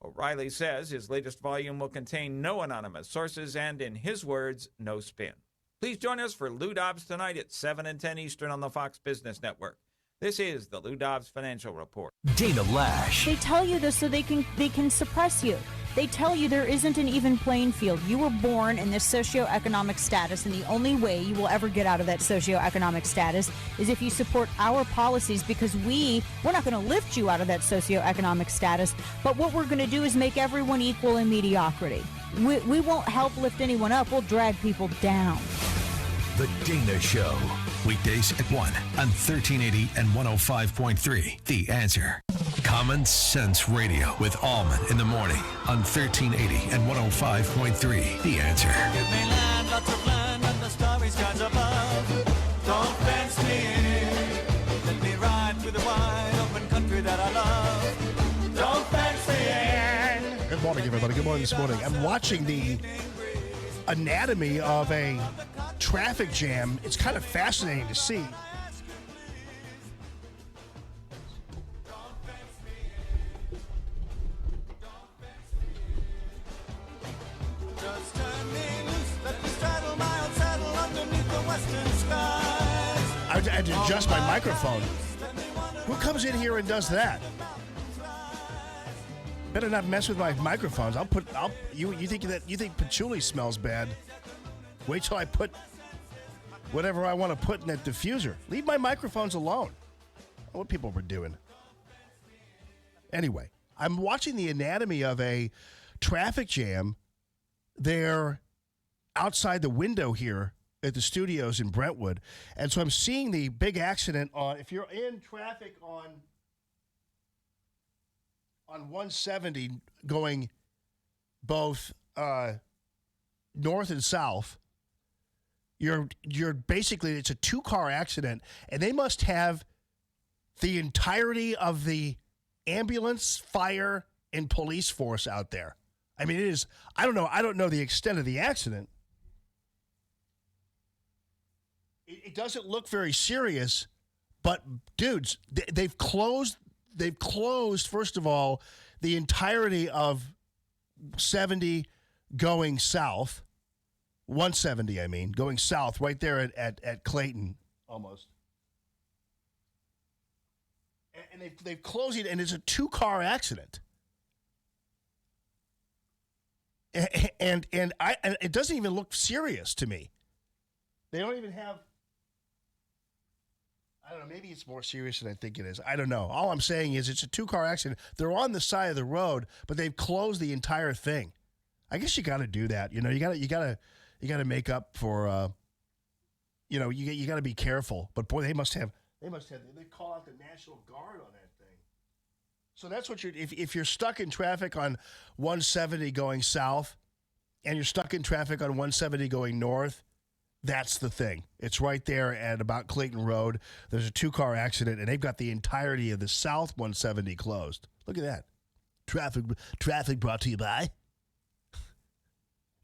O'Reilly says his latest volume will contain no anonymous sources and, in his words, no spin. Please join us for Lou Dobbs tonight at 7 and 10 Eastern on the Fox Business Network. This is the Lou Dobbs Financial Report. Dana Lash. They tell you this so they can suppress you. They tell you there isn't an even playing field. You were born in this socioeconomic status, and the only way you will ever get out of that socioeconomic status is if you support our policies, because we're not going to lift you out of that socioeconomic status, but what we're going to do is make everyone equal in mediocrity. We won't help lift anyone up. We'll drag people down. The Dana Show. Weekdays at 1 on 1380 and 105.3. The Answer. Common Sense Radio with Allman in the morning on 1380 and 105.3. The Answer. Give me land, lots of land, and the starry skies above. Don't fence me in. Let me ride through the wide open country that I love. Don't fence me in. Good morning, everybody. Good morning this morning. I'm watching the anatomy of a traffic jam. It's kind of fascinating to see. Just turn me loose, let me straddle my old saddle underneath the western skies. I had to adjust my microphone. Who comes in here and does that? Better not mess with my microphones. You think patchouli smells bad? Wait till I put whatever I want to put in that diffuser. Leave my microphones alone. What people were doing. Anyway, I'm watching the anatomy of a traffic jam there outside the window here at the studios in Brentwood. And so I'm seeing the big accident on, if you're in traffic on on 170 going both north and south, you're basically, it's a two-car accident, and they must have the entirety of the ambulance, fire, and police force out there. I mean, it is, I don't know the extent of the accident. It doesn't look very serious, but dudes, they've closed, first of all, the entirety of 70 going south, 170, I mean, going south right there at Clayton, almost. And they've closed it, and it's a two-car accident. And it doesn't even look serious to me. They don't even have, I don't know, maybe it's more serious than I think it is. I don't know. All I'm saying is it's a two-car accident. They're on the side of the road, but they've closed the entire thing. I guess you got to do that. You know, you got to make up for, you know, you got to be careful. But boy, they call out the National Guard on that thing. So that's what if you're stuck in traffic on 170 going south and you're stuck in traffic on 170 going north, that's the thing. It's right there at about Clayton Road. There's a two-car accident, and they've got the entirety of the south 170 closed. Look at that. Traffic brought to you by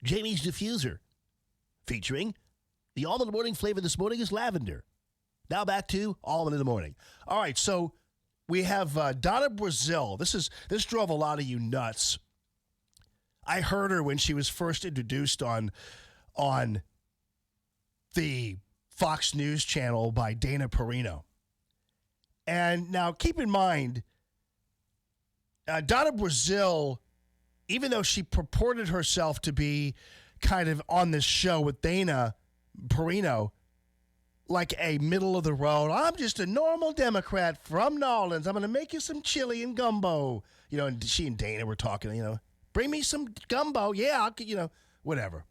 Jamie's Diffuser, featuring the almond morning flavor this morning is lavender. Now back to Almond in the Morning. All right, so we have Donna Brazile. This drove a lot of you nuts. I heard her when she was first introduced on the Fox News channel by Dana Perino. And now keep in mind, Donna Brazile, even though she purported herself to be kind of on this show with Dana Perino, like a middle of the road, I'm just a normal Democrat from Nolens. I'm going to make you some chili and gumbo. You know, and she and Dana were talking, you know, bring me some gumbo. Yeah, whatever.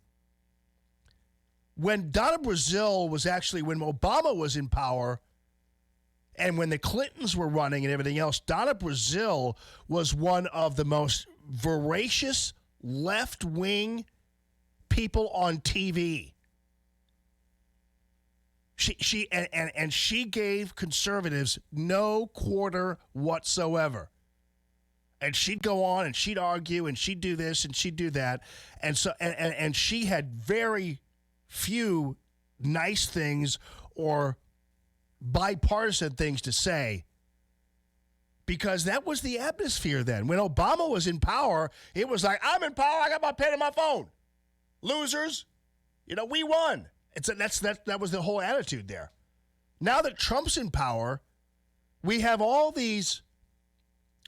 When Donna Brazile was actually, when Obama was in power and when the Clintons were running and everything else, Donna Brazile was one of the most voracious left-wing people on TV. She gave conservatives no quarter whatsoever. And she'd go on and she'd argue and she'd do this and she'd do that. And so and she had very few nice things or bipartisan things to say, because that was the atmosphere then. When Obama was in power, it was like, I'm in power, I got my pen and my phone. Losers, we won. That was the whole attitude there. Now that Trump's in power, we have all these.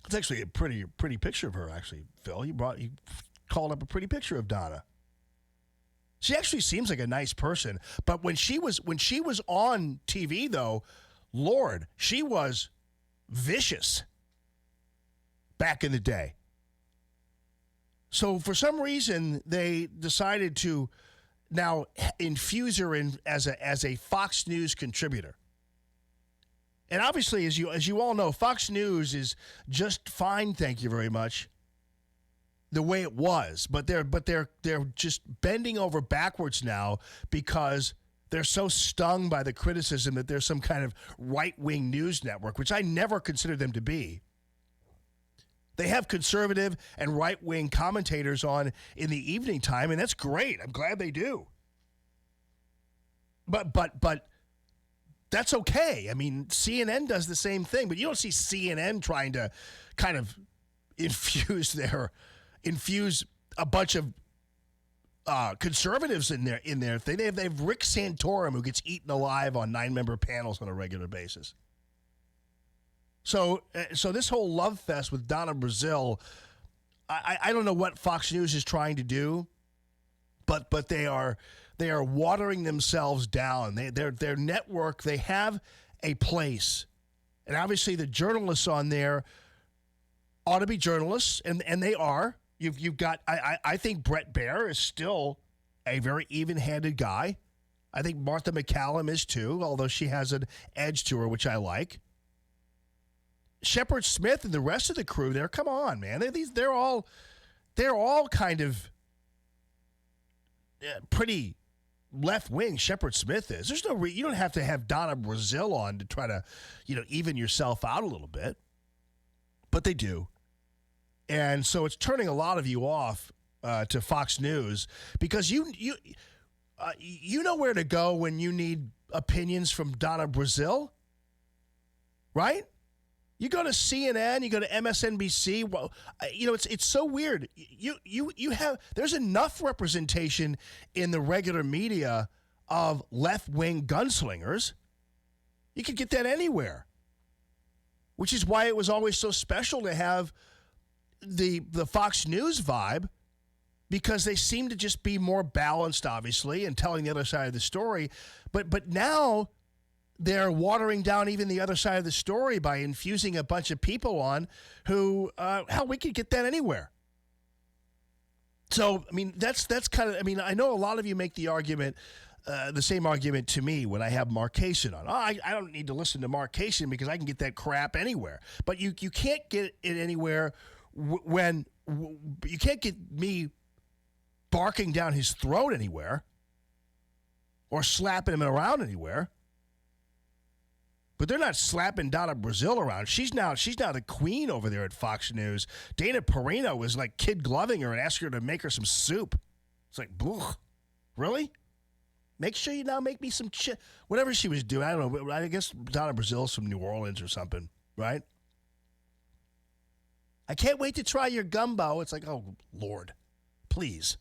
It's actually a pretty picture of her, actually, Phil. You called up a pretty picture of Donna. She actually seems like a nice person, but when she was on TV, though, Lord, she was vicious back in the day. So for some reason, they decided to now infuse her in as a Fox News contributor. And obviously, as you all know, Fox News is just fine, thank you very much, the way it was. But they're just bending over backwards now because they're so stung by the criticism that they're some kind of right-wing news network, which I never considered them to be. They have conservative and right-wing commentators on in the evening time, and that's great. I'm glad they do. But that's okay. I mean, CNN does the same thing, but you don't see CNN trying to kind of infuse a bunch of conservatives in their thing. They have Rick Santorum, who gets eaten alive on 9-member panels on a regular basis. So this whole love fest with Donna Brazile, I don't know what Fox News is trying to do, but they are watering themselves down. Their network, they have a place, and obviously the journalists on there ought to be journalists, and they are. You've got. I think Brett Baer is still a very even-handed guy. I think Martha McCallum is too, although she has an edge to her, which I like. Shepard Smith and the rest of the crew there, come on, man. They're all kind of pretty left-wing. Shepard Smith is. There's no you don't have to have Donna Brazile on to try to, even yourself out a little bit. But they do. And so it's turning a lot of you off to Fox News because you know where to go when you need opinions from Donna Brazile, right? You go to CNN, you go to MSNBC. Well, it's so weird. You have there's enough representation in the regular media of left-wing gunslingers. You could get that anywhere, which is why it was always so special to have the Fox News vibe, because they seem to just be more balanced, obviously, and telling the other side of the story. But now they're watering down even the other side of the story by infusing a bunch of people on who, we could get that anywhere. So, I mean, that's kind of, I know a lot of you make the argument, the same argument to me when I have Mark Kaysen on. I don't need to listen to Mark Kaysen because I can get that crap anywhere. But you can't get it anywhere when you can't get me barking down his throat anywhere or slapping him around anywhere. But they're not slapping Donna Brazile around. She's now the queen over there at Fox News. Dana Perino was like kid gloving her and asking her to make her some soup. It's like, blech. Really? Make sure you now make me some whatever she was doing. I don't know. I guess Donna Brazile's from New Orleans or something, right? I can't wait to try your gumbo. It's like, oh, Lord, please.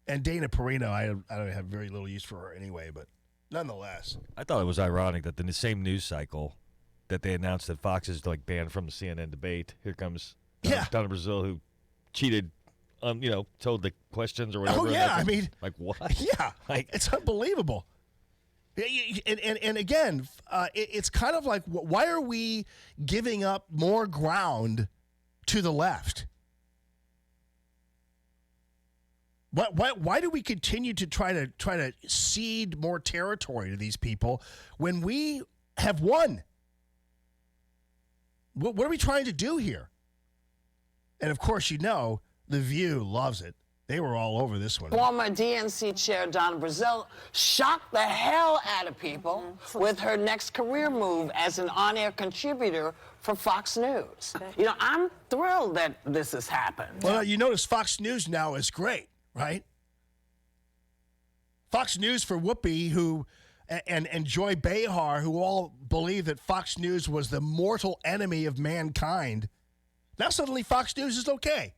And Dana Perino, I don't have very little use for her anyway, but nonetheless. I thought it was ironic that in the same news cycle that they announced that Fox is like banned from the CNN debate. Here comes Donna Brazile, who cheated on, told the questions or whatever. Oh, yeah. Like what? Yeah. It's unbelievable. And again, it's kind of like, why are we giving up more ground to the left? Why do we continue to try to cede more territory to these people when we have won? What are we trying to do here? And of course, The View loves it. They were all over this one. Former DNC chair Donna Brazile shocked the hell out of people with her next career move as an on-air contributor for Fox News. I'm thrilled that this has happened. Well, you notice Fox News now is great, right? Fox News for Whoopi, and Joy Behar, who all believe that Fox News was the mortal enemy of mankind. Now suddenly Fox News is okay.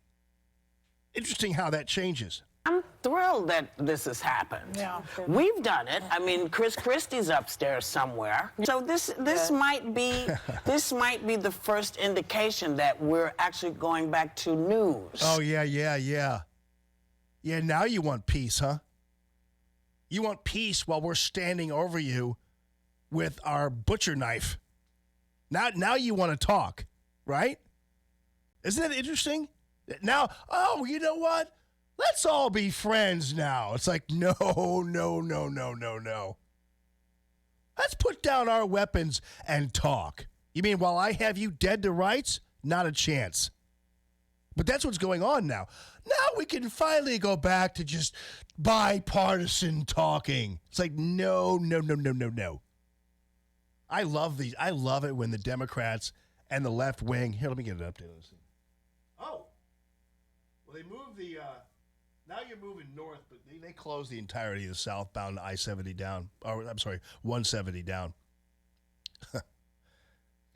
Interesting how that changes. I'm thrilled that this has happened. Yeah, we've done it. Chris Christie's upstairs somewhere. So this might be the first indication that we're actually going back to news. Oh yeah. Yeah, now you want peace, huh? You want peace while we're standing over you with our butcher knife. Now you want to talk, right? Isn't that interesting? Now, you know what? Let's all be friends now. It's like, no. Let's put down our weapons and talk. You mean while I have you dead to rights? Not a chance. But that's what's going on now. Now we can finally go back to just bipartisan talking. It's like, no. I love these. I love it when the Democrats and the left wing. Here, let me get it updated. Oh. Well, they moved now you're moving north, but they closed the entirety of the southbound I-70 down. Or, I'm sorry, 170 down.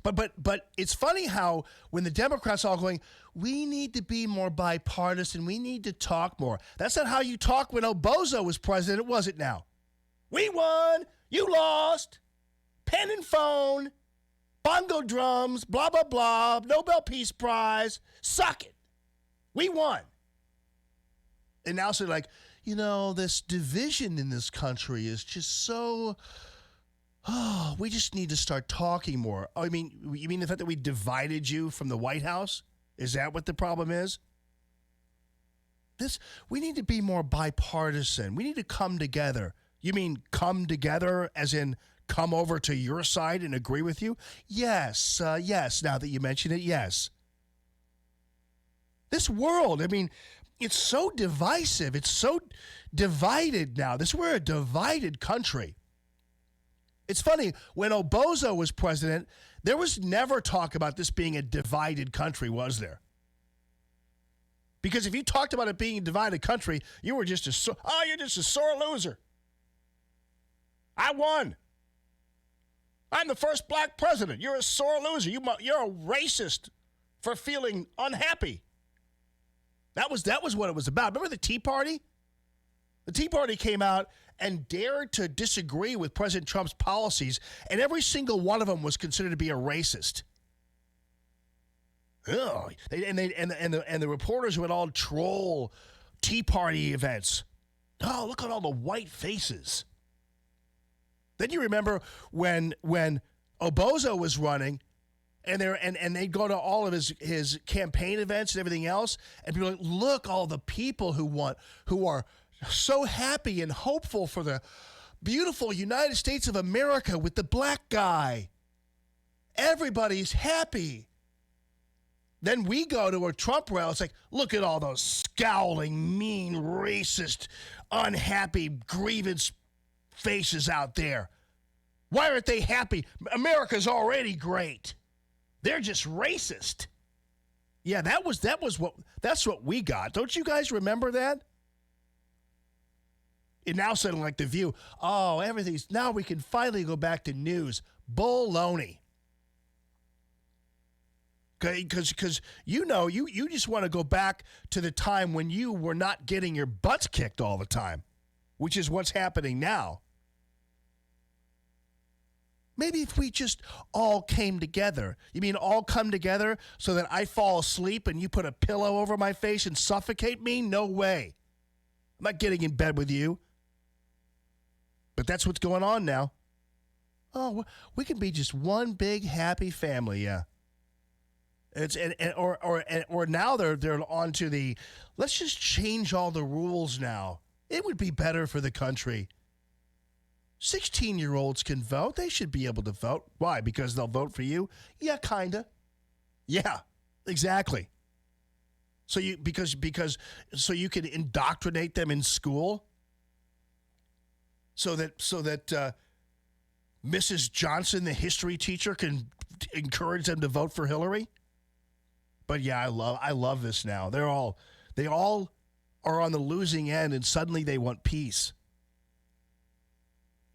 But it's funny how when the Democrats are all going, we need to be more bipartisan, we need to talk more. That's not how you talk when Obozo was president, was it now? We won, you lost, pen and phone, bongo drums, blah, blah, blah, Nobel Peace Prize, suck it. We won. And now they're like, this division in this country is just so, we just need to start talking more. Oh, you mean the fact that we divided you from the White House? Is that what the problem is? We need to be more bipartisan. We need to come together. You mean come together as in come over to your side and agree with you? Yes, yes. Now that you mention it, yes. This world, I mean, it's so divisive. It's so divided now. We're a divided country. It's funny, when Obozo was president, there was never talk about this being a divided country, was there? Because if you talked about it being a divided country, you were just you're just a sore loser. I won. I'm the first black president. You're a sore loser. You're a racist for feeling unhappy. That was what it was about. Remember the Tea Party? The Tea Party came out and dared to disagree with President Trump's policies, and every single one of them was considered to be a racist. Oh, and the reporters would all troll Tea Party events. Oh, look at all the white faces. Then you remember when Obozo was running, and they'd go to all of his campaign events and everything else, and people were like, look, all the people who are so happy and hopeful for the beautiful United States of America with the black guy. Everybody's happy. Then we go to a Trump rally. It's like, look at all those scowling, mean, racist, unhappy, grievance faces out there. Why aren't they happy? America's already great. They're just racist. Yeah, that's what we got. Don't you guys remember that? It now sounding like The View. Oh, now we can finally go back to news. Baloney. Because you just want to go back to the time when you were not getting your butts kicked all the time, which is what's happening now. Maybe if we just all came together. You mean all come together so that I fall asleep and you put a pillow over my face and suffocate me? No way. I'm not getting in bed with you. But that's what's going on now. Oh, we can be just one big happy family, yeah. Or now they're on to the let's just change all the rules now. It would be better for the country. 16-year-olds can vote. They should be able to vote. Why? Because they'll vote for you? Yeah, kinda. Yeah, exactly. So you can indoctrinate them in school. So that Mrs. Johnson, the history teacher, can encourage them to vote for Hillary. But yeah, I love this now. They all are on the losing end, and suddenly they want peace.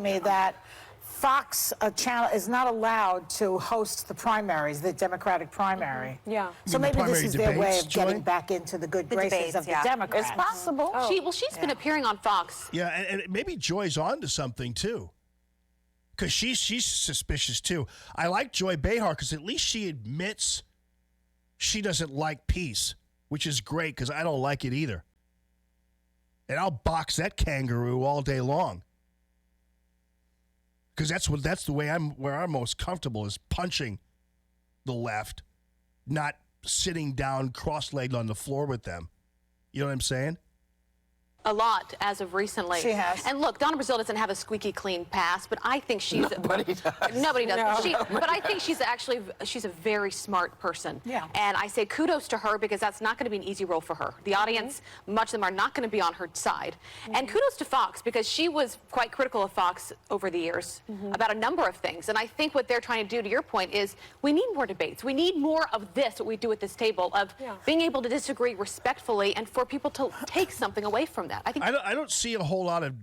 Me that Fox channel is not allowed to host the primaries, the Democratic primary. Mm-hmm. Yeah. So maybe this is their way of getting back into the good graces debates, of the Democrats. It's possible. She's been appearing on Fox. Yeah, and maybe Joy's on to something too. Because she's suspicious too. I like Joy Behar because at least she admits she doesn't like peace, which is great because I don't like it either. And I'll box that kangaroo all day long. Because that's the way where I'm most comfortable is punching the left, not sitting down cross-legged on the floor with them. You know what I'm saying? A lot as of recently. She has. And look, Donna Brazile doesn't have a squeaky clean past, but I think she's... Nobody does. Nobody does. No. But I think she's a very smart person. Yeah. And I say kudos to her because that's not going to be an easy role for her. The audience, much of them are not going to be on her side. And kudos to Fox because she was quite critical of Fox over the years about a number of things. And I think what they're trying to do, to your point, is we need more debates. We need more of this, what we do at this table, of being able to disagree respectfully and for people to take something away from that. I don't see a whole lot of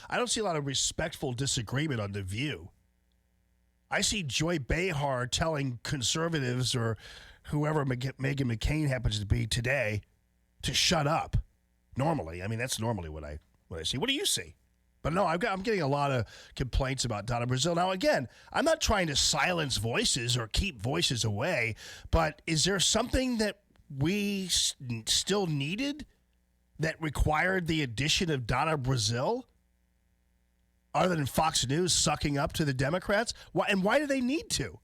I don't see a lot of respectful disagreement on The View. I see Joy Behar telling conservatives or whoever Meghan McCain happens to be today to shut up. Normally, I mean that's normally what I see. What do you see? But no, I'm getting a lot of complaints about Donna Brazile. Now, again, I'm not trying to silence voices or keep voices away, but is there something that we still needed that required the addition of Donna Brazile, other than Fox News sucking up to the Democrats? Why do they need to?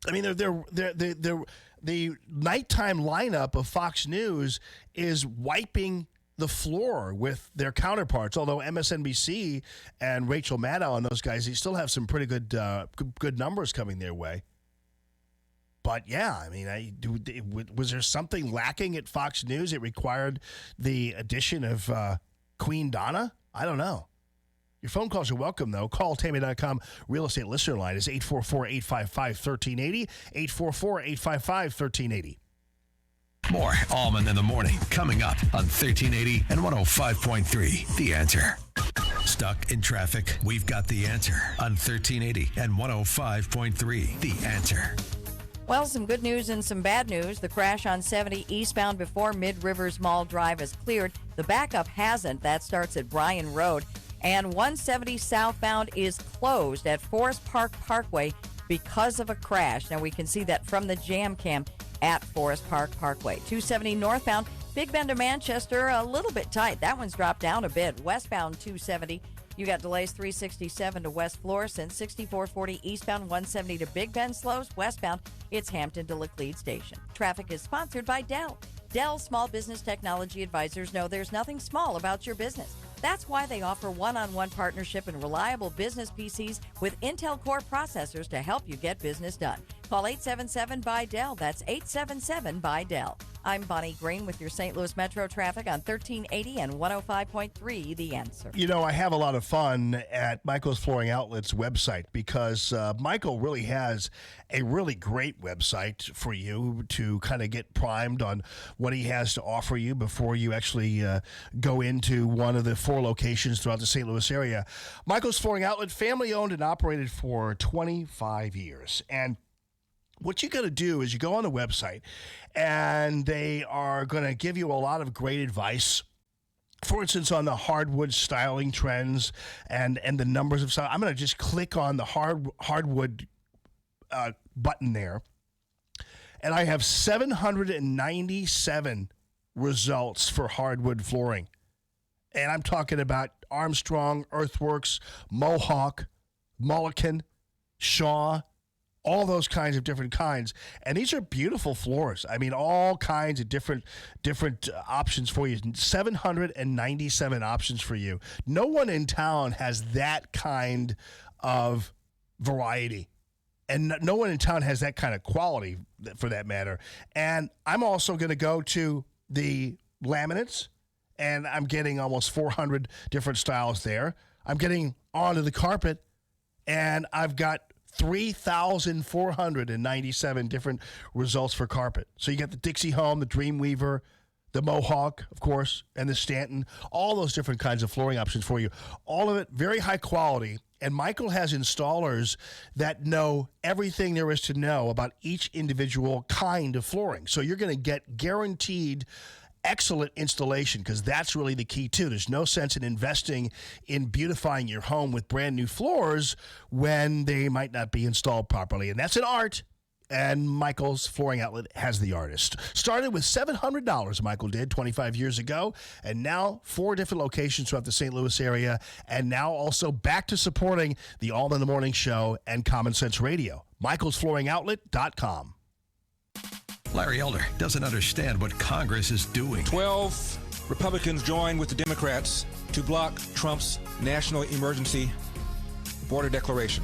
I mean, the nighttime lineup of Fox News is wiping the floor with their counterparts. Although MSNBC and Rachel Maddow and those guys, they still have some pretty good numbers coming their way. But yeah, I mean, was there something lacking at Fox News? It required the addition of Queen Donna? I don't know. Your phone calls are welcome, though. Call Tammy.com real estate listener line is 844-855-1380, 844-855-1380. More Allman in the Morning coming up on 1380 and 105.3. The Answer. Stuck in traffic? We've got the answer on 1380 and 105.3. The Answer. Well, some good news and some bad news. The crash on 70 eastbound before Mid-Rivers Mall Drive is cleared. The backup hasn't. That starts at Bryan Road. And 170 southbound is closed at Forest Park Parkway because of a crash. Now, we can see that from the jam cam at Forest Park Parkway. 270 northbound, Big Bend to Manchester, a little bit tight. That one's dropped down a bit. Westbound 270, you got delays 367 to West Florissant, 6440 eastbound, 170 to Big Bend slows. Westbound, it's Hampton to Laclede Station. Traffic is sponsored by Dell. Dell Small Business Technology Advisors know there's nothing small about your business. That's why they offer one-on-one partnership and reliable business PCs with Intel Core processors to help you get business done. Call 877-BUY-DELL. That's 877-BUY-DELL. I'm Bonnie Green with your St. Louis Metro traffic on 1380 and 105.3 The Answer. You know, I have a lot of fun at Michael's Flooring Outlet's website because Michael really has a really great website for you to kind of get primed on what he has to offer you before you actually go into one of the 4 locations throughout the St. Louis area. Michael's Flooring Outlet, family owned and operated for 25 years. And what you got to do is you go on the website and they are going to give you a lot of great advice. For instance, on the hardwood styling trends and the numbers of style. I'm going to just click on the hardwood button there. And I have 797 results for hardwood flooring. And I'm talking about Armstrong, Earthworks, Mohawk, Mulliken, Shaw, all those kinds of different kinds. And these are beautiful floors. I mean, all kinds of different options for you. 797 options for you. No one in town has that kind of variety. And no one in town has that kind of quality, for that matter. And I'm also going to go to the laminates, and I'm getting almost 400 different styles there. I'm getting onto the carpet, and I've got 3,497 different results for carpet. So you got the Dixie Home, the Dreamweaver, the Mohawk, of course, and the Stanton, all those different kinds of flooring options for you. All of it very high quality. And Michael has installers that know everything there is to know about each individual kind of flooring. So you're going to get guaranteed excellent installation, because that's really the key too. There's no sense in investing in beautifying your home with brand new floors when they might not be installed properly. And that's an art. And Michael's Flooring Outlet has the artist. Started with $700, Michael did 25 years ago, and now 4 different locations throughout the St. Louis area, and now also back to supporting the Allman in the Morning Show and Common Sense Radio. MichaelsFlooringOutlet.com. Larry Elder doesn't understand what Congress is doing. 12 Republicans joined with the Democrats to block Trump's national emergency border declaration.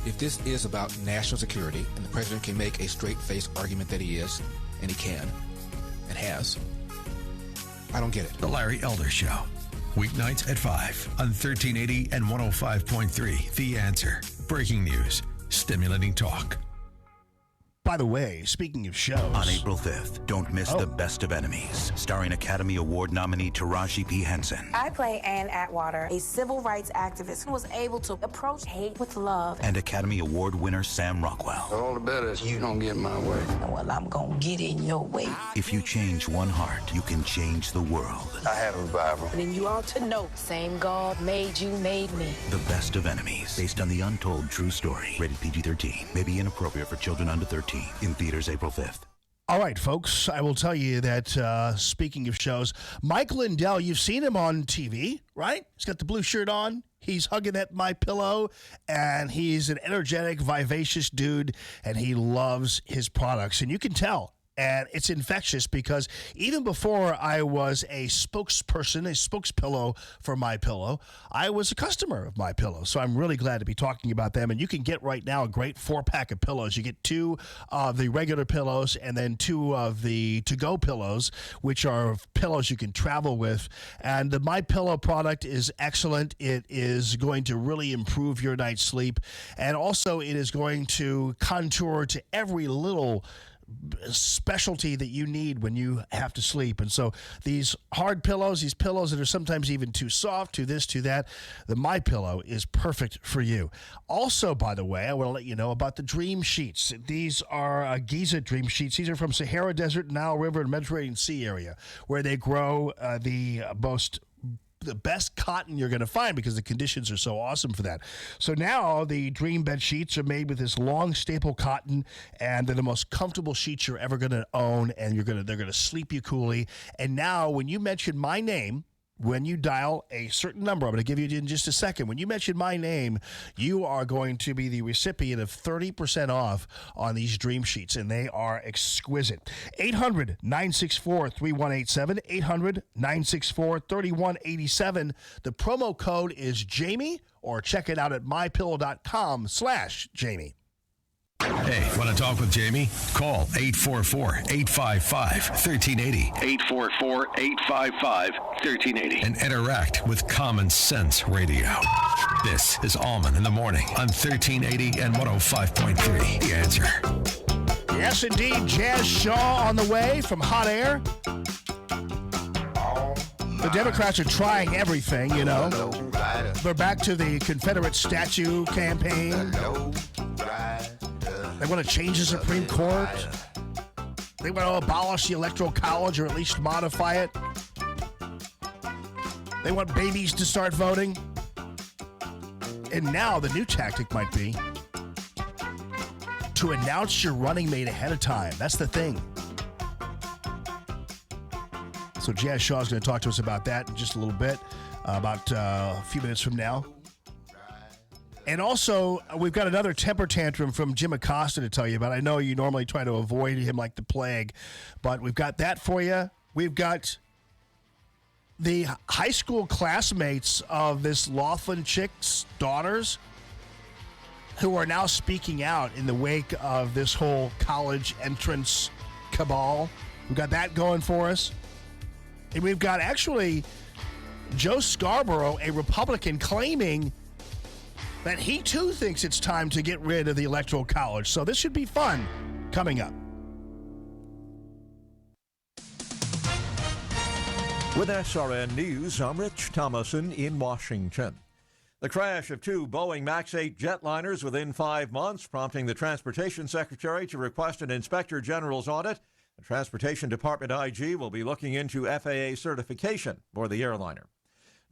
If this is about national security, and the president can make a straight-faced argument that he is, and he can, and has, I don't get it. The Larry Elder Show. Weeknights at 5 on 1380 and 105.3. The Answer. Breaking news. Stimulating talk. By the way, speaking of shows... On April 5th, don't miss The Best of Enemies, starring Academy Award nominee Taraji P. Henson. I play Ann Atwater, a civil rights activist who was able to approach hate with love. And Academy Award winner Sam Rockwell. All the better is you don't get in my way. Well, I'm gonna get in your way. If you change one heart, you can change the world. I had a revival. Then you ought to know, same God made you, made me. The Best of Enemies, based on the untold true story. Rated PG-13. May be inappropriate for children under 13. In theaters April 5th. All right, folks, I will tell you that, speaking of shows, Mike Lindell, you've seen him on TV, right? He's got the blue shirt on. He's hugging at my pillow, and he's an energetic, vivacious dude, and he loves his products. And you can tell And it's infectious because even before I was a spokesperson, a spokespillow for MyPillow, I was a customer of MyPillow. So I'm really glad to be talking about them. And you can get right now a great 4-pack of pillows. You get 2 of the regular pillows and then 2 of the to-go pillows, which are pillows you can travel with. And the MyPillow product is excellent. It is going to really improve your night's sleep. And also it is going to contour to every little specialty that you need when you have to sleep. And so these hard pillows, these pillows that are sometimes even too soft, to this, to that, the MyPillow is perfect for you. Also, by the way, I want to let you know about the Dream Sheets. These are Giza Dream Sheets. These are from Sahara Desert, Nile River, and Mediterranean Sea area, where they grow the best cotton you're going to find because the conditions are so awesome for that. So now the Dream Bed Sheets are made with this long staple cotton, and they're the most comfortable sheets you're ever going to own, and they're going to sleep you coolly. And now when you mention my name, when you dial a certain number, I'm going to give you in just a second. When you mention my name, you are going to be the recipient of 30% off on these Dream Sheets, and they are exquisite. 800-964-3187, 800-964-3187. The promo code is Jamie, or check it out at mypillow.com/Jamie. Hey, want to talk with Jamie? Call 844-855-1380. 844-855-1380. And interact with Common Sense Radio. This is Allman in the Morning on 1380 and 105.3. The Answer. Yes, indeed. Jazz Shaw on the way from Hot Air. The Democrats are trying everything, you know. They're back to the Confederate statue campaign. They want to change the Supreme Court. They want to abolish the Electoral College, or at least modify it. They want babies to start voting. And now the new tactic might be to announce your running mate ahead of time. That's the thing. So Jazz Shaw is going to talk to us about that in just a little bit, about a few minutes from now. And also, we've got another temper tantrum from Jim Acosta to tell you about. I know you normally try to avoid him like the plague, but we've got that for you. We've got the high school classmates of this Laughlin chick's daughters who are now speaking out in the wake of this whole college entrance cabal. We've got that going for us. And we've got actually Joe Scarborough, a Republican, claiming that he too thinks it's time to get rid of the Electoral College. So this should be fun coming up. With SRN News, I'm Rich Thomason in Washington. The crash of 2 Boeing MAX 8 jetliners within 5 months, prompting the Transportation Secretary to request an Inspector General's audit. The Transportation Department IG will be looking into FAA certification for the airliner.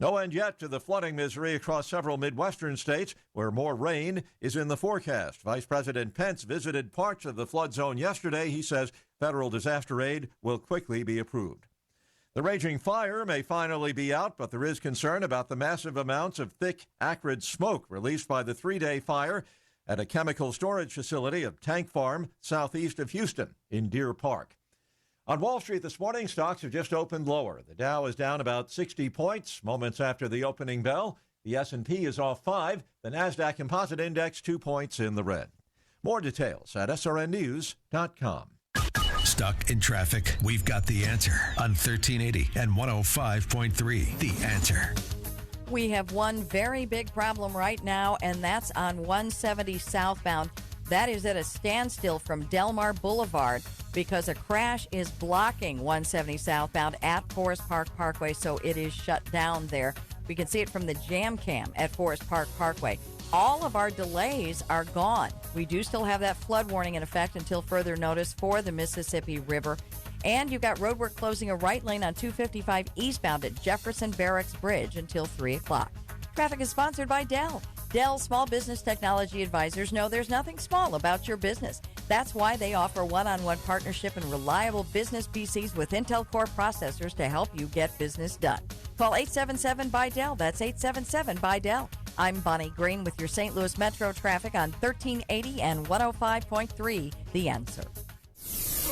No end yet to the flooding misery across several Midwestern states where more rain is in the forecast. Vice President Pence visited parts of the flood zone yesterday. He says federal disaster aid will quickly be approved. The raging fire may finally be out, but there is concern about the massive amounts of thick, acrid smoke released by the 3-day fire at a chemical storage facility of Tank Farm, southeast of Houston in Deer Park. On Wall Street this morning, stocks have just opened lower. The Dow is down about 60 points moments after the opening bell. The S&P is off 5. The NASDAQ Composite Index 2 points in the red. More details at srnnews.com. Stuck in traffic? We've got the answer on 1380 and 105.3. The Answer. We have one very big problem right now, and that's on 170 southbound. That is at a standstill from Delmar Boulevard because a crash is blocking 170 southbound at Forest Park Parkway, so it is shut down there. We can see it from the jam cam at Forest Park Parkway. All of our delays are gone. We do still have that flood warning in effect until further notice for the Mississippi River. And you've got roadwork closing a right lane on 255 eastbound at Jefferson Barracks Bridge until 3 o'clock. Traffic is sponsored by Dell. Dell Small Business Technology Advisors know there's nothing small about your business. That's why they offer one-on-one partnership and reliable business PCs with Intel Core processors to help you get business done. Call 877-BY-DELL. That's 877-BY-DELL. I'm Bonnie Green with your St. Louis Metro traffic on 1380 and 105.3. The Answer.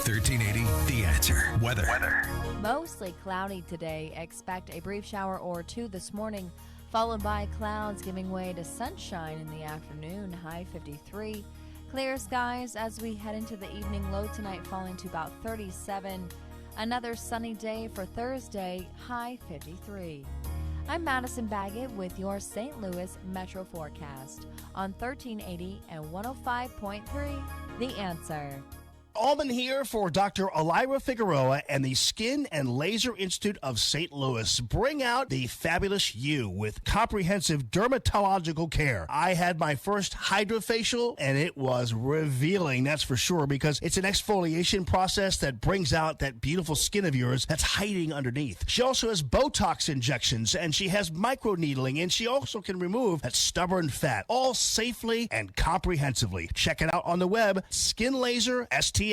1380, The Answer. Weather. Mostly cloudy today. Expect a brief shower or two this morning, followed by clouds giving way to sunshine in the afternoon, high 53. Clear skies as we head into the evening, low tonight falling to about 37. Another sunny day for Thursday, high 53. I'm Madison Baggett with your St. Louis Metro forecast on 1380 and 105.3, The Answer. Allman here for Dr. Elira Figueroa and the Skin and Laser Institute of St. Louis. Bring out the fabulous you with comprehensive dermatological care. I had my first hydrofacial, and it was revealing, that's for sure, because it's an exfoliation process that brings out that beautiful skin of yours that's hiding underneath. She also has Botox injections, and she has microneedling, and she also can remove that stubborn fat, all safely and comprehensively. Check it out on the web, SkinLaserSTL.com.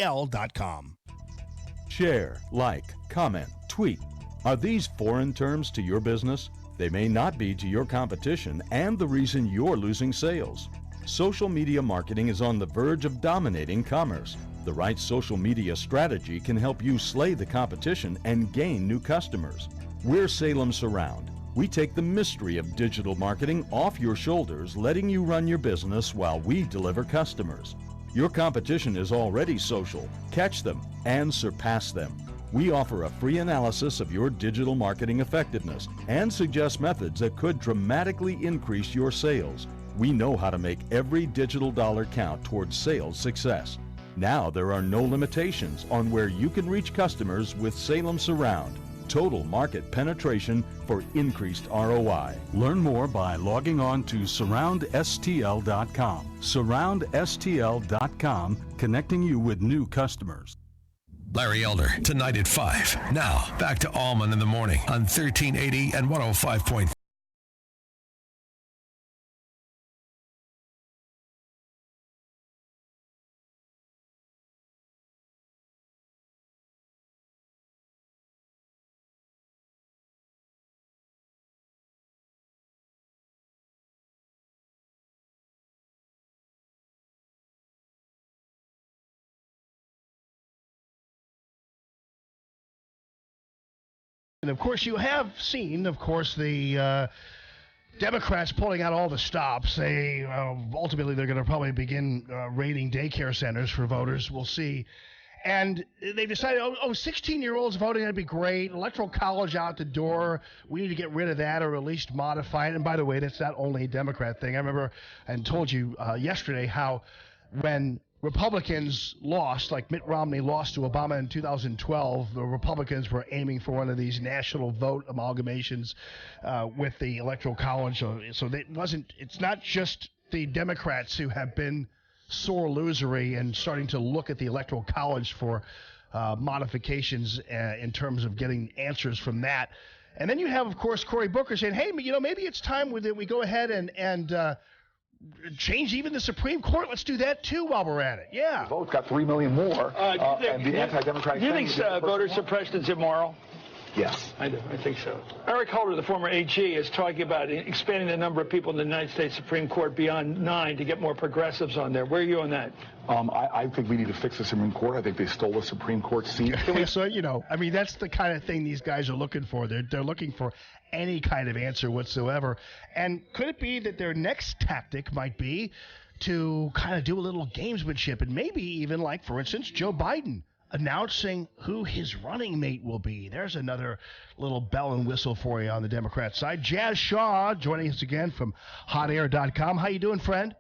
Share, like, comment, tweet. Are these foreign terms to your business? They may not be to your competition and the reason you're losing sales. Social media marketing is on the verge of dominating commerce. The right social media strategy can help you slay the competition and gain new customers. We're Salem Surround. We take the mystery of digital marketing off your shoulders, letting you run your business while we deliver customers. Your competition is already social. Catch them and surpass them. We offer a free analysis of your digital marketing effectiveness and suggest methods that could dramatically increase your sales. We know how to make every digital dollar count towards sales success. Now there are no limitations on where you can reach customers with Salem Surround. Total market penetration for increased ROI. Learn more by logging on to SurroundSTL.com. SurroundSTL.com, connecting you with new customers. Larry Elder, tonight at 5. Now, back to Allman in the morning on 1380 and 105.3. And of course, you have seen, the Democrats pulling out all the stops. They ultimately they're going to probably begin raiding daycare centers for voters. We'll see. And they've decided, 16-year-olds voting, that'd be great. Electoral college out the door. We need to get rid of that or at least modify it. And by the way, that's not only a Democrat thing. I remember and told you yesterday how when Republicans lost, like Mitt Romney lost to Obama in 2012, the Republicans were aiming for one of these national vote amalgamations with the Electoral College. So it's not just the Democrats who have been sore losery and starting to look at the Electoral College for modifications in terms of getting answers from that. And then you have, of course, Cory Booker saying, hey, maybe it's time that we go ahead and change even the Supreme Court. Let's do that, too, while we're at it. Yeah. The vote's got 3 million more. And the anti-democratic... Do you think voter suppression is immoral? Yes. I do. I think so. Eric Holder, the former AG, is talking about expanding the number of people in the United States Supreme Court beyond 9 to get more progressives on there. Where are you on that? I think we need to fix the Supreme Court. I think they stole the Supreme Court seat. So, that's the kind of thing these guys are looking for. They're looking for any kind of answer whatsoever. And could it be that their next tactic might be to kind of do a little gamesmanship and maybe even, like, for instance, Joe Biden announcing who his running mate will be? There's another little bell and whistle for you on the Democrat side. Jazz Shaw joining us again from hotair.com. How you doing, friend?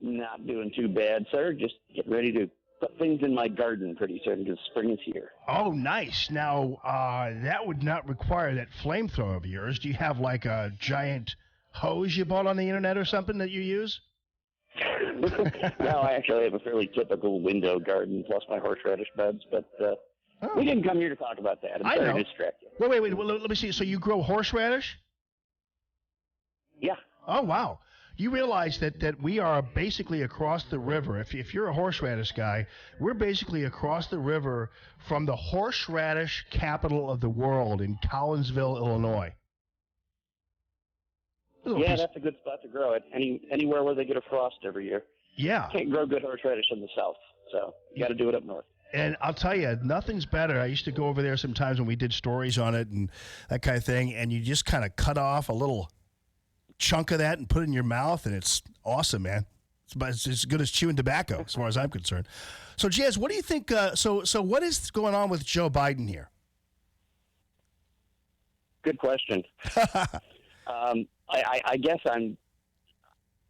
Not doing too bad, sir. Just getting ready to put things in my garden pretty soon because spring is here. Oh, nice. Now, that would not require that flamethrower of yours. Do you have like a giant hose you bought on the internet or something that you use? No, I actually have a fairly typical window garden plus my horseradish beds, but we didn't come here to talk about that. I'm sorry to distract you. Wait. Well, let me see. So you grow horseradish? Yeah. Oh, wow. You realize that we are basically across the river. If you're a horseradish guy, we're basically across the river from the horseradish capital of the world in Collinsville, Illinois. Yeah, that's a good spot to grow it. Anywhere where they get a frost every year. Yeah. Can't grow good horseradish in the south. So you got to do it up north. And I'll tell you, nothing's better. I used to go over there sometimes when we did stories on it and that kind of thing, and you just kind of cut off a little chunk of that and put it in your mouth, and it's awesome, man. It's as good as chewing tobacco, as far as I'm concerned. So, Jazz, what do you think? So what is going on with Joe Biden here? Good question. I guess I'm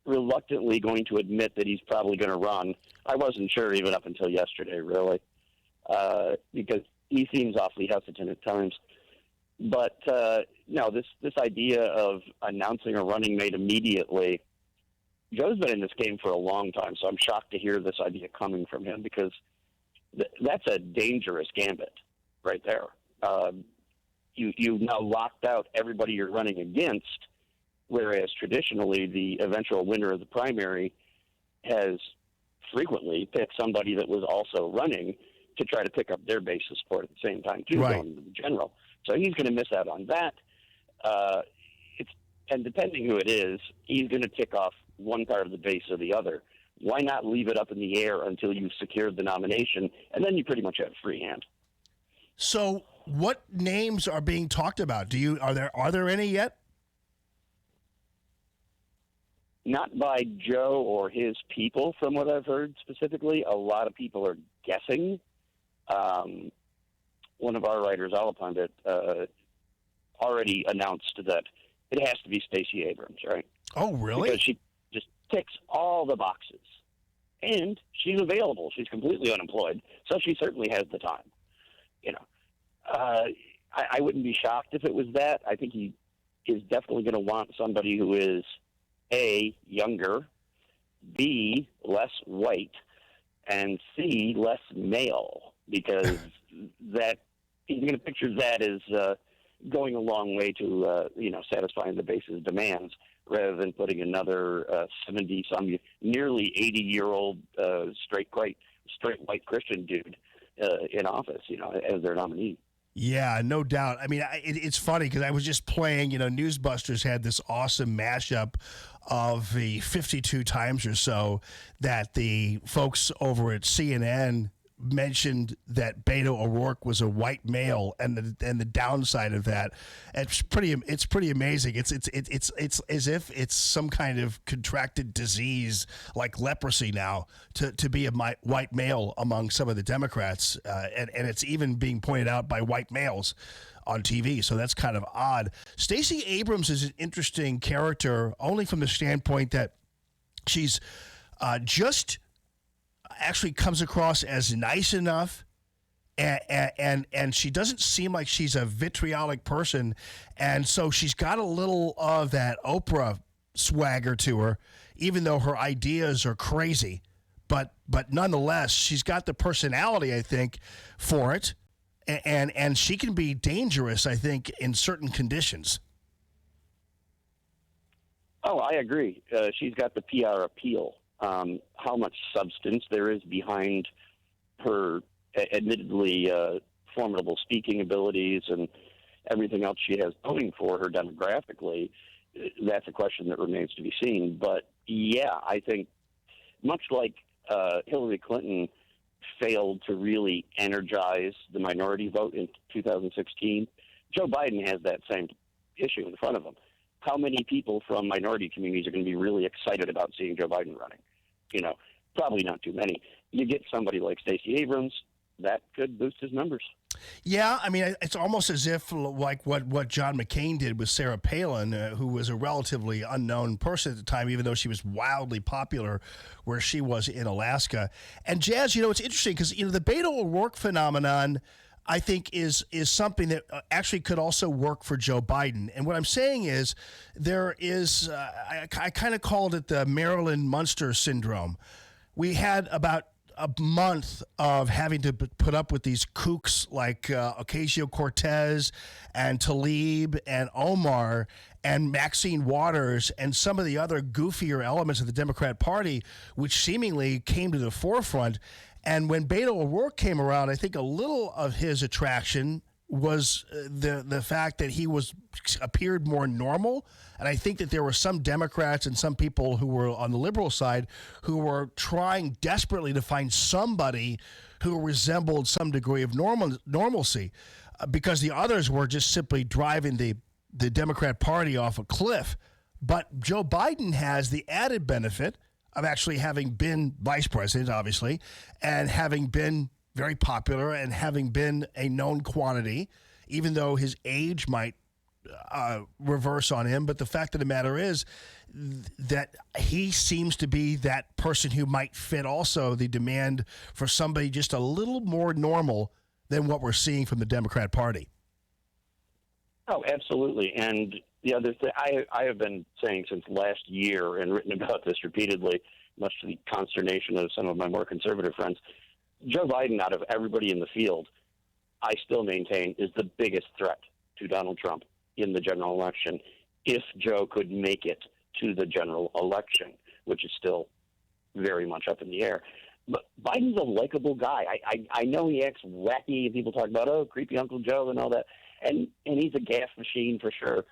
reluctantly going to admit that he's probably going to run. I wasn't sure even up until yesterday, really, because he seems awfully hesitant at times. But no, this idea of announcing a running mate immediately, Joe's been in this game for a long time, so I'm shocked to hear this idea coming from him, because that's a dangerous gambit right there. You've now locked out everybody you're running against, whereas traditionally the eventual winner of the primary has frequently picked somebody that was also running to try to pick up their base of support at the same time, too, right, going into the general. So he's going to miss out on that. And depending who it is, he's going to tick off one part of the base or the other. Why not leave it up in the air until you've secured the nomination, and then you pretty much have a free hand. So what names are being talked about? Are there any yet? Not by Joe or his people, from what I've heard specifically. A lot of people are guessing. One of our writers, Allman, already announced that it has to be Stacey Abrams, right? Oh, really? Because she just ticks all the boxes. And she's available. She's completely unemployed, so she certainly has the time. You know, I wouldn't be shocked if it was that. I think he is definitely going to want somebody who is, A, younger, B, less white, and C, less male, because that he's going to picture that as going a long way to satisfying the base's demands, rather than putting another 70-some, nearly 80-year-old straight white Christian dude in office, as their nominee. Yeah, no doubt. I mean, it's funny because I was just playing, Newsbusters had this awesome mashup of the 52 times or so that the folks over at CNN mentioned that Beto O'Rourke was a white male, and the downside of that. It's pretty amazing. It's as if it's some kind of contracted disease like leprosy now to be a white male among some of the Democrats, and it's even being pointed out by white males on TV. So that's kind of odd. Stacey Abrams is an interesting character only from the standpoint that she's just actually comes across as nice enough, and she doesn't seem like she's a vitriolic person, and so she's got a little of that Oprah swagger to her, even though her ideas are crazy, but nonetheless she's got the personality, I think, for it, and she can be dangerous, I think, in certain conditions. Oh, I agree. She's got the PR appeal. How much substance there is behind her admittedly formidable speaking abilities and everything else she has going for her demographically, that's a question that remains to be seen. But, yeah, I think much like Hillary Clinton failed to really energize the minority vote in 2016, Joe Biden has that same issue in front of him. How many people from minority communities are going to be really excited about seeing Joe Biden running? Probably not too many. You get somebody like Stacey Abrams, that could boost his numbers. Yeah, I mean, it's almost as if like what John McCain did with Sarah Palin, who was a relatively unknown person at the time, even though she was wildly popular where she was in Alaska. And Jazz, it's interesting because, the Beto O'Rourke phenomenon, I think, is something that actually could also work for Joe Biden. And what I'm saying is there is, I kind of called it the Marilyn Munster syndrome. We had about a month of having to put up with these kooks like Ocasio-Cortez and Tlaib and Omar and Maxine Waters and some of the other goofier elements of the Democrat Party, which seemingly came to the forefront. And when Beto O'Rourke came around, I think a little of his attraction was the fact that he appeared more normal. And I think that there were some Democrats and some people who were on the liberal side who were trying desperately to find somebody who resembled some degree of normalcy, because the others were just simply driving the Democrat Party off a cliff. But Joe Biden has the added benefit of actually having been vice president, obviously, and having been very popular and having been a known quantity, even though his age might reverse on him. But the fact of the matter is that he seems to be that person who might fit also the demand for somebody just a little more normal than what we're seeing from the Democrat Party. Oh, absolutely. And the other thing I have been saying since last year and written about this repeatedly, much to the consternation of some of my more conservative friends, Joe Biden, out of everybody in the field, I still maintain is the biggest threat to Donald Trump in the general election, if Joe could make it to the general election, which is still very much up in the air. But Biden's a likable guy. I know he acts wacky, and people talk about, oh, creepy Uncle Joe and all that, and he's a gas machine for sure.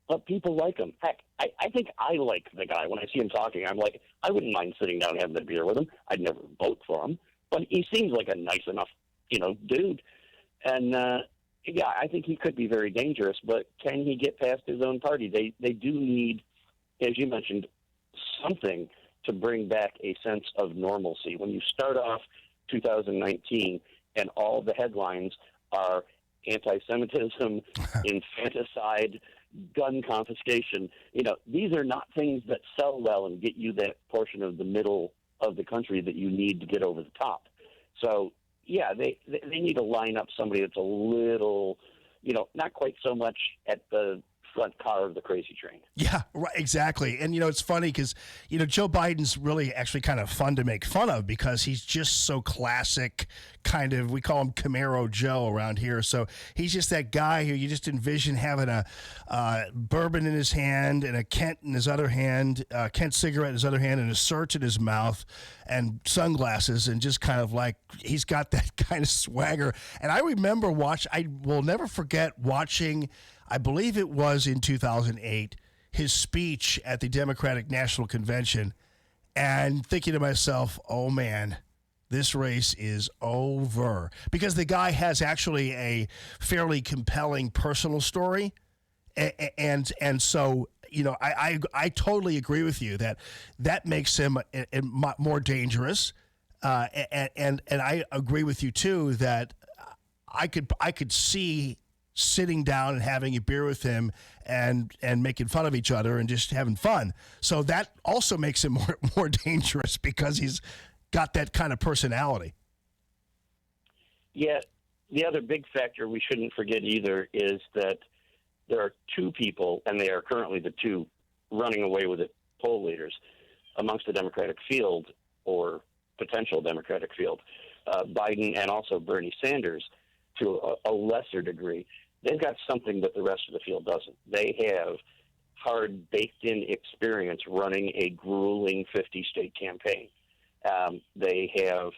But people like him. Heck, I think I like the guy. When I see him talking, I'm like, I wouldn't mind sitting down and having a beer with him. I'd never vote for him. But he seems like a nice enough, dude. And, yeah, I think he could be very dangerous. But can he get past his own party? They do need, as you mentioned, something to bring back a sense of normalcy. When you start off 2019 and all the headlines are anti-Semitism, infanticide, gun confiscation, these are not things that sell well and get you that portion of the middle of the country that you need to get over the top. So, yeah, they need to line up somebody that's a little, not quite so much at the front car of the crazy train. Yeah, right, exactly. And, it's funny because, Joe Biden's really actually kind of fun to make fun of because he's just so classic, kind of, we call him Camaro Joe around here. So he's just that guy who you just envision having a bourbon in his hand and a Kent in his other hand, Kent cigarette in his other hand and a search in his mouth and sunglasses, and just kind of like he's got that kind of swagger. And I remember I will never forget watching, I believe it was in 2008, his speech at the Democratic National Convention, and thinking to myself, oh man, this race is over. Because the guy has actually a fairly compelling personal story. And so, I totally agree with you that makes him more dangerous. And I agree with you too that I could see sitting down and having a beer with him and making fun of each other and just having fun. So that also makes him more dangerous because he's got that kind of personality. Yeah, the other big factor we shouldn't forget either is that there are two people, and they are currently the two running away with it, poll leaders amongst the Democratic field or potential Democratic field, Biden and also Bernie Sanders to a lesser degree. They've got something that the rest of the field doesn't. They have hard, baked-in experience running a grueling 50-state campaign. They have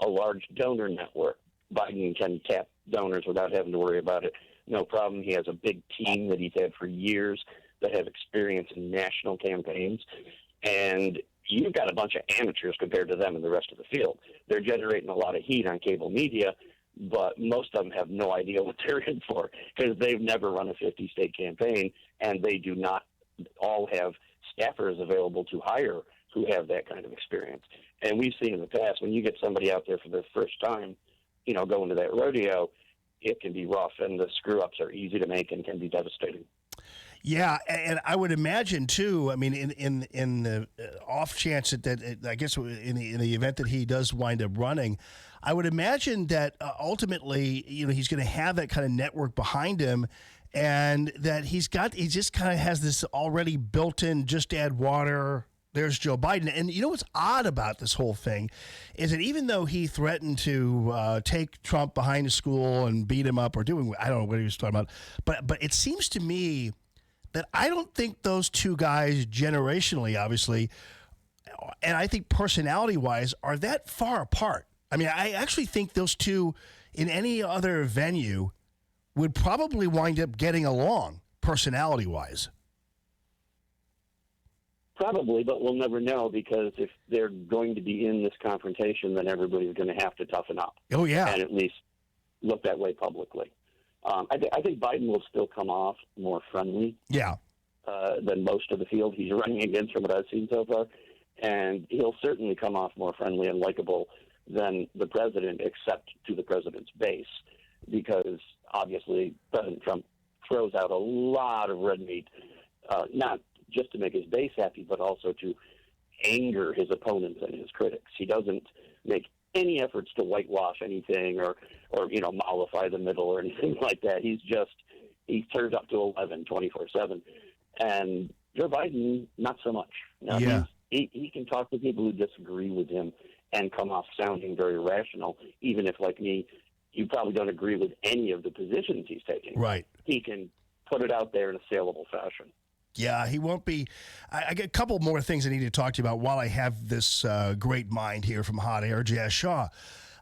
a large donor network. Biden can tap donors without having to worry about it. No problem. He has a big team that he's had for years that have experience in national campaigns. And you've got a bunch of amateurs compared to them and the rest of the field. They're generating a lot of heat on cable media, but most of them have no idea what they're in for because they've never run a 50-state campaign, and they do not all have staffers available to hire who have that kind of experience. And we've seen in the past, when you get somebody out there for the first time, going to that rodeo, it can be rough, and the screw-ups are easy to make and can be devastating. Yeah, and I would imagine too. I mean, in the off chance that I guess in the event that he does wind up running, I would imagine that ultimately, he's going to have that kind of network behind him, and that he just kind of has this already built-in. Just add water. There's Joe Biden. And what's odd about this whole thing is that even though he threatened to take Trump behind the school and beat him up or I don't know what he was talking about, but it seems to me that I don't think those two guys generationally, obviously, and I think personality-wise, are that far apart. I mean, I actually think those two in any other venue would probably wind up getting along personality-wise. Probably, but we'll never know, because if they're going to be in this confrontation, then everybody's going to have to toughen up. Oh, yeah. And at least look that way publicly. I think Biden will still come off more friendly. Yeah. Than most of the field he's running against from what I've seen so far. And he'll certainly come off more friendly and likable than the president, except to the president's base, because obviously President Trump throws out a lot of red meat, not just to make his base happy, but also to anger his opponents and his critics. He doesn't make any efforts to whitewash anything or mollify the middle or anything like that. He turns up to 11 24/7. And Joe Biden, not so much. Now, yeah. He can talk to people who disagree with him and come off sounding very rational, even if, like me, you probably don't agree with any of the positions he's taking. Right. He can put it out there in a saleable fashion. Yeah, he won't be. I got a couple more things I need to talk to you about while I have this great mind here from Hot Air, Jazz Shaw.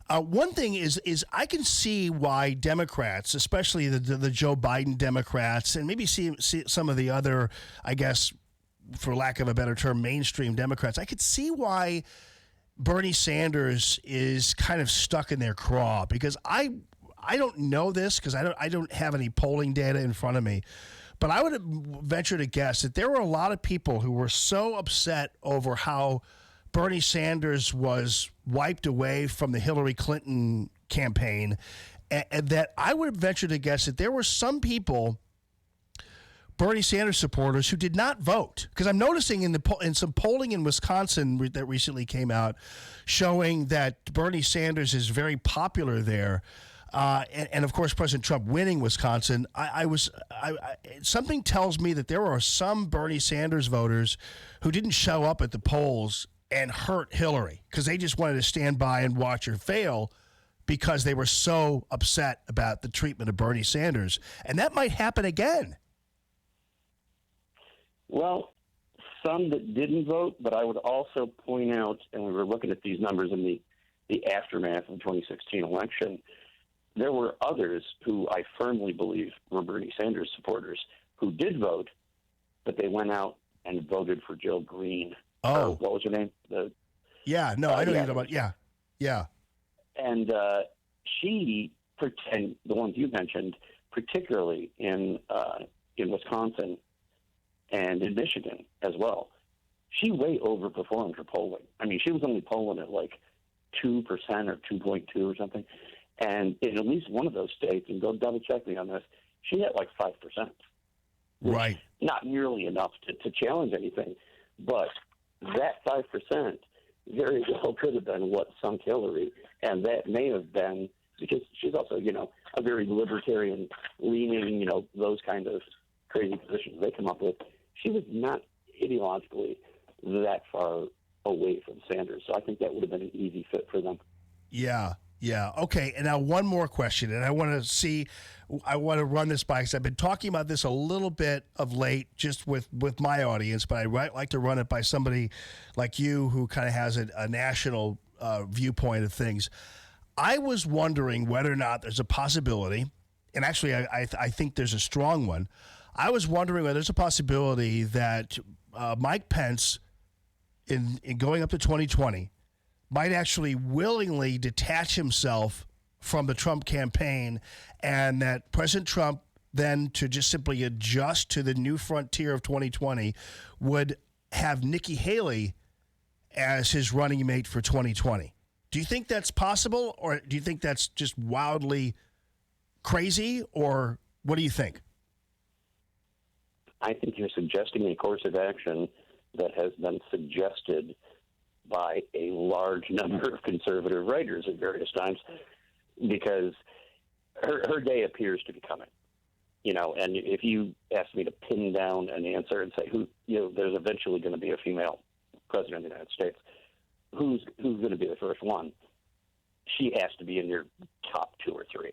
One thing is I can see why Democrats, especially the Joe Biden Democrats, and maybe see some of the other, I guess, for lack of a better term, mainstream Democrats, I could see why Bernie Sanders is kind of stuck in their craw, because I don't know this because I don't have any polling data in front of me, but I would venture to guess that there were a lot of people who were so upset over how Bernie Sanders was wiped away from the Hillary Clinton campaign, and that I would venture to guess that there were some people, Bernie Sanders supporters, who did not vote. Because I'm noticing in some polling in Wisconsin that recently came out showing that Bernie Sanders is very popular there. And of course, President Trump winning Wisconsin, something tells me that there are some Bernie Sanders voters who didn't show up at the polls and hurt Hillary because they just wanted to stand by and watch her fail because they were so upset about the treatment of Bernie Sanders. And that might happen again. Well, some that didn't vote, but I would also point out, and we were looking at these numbers in the aftermath of the 2016 election, there were others who I firmly believe were Bernie Sanders supporters who did vote, but they went out and voted for Jill Green. Oh. What was her name? I know you're talking about. Yeah. And she, and the ones you mentioned, particularly in Wisconsin and in Michigan as well, she way overperformed her polling. I mean, she was only polling at like 2% or 2.2 or something. And in at least one of those states, and go double check me on this, she had like 5%. Right. Not nearly enough to challenge anything, but that 5% very well could have been what sunk Hillary, and that may have been because she's also, a very libertarian-leaning, those kind of crazy positions they come up with. She was not ideologically that far away from Sanders, so I think that would have been an easy fit for them. Yeah. Okay. And now one more question, and I want to run this by, because I've been talking about this a little bit of late just with my audience, but I'd like to run it by somebody like you who kind of has a national viewpoint of things. I was wondering whether or not there's a possibility, and actually I think there's a strong one. I was wondering whether there's a possibility that Mike Pence, in going up to 2020, might actually willingly detach himself from the Trump campaign, and that President Trump then, to just simply adjust to the new frontier of 2020, would have Nikki Haley as his running mate for 2020. Do you think that's possible, or do you think that's just wildly crazy, or what do you think? I think you're suggesting a course of action that has been suggested by a large number of conservative writers at various times, because her day appears to be coming. And if you ask me to pin down an answer and say there's eventually going to be a female president of the United States, who's going to be the first one? She has to be in your top 2 or 3.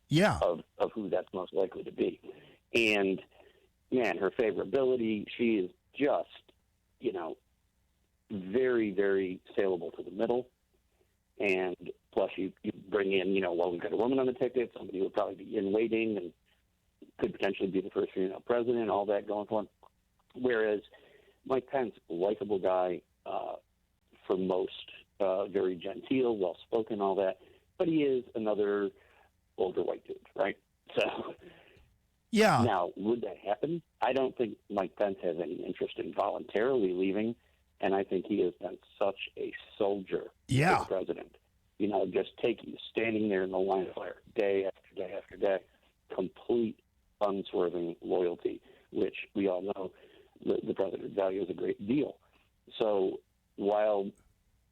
Yeah. Of who that's most likely to be. And man, her favorability, she is just, very, very saleable to the middle. And plus you bring in, we've got a woman on the ticket, somebody who would probably be in waiting, and could potentially be the first female president, all that going for him. Whereas Mike Pence, likable guy for most, very genteel, well-spoken, all that, but he is another older white dude, right? So, yeah. Now, would that happen? I don't think Mike Pence has any interest in voluntarily leaving, and I think he has been such a soldier for the president. You know, just standing there in the line of fire day after day after day, complete unswerving loyalty, which we all know the president values a great deal. So while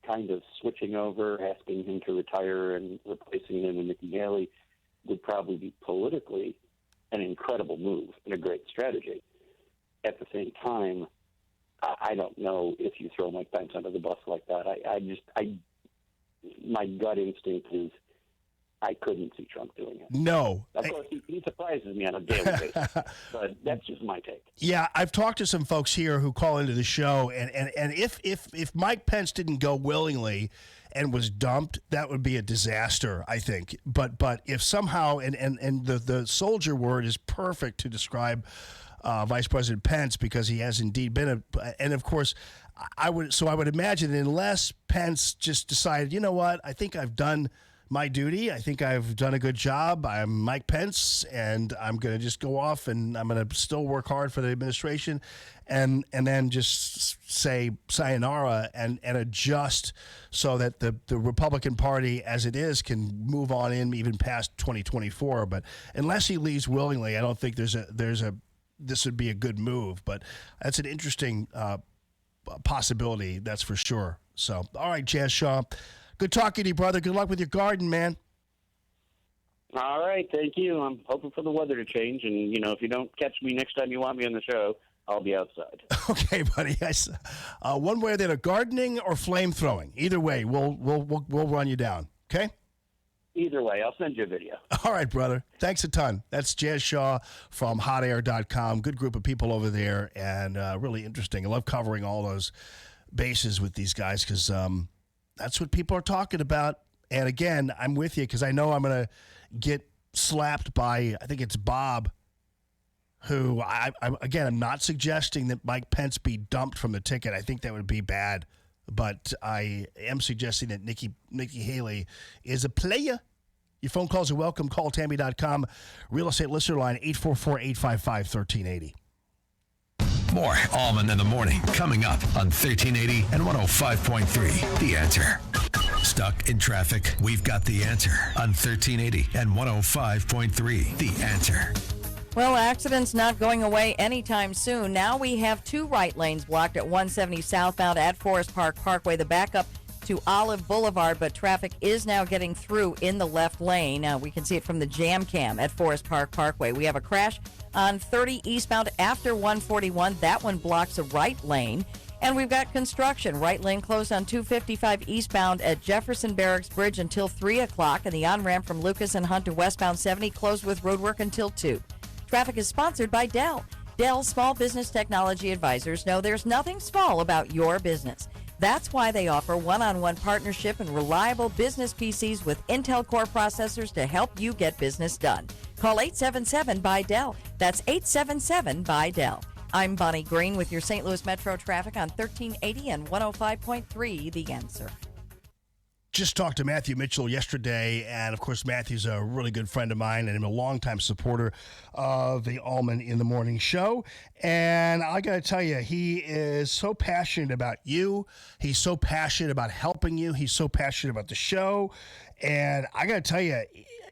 kind of switching over, asking him to retire and replacing him with Nikki Haley would probably be politically an incredible move and a great strategy. At the same time, I don't know if you throw Mike Pence under the bus like that. My gut instinct is I couldn't see Trump doing it. No. Of course, he surprises me on a daily basis, but that's just my take. Yeah, I've talked to some folks here who call into the show, and if Mike Pence didn't go willingly and was dumped, that would be a disaster, I think. But if somehow, and the soldier word is perfect to describe Vice President Pence, because he has indeed been and of course, I would imagine that unless Pence just decided, you know what, I think I've done my duty. I think I've done a good job. I'm Mike Pence, and I'm going to just go off, and I'm going to still work hard for the administration, and then just say sayonara and adjust so that the Republican Party, as it is, can move on in even past 2024. But unless he leaves willingly, I don't think this would be a good move. But that's an interesting possibility, that's for sure. So, all right, Jazz Shaw. Good talking to you, brother. Good luck with your garden, man. All right, thank you. I'm hoping for the weather to change, and if you don't catch me next time you want me on the show, I'll be outside. Okay, buddy. One way or the other, gardening or flame throwing. Either way, we'll run you down. Okay. Either way, I'll send you a video. All right, brother. Thanks a ton. That's Jazz Shaw from hotair.com. Good group of people over there, and really interesting. I love covering all those bases with these guys because that's what people are talking about. And again, I'm with you because I know I'm going to get slapped by, I think it's Bob, who I'm not suggesting that Mike Pence be dumped from the ticket. I think that would be bad. But I am suggesting that Nikki Haley is a player. Your phone calls are welcome. Call Tammy.com. Real estate listener line 844-855-1380. More Allman in the Morning coming up on 1380 and 105.3. The Answer. Stuck in traffic? We've got the answer on 1380 and 105.3. The Answer. Well, accidents not going away anytime soon. Now we have two right lanes blocked at 170 southbound at Forest Park Parkway. The backup to Olive Boulevard, but traffic is now getting through in the left lane. We can see it from the jam cam at Forest Park Parkway. We have a crash on 30 eastbound after 141. That one blocks the right lane. And we've got construction. Right lane closed on 255 eastbound at Jefferson Barracks Bridge until 3 o'clock. And the on-ramp from Lucas and Hunt to westbound 70 closed with roadwork until 2. Traffic is sponsored by Dell. Dell Small Business Technology Advisors know there's nothing small about your business. That's why they offer one-on-one partnership and reliable business PCs with Intel Core processors to help you get business done. Call 877-BUY-DELL. That's 877-BUY-DELL. I'm Bonnie Green with your St. Louis Metro traffic on 1380 and 105.3 The Answer. Just talked to Matthew Mitchell yesterday, and of course Matthew's a really good friend of mine and I'm a longtime supporter of the Allman in the Morning show. And I got to tell you, he is so passionate about you. He's so passionate about helping you. He's so passionate about the show. And I got to tell you,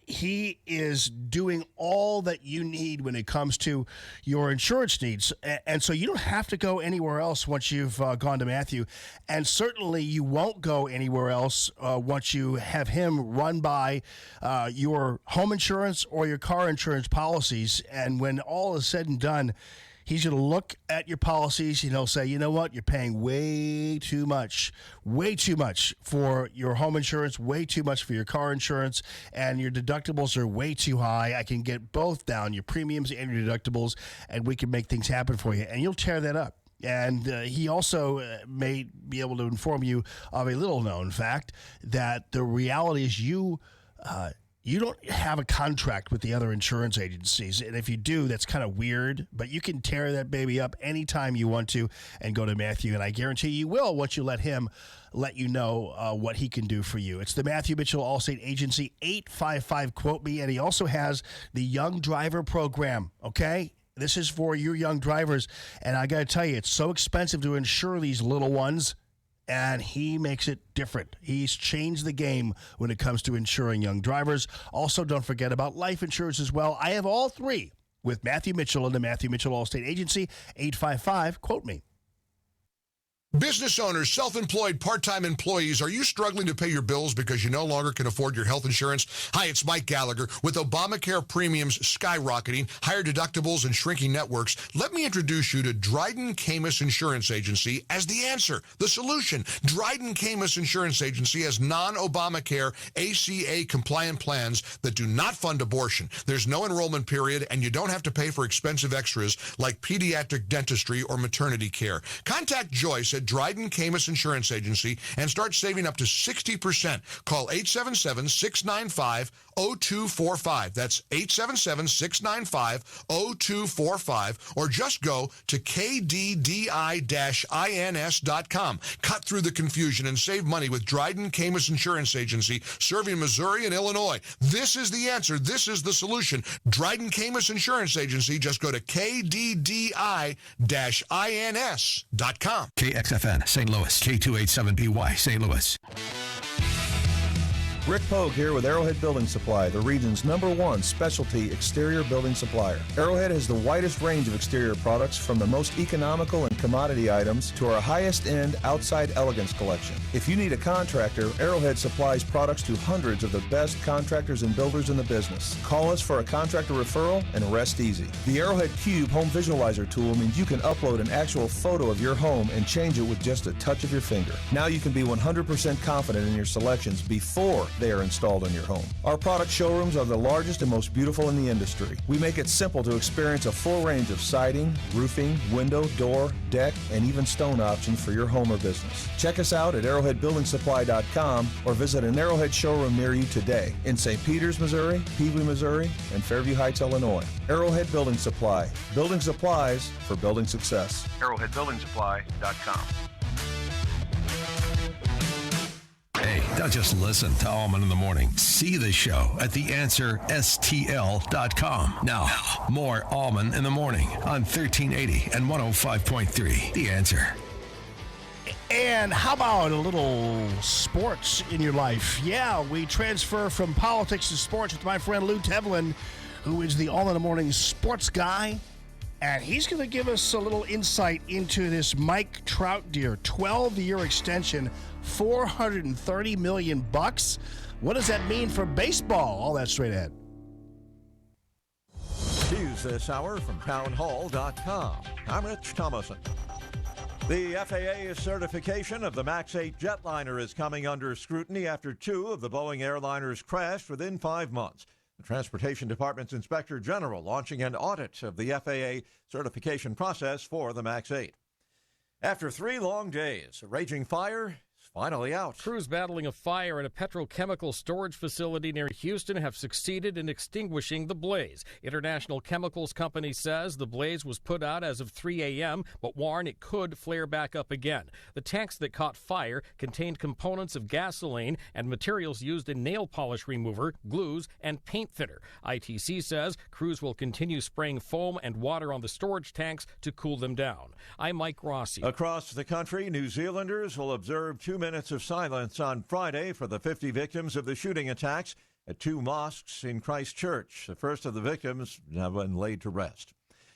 he is doing all that you need when it comes to your insurance needs. And so you don't have to go anywhere else once you've gone to Matthew. And certainly you won't go anywhere else once you have him run by your home insurance or your car insurance policies. And when all is said and done, he's going to look at your policies and he'll say, you know what, you're paying way too much for your home insurance, way too much for your car insurance, and your deductibles are way too high. I can get both down, your premiums and your deductibles, and we can make things happen for you. And you'll tear that up. And he also may be able to inform you of a little known fact that the reality is you you don't have a contract with the other insurance agencies. And if you do, that's kind of weird. But you can tear that baby up anytime you want to and go to Matthew. And I guarantee you will once you let him let you know what he can do for you. It's the Matthew Mitchell Allstate Agency, 855-QUOTE-ME. And he also has the Young Driver Program, okay? This is for you young drivers. And I got to tell you, it's so expensive to insure these little ones. And he makes it different. He's changed the game when it comes to insuring young drivers. Also, don't forget about life insurance as well. I have all three with Matthew Mitchell and the Matthew Mitchell Allstate Agency, 855-QUOTE-ME. Business owners, self-employed, part-time employees, are you struggling to pay your bills because you no longer can afford your health insurance? Hi, it's Mike Gallagher. With Obamacare premiums skyrocketing, higher deductibles, and shrinking networks, let me introduce you to Dryden Camus Insurance Agency as the answer, the solution. Dryden Camus Insurance Agency has non-Obamacare ACA-compliant plans that do not fund abortion. There's no enrollment period, and you don't have to pay for expensive extras like pediatric dentistry or maternity care. Contact Joyce at Dryden Camus Insurance Agency and start saving up to 60%. Call 877-695-0245. That's 877-695-0245, or just go to kddi-ins.com. Cut through the confusion and save money with Dryden Camus Insurance Agency, serving Missouri and Illinois. This is the answer. This is the solution. Dryden Camus Insurance Agency. Just go to kddi-ins.com. KXFN, St. Louis, K287BY, St. Louis. Rick Pogue here with Arrowhead Building Supply, the region's #1 specialty exterior building supplier. Arrowhead has the widest range of exterior products, from the most economical and commodity items to our highest-end outside elegance collection. If you need a contractor, Arrowhead supplies products to hundreds of the best contractors and builders in the business. Call us for a contractor referral and rest easy. The Arrowhead Cube Home Visualizer tool means you can upload an actual photo of your home and change it with just a touch of your finger. Now you can be 100% confident in your selections before they are installed in your home. Our product showrooms are the largest and most beautiful in the industry. We make it simple to experience a full range of siding, roofing, window, door, deck, and even stone options for your home or business. Check us out at arrowheadbuildingsupply.com or visit an Arrowhead showroom near you today in St. Peters, Missouri, Peewee, Missouri, and Fairview Heights, Illinois. Arrowhead Building Supply. Building supplies for building success. arrowheadbuildingsupply.com. Hey, don't just listen to Allman in the Morning. See the show at theanswerstl.com. Now, more Allman in the Morning on 1380 and 105.3. The Answer. And how about a little sports in your life? Yeah, we transfer from politics to sports with my friend Lou Tevlin, who is the All in the Morning sports guy. And he's going to give us a little insight into this Mike Trout deal, 12-year extension, $430 million. What does that mean for baseball? All that straight ahead. News this hour from townhall.com. I'm Rich Thomason. The FAA certification of the MAX 8 jetliner is coming under scrutiny after 2 of the Boeing airliners crashed within 5 months. The Transportation Department's Inspector General launching an audit of the FAA certification process for the MAX 8. After 3 long days, a raging fire is finally out. Crews battling a fire at a petrochemical storage facility near Houston have succeeded in extinguishing the blaze. International Chemicals Company says the blaze was put out as of 3 a.m., but warn it could flare back up again. The tanks that caught fire contained components of gasoline and materials used in nail polish remover, glues, and paint thinner. ITC says crews will continue spraying foam and water on the storage tanks to cool them down. I'm Mike Rossi. Across the country, New Zealanders will observe 2 minutes of silence on Friday for the 50 victims of the shooting attacks at 2 mosques in Christchurch. The first of the victims have been laid to rest.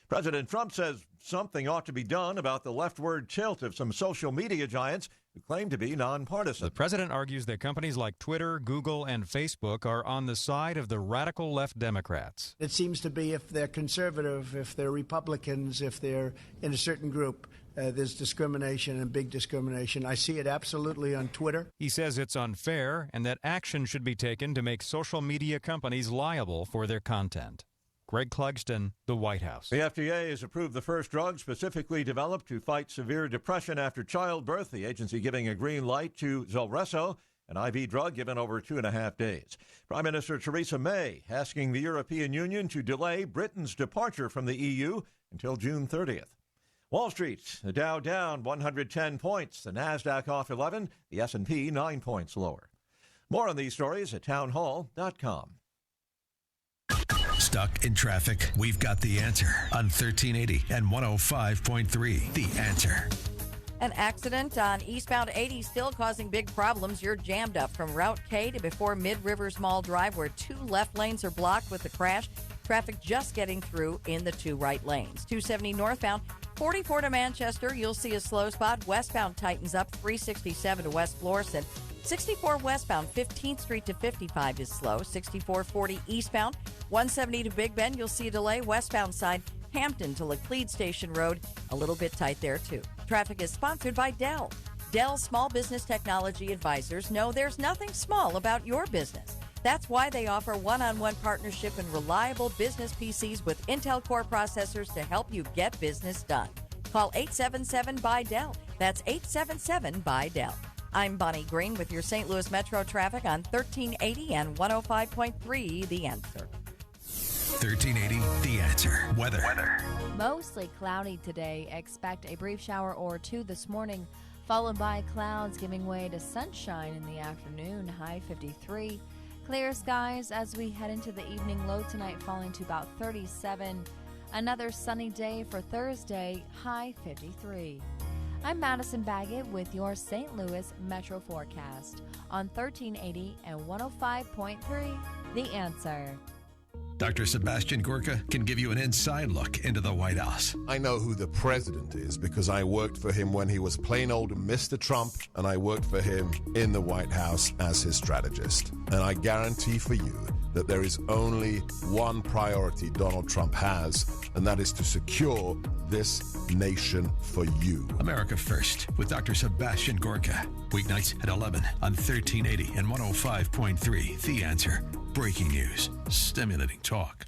President Trump says something ought to be done about the leftward tilt of some social media giants who claim to be nonpartisan. The president argues that companies like Twitter, Google, and Facebook are on the side of the radical left Democrats. It seems to be if they're conservative, if they're Republicans, if they're in a certain group, there's discrimination and big discrimination. I see it absolutely on Twitter. He says it's unfair and that action should be taken to make social media companies liable for their content. Greg Clugston, the White House. The FDA has approved the first drug specifically developed to fight severe depression after childbirth. The agency giving a green light to Zulresso. an IV drug given over 2.5 days. Prime Minister Theresa May asking the European Union to delay Britain's departure from the EU until June 30th. Wall Street, the Dow down 110 points, the Nasdaq off 11, the S&P 9 points lower. More on these stories at townhall.com. Stuck in traffic? We've got the answer on 1380 and 105.3. The Answer. An accident on eastbound 80 still causing big problems. You're jammed up from Route K to before Mid-Rivers Mall Drive, where 2 left lanes are blocked with the crash. Traffic just getting through in the 2 right lanes. 270 northbound, 44 to Manchester. You'll see a slow spot. Westbound tightens up, 367 to West Florissant. 64 westbound, 15th Street to 55 is slow. 6440 eastbound, 170 to Big Bend. You'll see a delay. Westbound side, Hampton to Laclede Station Road, a little bit tight there too. Traffic is sponsored by Dell. Dell Small Business Technology Advisors know there's nothing small about your business. That's why they offer one-on-one partnership and reliable business PCs with Intel Core processors to help you get business done. Call 877-BUY-DELL. That's 877-BUY-DELL. I'm Bonnie Green with your St. Louis Metro traffic on 1380 and 105.3 The Answer. 1380 The Answer. Weather. Mostly cloudy today. Expect a brief shower or 2 this morning, followed by clouds giving way to sunshine in the afternoon, high 53. Clear skies as we head into the evening, low tonight falling to about 37. Another sunny day for Thursday, high 53. I'm Madison Baggett with your St. Louis Metro forecast on 1380 and 105.3 The Answer. Dr. Sebastian Gorka can give you an inside look into the White House. I know who the president is because I worked for him when he was plain old Mr. Trump, and I worked for him in the White House as his strategist. And I guarantee for you that there is only one priority Donald Trump has, and that is to secure this nation for you. America First with Dr. Sebastian Gorka. Weeknights at 11 on 1380 and 105.3 The Answer. Breaking news, stimulating talk.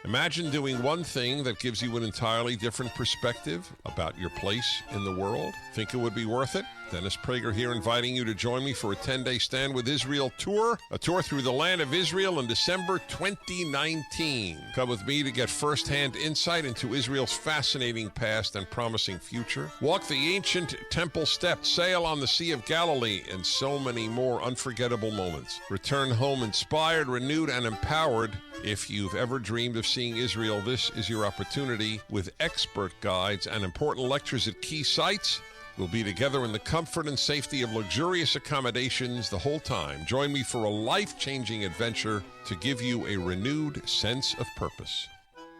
Imagine doing one thing that gives you an entirely different perspective about your place in the world. Think it would be worth it? Dennis Prager here inviting you to join me for a 10-day Stand with Israel tour, a tour through the land of Israel in December 2019. Come with me to get first-hand insight into Israel's fascinating past and promising future. Walk the ancient temple steps, sail on the Sea of Galilee, and so many more unforgettable moments. Return home inspired, renewed, and empowered. If you've ever dreamed of seeing Israel, this is your opportunity. With expert guides and important lectures at key sites, we'll be together in the comfort and safety of luxurious accommodations the whole time. Join me for a life-changing adventure to give you a renewed sense of purpose.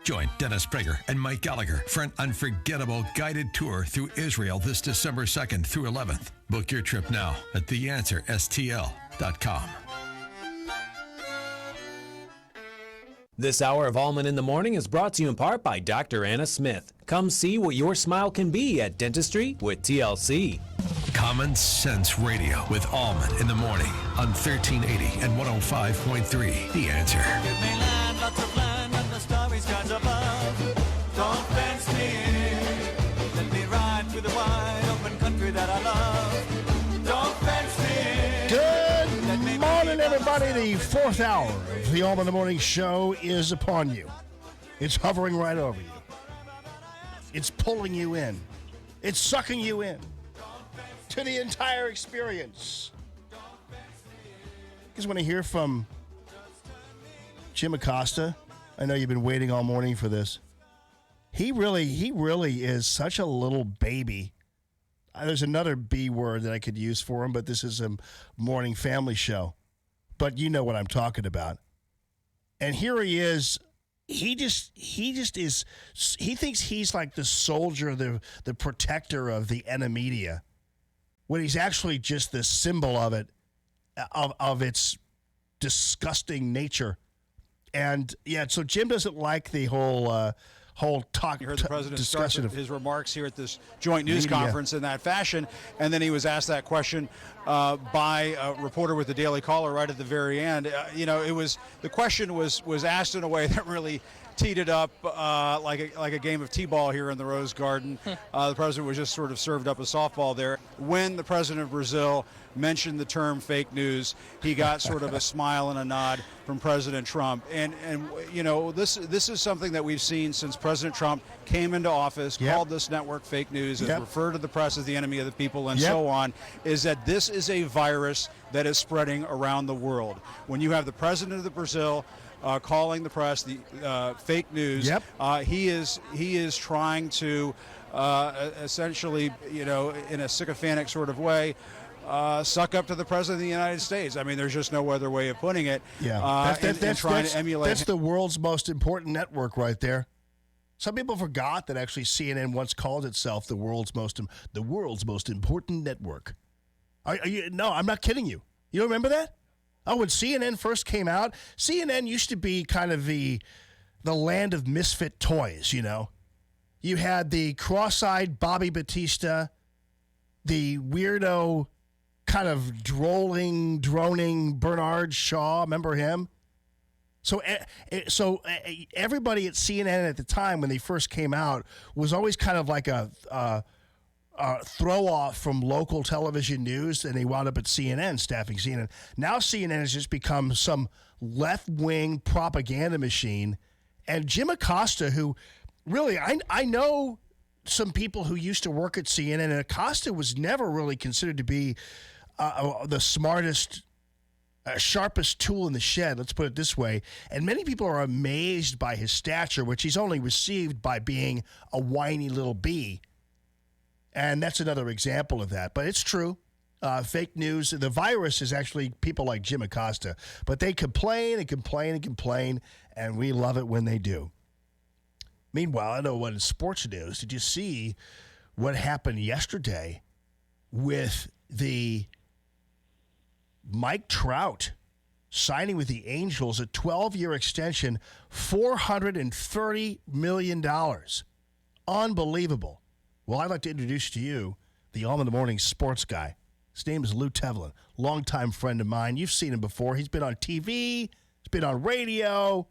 Join Dennis Prager and Mike Gallagher for an unforgettable guided tour through Israel this December 2nd through 11th. Book your trip now at theanswerstl.com. This hour of Allman in the Morning is brought to you in part by Dr. Anna Smith. Come see what your smile can be at Dentistry with TLC. Common Sense Radio with Allman in the Morning on 1380 and 105.3 The Answer. Give me land, lots of land, and the starry skies above. Don't fence me in. Let me ride through the wide open country that I love. Don't fence me in. Good morning, everybody. The 4th hour of the Allman in the Morning show is upon you. It's hovering right over you. It's pulling you in. It's sucking you in to the entire experience. You guys want to hear from Jim Acosta? I know you've been waiting all morning for this. He really is such a little baby. There's another B word that I could use for him, but this is a morning family show. But you know what I'm talking about. And here he is. He just is. He thinks he's like the soldier, the protector of the media, when he's actually just the symbol of it, of its disgusting nature. And yeah, so Jim doesn't like the whole talk. You heard the president start his remarks here at this joint news media conference in that fashion, and then he was asked that question by a reporter with the Daily Caller right at the very end. The question was asked in a way that really teed it up like a game of t-ball here in the Rose Garden. The president was just sort of served up a softball there. When the president of Brazil mentioned the term fake news, he got sort of a smile and a nod from President Trump. And you know, this is something that we've seen since President Trump came into office, called this network fake news, and referred to the press as the enemy of the people, and so on, is that this is a virus that is spreading around the world. When you have the president of the Brazil calling the press the fake news, he is trying to essentially, you know, in a sycophantic sort of way, suck up to the president of the United States. I mean, there's just no other way of putting it. That's trying to emulate. That's the world's most important network right there. Some people forgot that actually CNN once called itself the world's most important network. No, I'm not kidding you. You don't remember that? Oh, when CNN first came out, CNN used to be kind of the land of misfit toys, you know. You had the cross-eyed Bobby Batista, the weirdo kind of droning Bernard Shaw. Remember him? So everybody at CNN at the time when they first came out was always kind of like a throw off from local television news, and they wound up at CNN, staffing CNN. Now CNN has just become some left-wing propaganda machine. And Jim Acosta, who really, I know some people who used to work at CNN, and Acosta was never really considered to be the smartest, sharpest tool in the shed, let's put it this way. And many people are amazed by his stature, which he's only received by being a whiny little bee. And that's another example of that. But it's true. Fake news. The virus is actually people like Jim Acosta. But they complain and complain and complain, and we love it when they do. Meanwhile, I know what in sports news, did you see what happened yesterday with the Mike Trout signing with the Angels a 12-year extension, $430 million. Unbelievable. Well, I'd like to introduce to you the Allman in the Morning sports guy. His name is Lou Tevlin, longtime friend of mine. You've seen him before. He's been on TV. He's been on radio.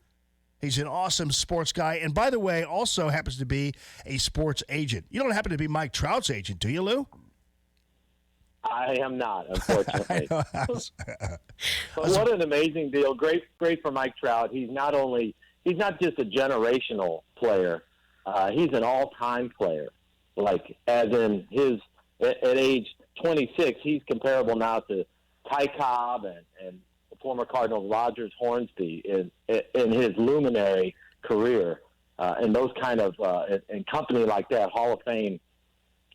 He's an awesome sports guy. And by the way, also happens to be a sports agent. You don't happen to be Mike Trout's agent, do you, Lou? I am not, unfortunately. But what an amazing deal. Great for Mike Trout. He's not just a generational player. He's an all-time player. Like, as in at age 26, he's comparable now to Ty Cobb and former Cardinal Rogers Hornsby in his luminary career. And those kind of, and company like that, Hall of Fame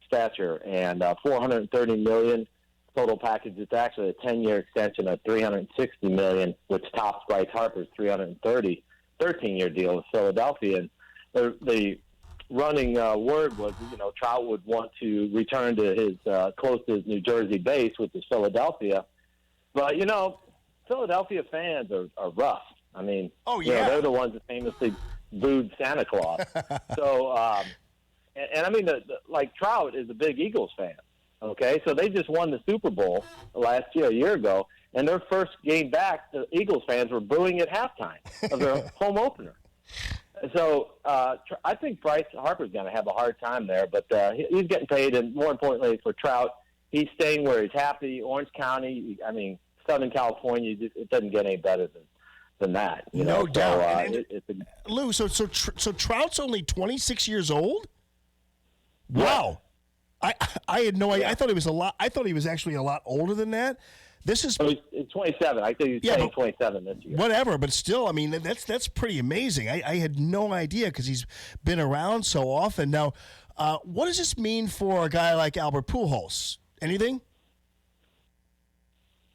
stature, and $430 million total package. It's actually a 10-year extension of $360 million, which tops Bryce Harper's 13-year deal with Philadelphia. And the running word was, Trout would want to return to his close to his New Jersey base, which is Philadelphia. But Philadelphia fans are rough. I mean, they're the ones that famously booed Santa Claus. So. And I mean, like Trout is a big Eagles fan, okay? So they just won the Super Bowl a year ago, and their first game back, the Eagles fans were booing at halftime of their home opener. So I think Bryce Harper's going to have a hard time there, but he's getting paid, and more importantly for Trout, he's staying where he's happy. Orange County, I mean, Southern California, it doesn't get any better than that. No doubt. So, Lou, so Trout's only 26 years old? Wow, I had no idea. I thought he was actually a lot older than that. This is it's 27. I think he's turning 27 this year. Whatever, but still, I mean that's pretty amazing. I had no idea because he's been around so often. Now, what does this mean for a guy like Albert Pujols? Anything?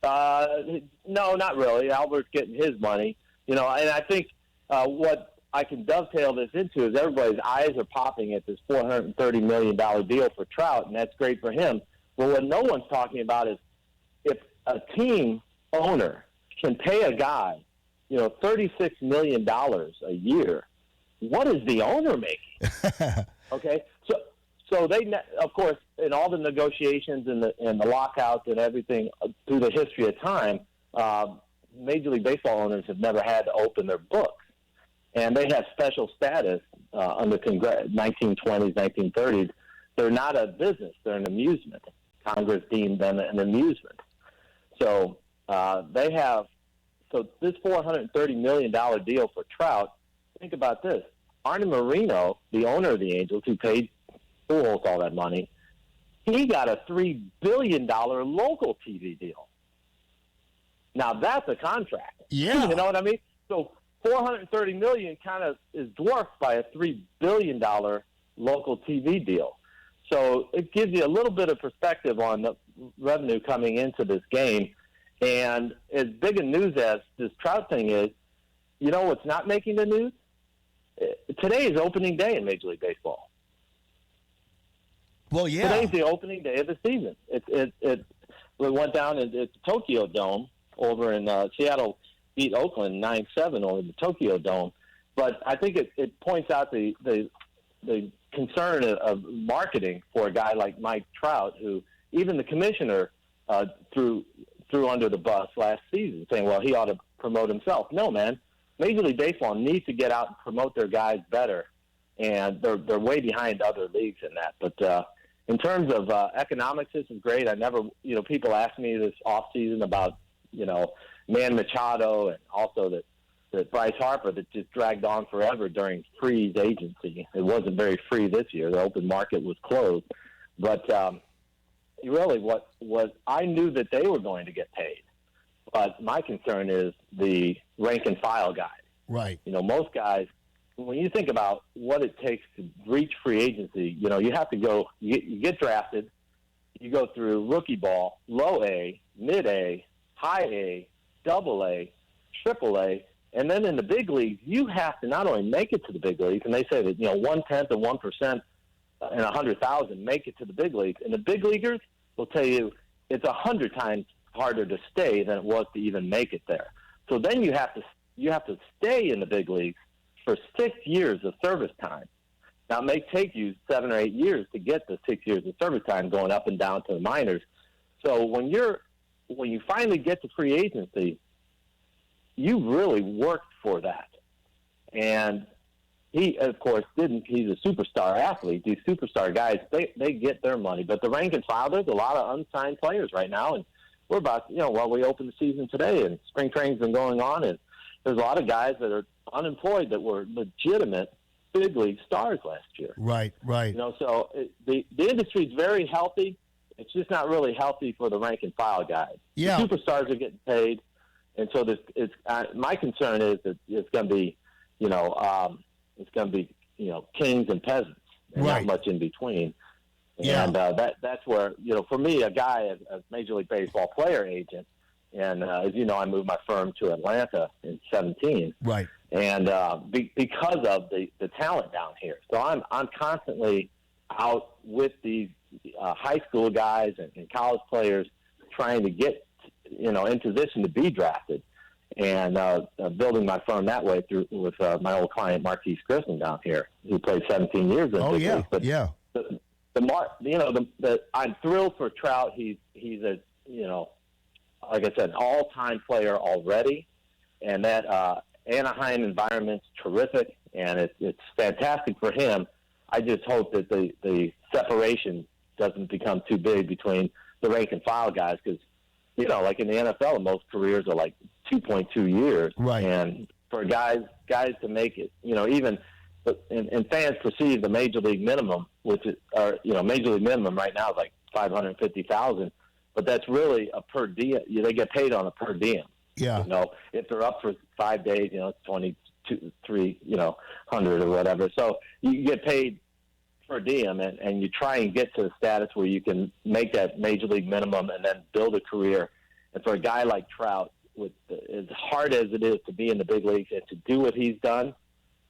No, not really. Albert's getting his money, and I think what I can dovetail this into is everybody's eyes are popping at this $430 million deal for Trout, and that's great for him. But what no one's talking about is if a team owner can pay a guy, $36 million a year, what is the owner making? Okay, so they, of course, in all the negotiations and the lockouts and everything through the history of time, Major League Baseball owners have never had to open their books. and they have special status under 1920s, 1930s. They're not a business; they're an amusement. Congress deemed them an amusement. So they have. So this $430 million deal for Trout. Think about this: Arnie Marino, the owner of the Angels, who paid Pujols all that money, he got a $3 billion local TV deal. Now that's a contract. Yeah, you know what I mean. So $430 million kind of is dwarfed by a $3 billion local TV deal. So it gives you a little bit of perspective on the revenue coming into this game. And as big a news as this Trout thing is, you know what's not making the news? Today is opening day in Major League Baseball. Well, yeah. Today's the opening day of the season. It went down at the Tokyo Dome over in Seattle, beat Oakland 9-7 over the Tokyo Dome. But I think it points out the concern of marketing for a guy like Mike Trout, who even the commissioner threw under the bus last season, saying, well, he ought to promote himself. No, man. Major League Baseball needs to get out and promote their guys better, and they're way behind other leagues in that. But in terms of economics, this is great. I never, people ask me this offseason about, Man Machado and also that Bryce Harper that just dragged on forever during Free's agency. It wasn't very free this year. The open market was closed. But really what I knew that they were going to get paid. But my concern is the rank and file guys. Right. Most guys, when you think about what it takes to reach free agency, you have to go, you get drafted, you go through rookie ball, low A, mid A, high A, double A, triple A, and then in the big leagues, you have to not only make it to the big leagues, and they say that, 1/10 of 1% and 100,000 make it to the big leagues. And the big leaguers will tell you it's 100 times harder to stay than it was to even make it there. So then you have to stay in the big leagues for 6 years of service time. Now, it may take you 7 or 8 years to get the 6 years of service time going up and down to the minors. So when you finally get to free agency, you really worked for that. And he, of course, didn't. He's a superstar athlete. These superstar guys, they get their money. But the rank and file, there's a lot of unsigned players right now. And we're about, we opened the season today and spring training's been going on. And there's a lot of guys that are unemployed that were legitimate big league stars last year. Right. So the industry's very healthy. It's just not really healthy for the rank and file guys. Yeah. The superstars are getting paid. And so my concern is that it's going to be, kings and peasants and not much in between. Yeah. And that's where, for me, a guy, a Major League Baseball player agent, and as you know, I moved my firm to Atlanta in 2017. Right. And because of the talent down here. So I'm constantly out with these high school guys and college players trying to get, in position to be drafted, and building my firm that way with my old client Marquise Grissom down here, who played 17 years in this league. But yeah. I'm thrilled for Trout. He's a like I said, an all-time player already, and that Anaheim environment's terrific, and it's fantastic for him. I just hope that the separation doesn't become too big between the rank and file guys, because like in the NFL, most careers are like 2.2 years. Right. And for guys to make it, even and fans perceive the major league minimum, which is, major league minimum right now is like $550,000, but that's really a per diem. They get paid on a per diem. Yeah. If they're up for 5 days, it's 300 or whatever. So you get paid per diem, and you try and get to the status where you can make that major league minimum and then build a career. And for a guy like Trout, as hard as it is to be in the big leagues and to do what he's done,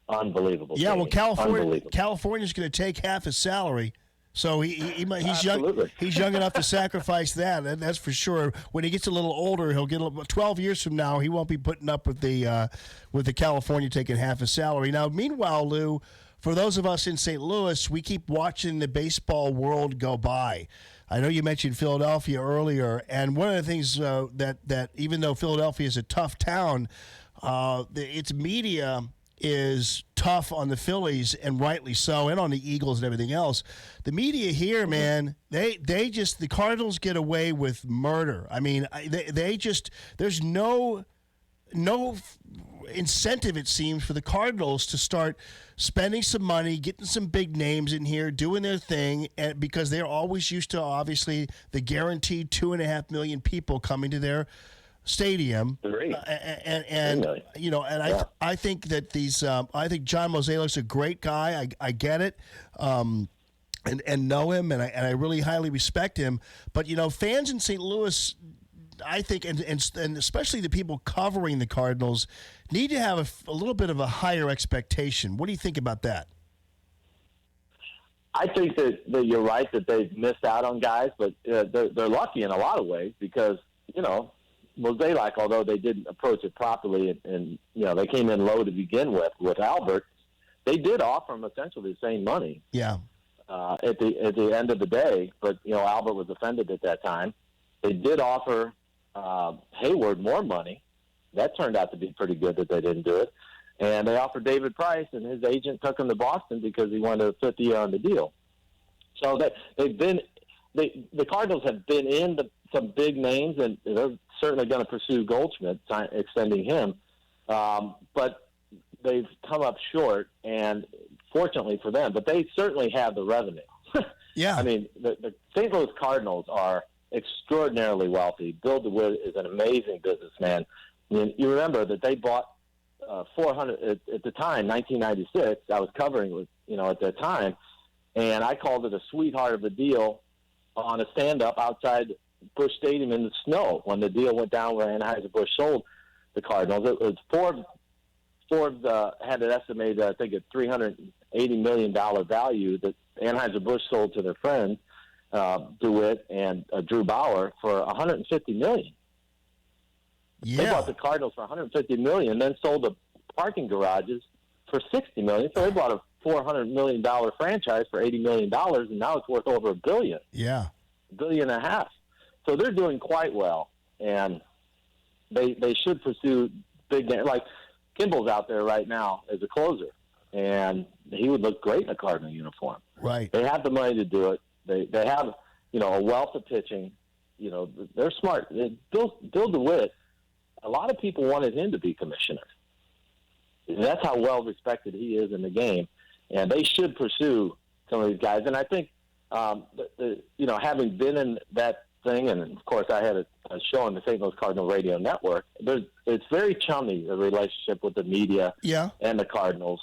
unbelievable. Yeah, well, California's going to take half his salary, so he's young enough to sacrifice that. And that's for sure. When he gets a little older, he'll get 12 years from now. He won't be putting up with the California taking half his salary. Now, meanwhile, Lou, for those of us in St. Louis, we keep watching the baseball world go by. I know you mentioned Philadelphia earlier, and one of the things that even though Philadelphia is a tough town, its media is tough on the Phillies, and rightly so, and on the Eagles and everything else. The media here, man, the Cardinals get away with murder. I mean, there's no incentive, it seems, for the Cardinals to start spending some money, getting some big names in here, doing their thing, and because they're always used to, obviously, the guaranteed 2.5 million people coming to their stadium. I think that I think John Mozeliak's a great guy. I get it. And know him, and I really highly respect him. But, fans in St. Louis, I think, and especially the people covering the Cardinals, need to have a little bit of a higher expectation. What do you think about that? I think that you're right that they've missed out on guys, but they're lucky in a lot of ways because, Mozeliak, although they didn't approach it properly and they came in low to begin with Albert, they did offer him essentially the same money. Yeah. At the end of the day, but Albert was offended at that time. They did offer Hayward more money. That turned out to be pretty good that they didn't do it. And they offered David Price, and his agent took him to Boston because he wanted a fifth year on the deal. So the Cardinals have been in some big names, and they're certainly going to pursue Goldschmidt, extending him. But they've come up short, and fortunately for them, but they certainly have the revenue. Yeah. I mean, the St. Louis Cardinals are extraordinarily wealthy. Bill DeWitt is an amazing businessman. I mean, you remember that they bought 400 at the time, 1996. I was covering it, at that time, and I called it a sweetheart of a deal on a stand-up outside Busch Stadium in the snow when the deal went down where Anheuser-Busch sold the Cardinals. It was Forbes had it estimated, I think, at $380 million value that Anheuser-Busch sold to their friends, DeWitt and Drew Bauer, for $150 million. Yeah. They bought the Cardinals for $150 million, then sold the parking garages for $60 million. So they bought a $400 million franchise for $80 million, and now it's worth over $1 billion. Yeah. $1.5 billion. So they're doing quite well, and they should pursue big games. Like Kimball's out there right now as a closer, and he would look great in a Cardinal uniform. Right. They have the money to do it. They have, a wealth of pitching. They're smart. Bill DeWitt, a lot of people wanted him to be commissioner. That's how well respected he is in the game, and they should pursue some of these guys. And I think, having been in that thing, and of course I had a show on the St. Louis Cardinal Radio Network. It's very chummy, the relationship with the media and the Cardinals,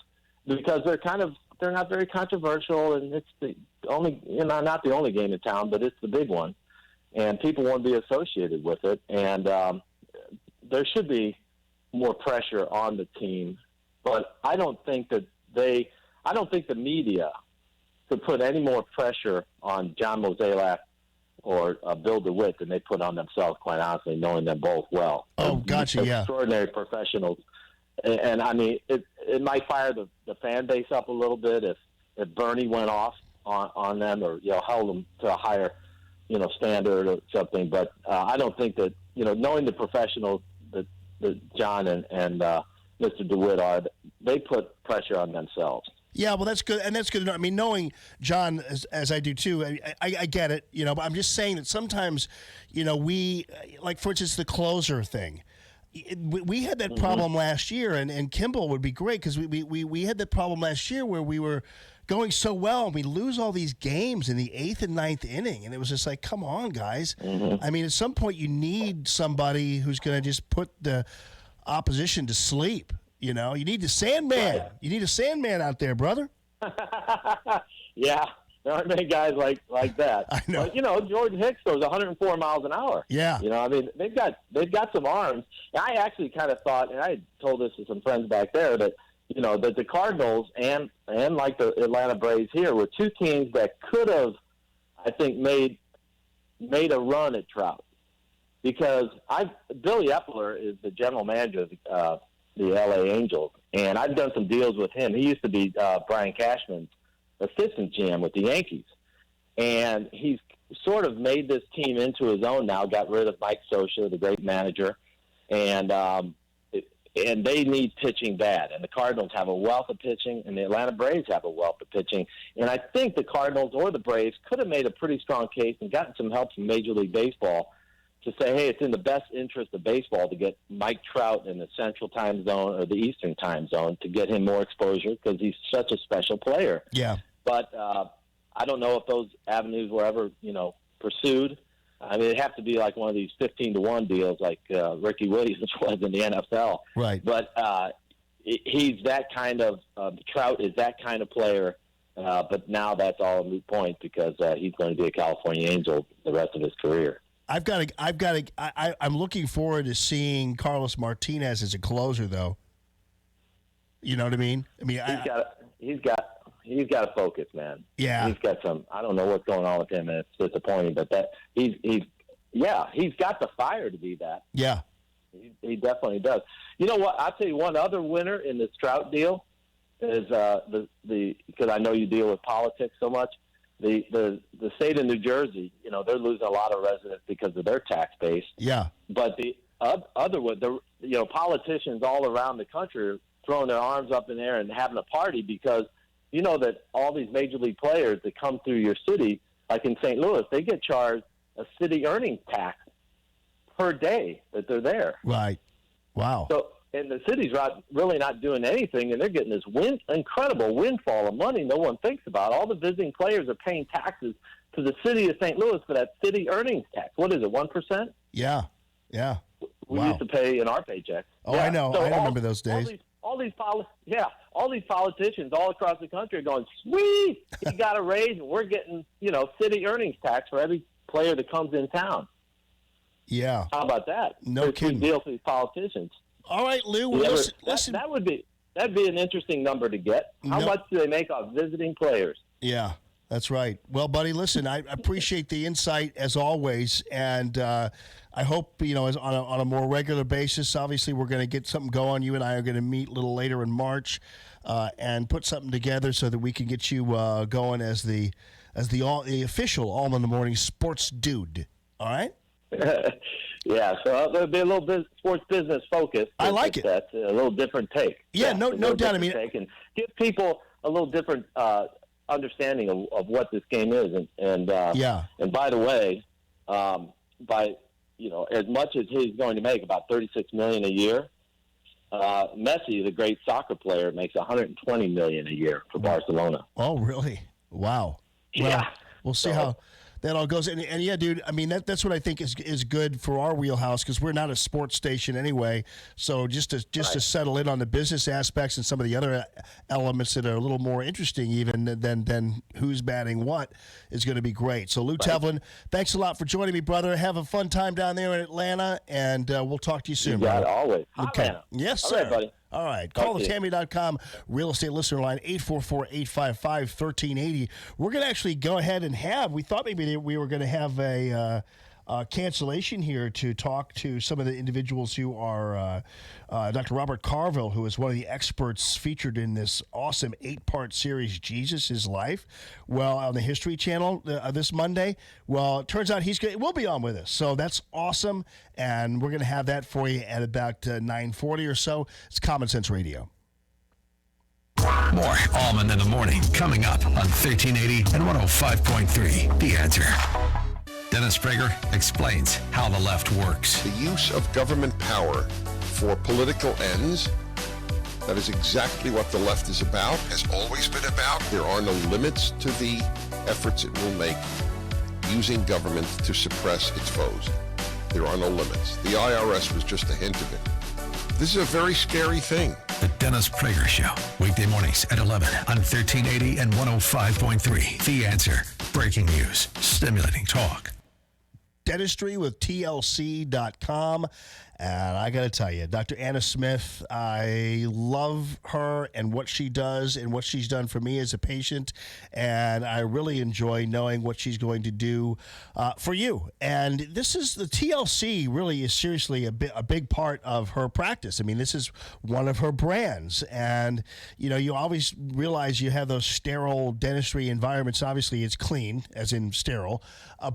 because they're not very controversial, and it's the only, not the only game in town, but it's the big one, and people want to be associated with it. And there should be more pressure on the team, but I don't think the media could put any more pressure on John Mozeliak or Bill DeWitt than they put on themselves, quite honestly, knowing them both well. Oh, gotcha, yeah. Extraordinary professionals. And I mean, it might fire the fan base up a little bit if Bernie went off on them or, held them to a higher, standard or something. But I don't think that, knowing the professionals that John and Mr. DeWitt are, they put pressure on themselves. Yeah, well, that's good, and that's good to know. I mean, knowing John as I do too, I get it, but I'm just saying that sometimes, we, like, for instance, the closer thing. We had that problem last year, and Kimball would be great because we had that problem last year where we were going so well and we lose all these games in the 8th and 9th inning, and it was just like, come on, guys. I mean, at some point you need somebody who's going to just put the opposition to sleep. You need the Sandman. Right. You need a Sandman out there, brother. Yeah, there aren't many guys like that. I know. But, Jordan Hicks throws 104 miles an hour. Yeah. I mean, they've got some arms. And I actually kind of thought, and I told this to some friends back there, that that the Cardinals and like the Atlanta Braves here were two teams that could have, I think, made a run at Trout, because Billy Epler is the general manager of the L.A. Angels, and I've done some deals with him. He used to be Brian Cashman's assistant GM with the Yankees, and he's sort of made this team into his own now, got rid of Mike Scioscia, the great manager, and And they need pitching bad. And the Cardinals have a wealth of pitching, and the Atlanta Braves have a wealth of pitching. And I think the Cardinals or the Braves could have made a pretty strong case and gotten some help from Major League Baseball to say, hey, it's in the best interest of baseball to get Mike Trout in the Central Time Zone or the Eastern Time Zone to get him more exposure because he's such a special player. Yeah. But I don't know if those avenues were ever, pursued. I mean, it'd have to be like one of these 15-1 deals like Ricky Williams was in the NFL. Right. But he's that kind of Trout is that kind of player. But now that's all a moot point because he's going to be a California Angel the rest of his career. I'm looking forward to seeing Carlos Martinez as a closer, though. You know what I mean? He's got to focus, man. Yeah. He's got some. I don't know what's going on with him, and it's disappointing. But he's got the fire to be that. Yeah. He definitely does. You know what? I'll tell you one other winner in this Trout deal is because I know you deal with politics so much. The state of New Jersey, they're losing a lot of residents because of their tax base. Yeah. But the other one, politicians all around the country are throwing their arms up in the air and having a party because you know that all these major league players that come through your city, like in St. Louis, they get charged a city earnings tax per day that they're there. Right. Wow. So, and the city's really not doing anything, and they're getting this incredible windfall of money no one thinks about. All the visiting players are paying taxes to the city of St. Louis for that city earnings tax. What is it, 1%? Yeah. Yeah. We used to pay in our paycheck. Oh, yeah. I know. So I remember those days. All these politicians all across the country are going, sweet, he got a raise, and we're getting, city earnings tax for every player that comes in town. Yeah. How about that? No kidding. Deal for these politicians. All right, Lou. Listen. That'd be an interesting number to get. How much do they make off visiting players? Yeah, that's right. Well, buddy, listen, I appreciate the insight as always, and I hope on a more regular basis. Obviously, we're going to get something going. You and I are going to meet a little later in March and put something together so that we can get you going as the official Allman in the Morning sports dude. All right. Yeah, so there'll be a little bit sports business focus. I like it. That's a little different take. Yeah, no doubt. I mean, and give people a little different understanding of what this game is, and by the way, as much as he's going to make about $36 million a year, Messi, the great soccer player, makes $120 million a year for Barcelona. Oh, really? Wow. Yeah. Well, we'll see how that all goes. And yeah, dude, I mean, that's what I think is good for our wheelhouse because we're not a sports station anyway. So just to settle in on the business aspects and some of the other elements that are a little more interesting even than who's batting what is going to be great. So Lou Tevlin, thanks a lot for joining me, brother. Have a fun time down there in Atlanta, and we'll talk to you soon. You got it, brother. always. Okay. Atlanta. Yes, sir. All right, buddy. All right. Call the Tammy.com real estate listener line, 844-855-1380. We're going to actually go ahead and we thought maybe we were going to have a cancellation here to talk to some of the individuals who are Dr. Robert Carville, who is one of the experts featured in this awesome 8-part series, Jesus, His Life, on the History Channel this Monday. Well, it turns out we'll be on with us, so that's awesome, and we're going to have that for you at about 9:40 or so. It's Common Sense Radio. More Allman in the Morning coming up on 1380 and 105.3. The Answer. Dennis Prager explains how the left works. The use of government power for political ends, that is exactly what the left is about, has always been about. There are no limits to the efforts it will make using government to suppress its foes. There are no limits. The IRS was just a hint of it. This is a very scary thing. The Dennis Prager Show, weekday mornings at 11 on 1380 and 105.3. The Answer. Breaking news, stimulating talk. Dentistry with TLC.com. And I got to tell you, Dr. Anna Smith, I love her and what she does and what she's done for me as a patient. And I really enjoy knowing what she's going to do for you. And this is the TLC really is seriously a big part of her practice. I mean, this is one of her brands. And, you always realize you have those sterile dentistry environments. Obviously, it's clean, as in sterile.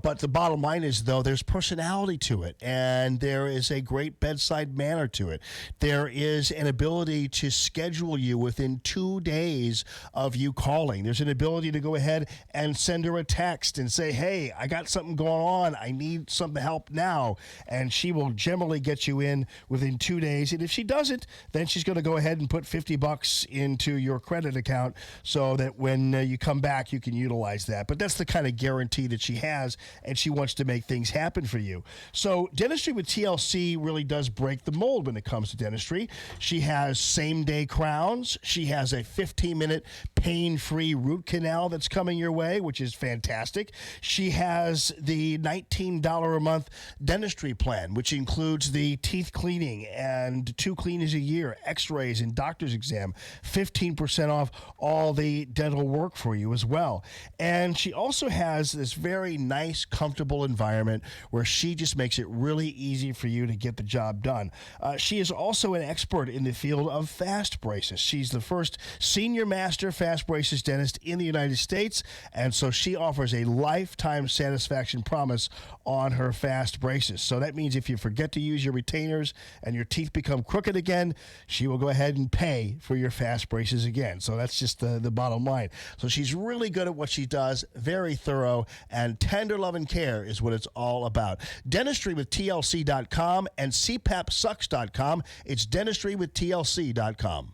But the bottom line is, though, there's personality to it. And there is a great great bedside manner to it. There is an ability to schedule you within 2 days of you calling. There's an ability to go ahead and send her a text and say, hey, I got something going on. I need some help now. And she will generally get you in within 2 days. And if she doesn't, then she's going to go ahead and put $50 into your credit account so that when you come back, you can utilize that. But that's the kind of guarantee that she has, and she wants to make things happen for you. So Dentistry with TLC really does break the mold when it comes to dentistry. She has same-day crowns. She has a 15-minute pain-free root canal that's coming your way, which is fantastic. She has the $19 a month dentistry plan, which includes the teeth cleaning and 2 cleanings a year, x-rays and doctor's exam, 15% off all the dental work for you as well. And she also has this very nice, comfortable environment where she just makes it really easy for you to get the job done. She is also an expert in the field of fast braces. She's the first senior master fast braces dentist in the United States, and so she offers a lifetime satisfaction promise on her fast braces. So that means if you forget to use your retainers and your teeth become crooked again, she will go ahead and pay for your fast braces again. So that's just the bottom line. So she's really good at what she does, very thorough, and tender love and care is what it's all about. Dentistry with TLC.com and CPAPsucks.com. It's Dentistry with TLC.com.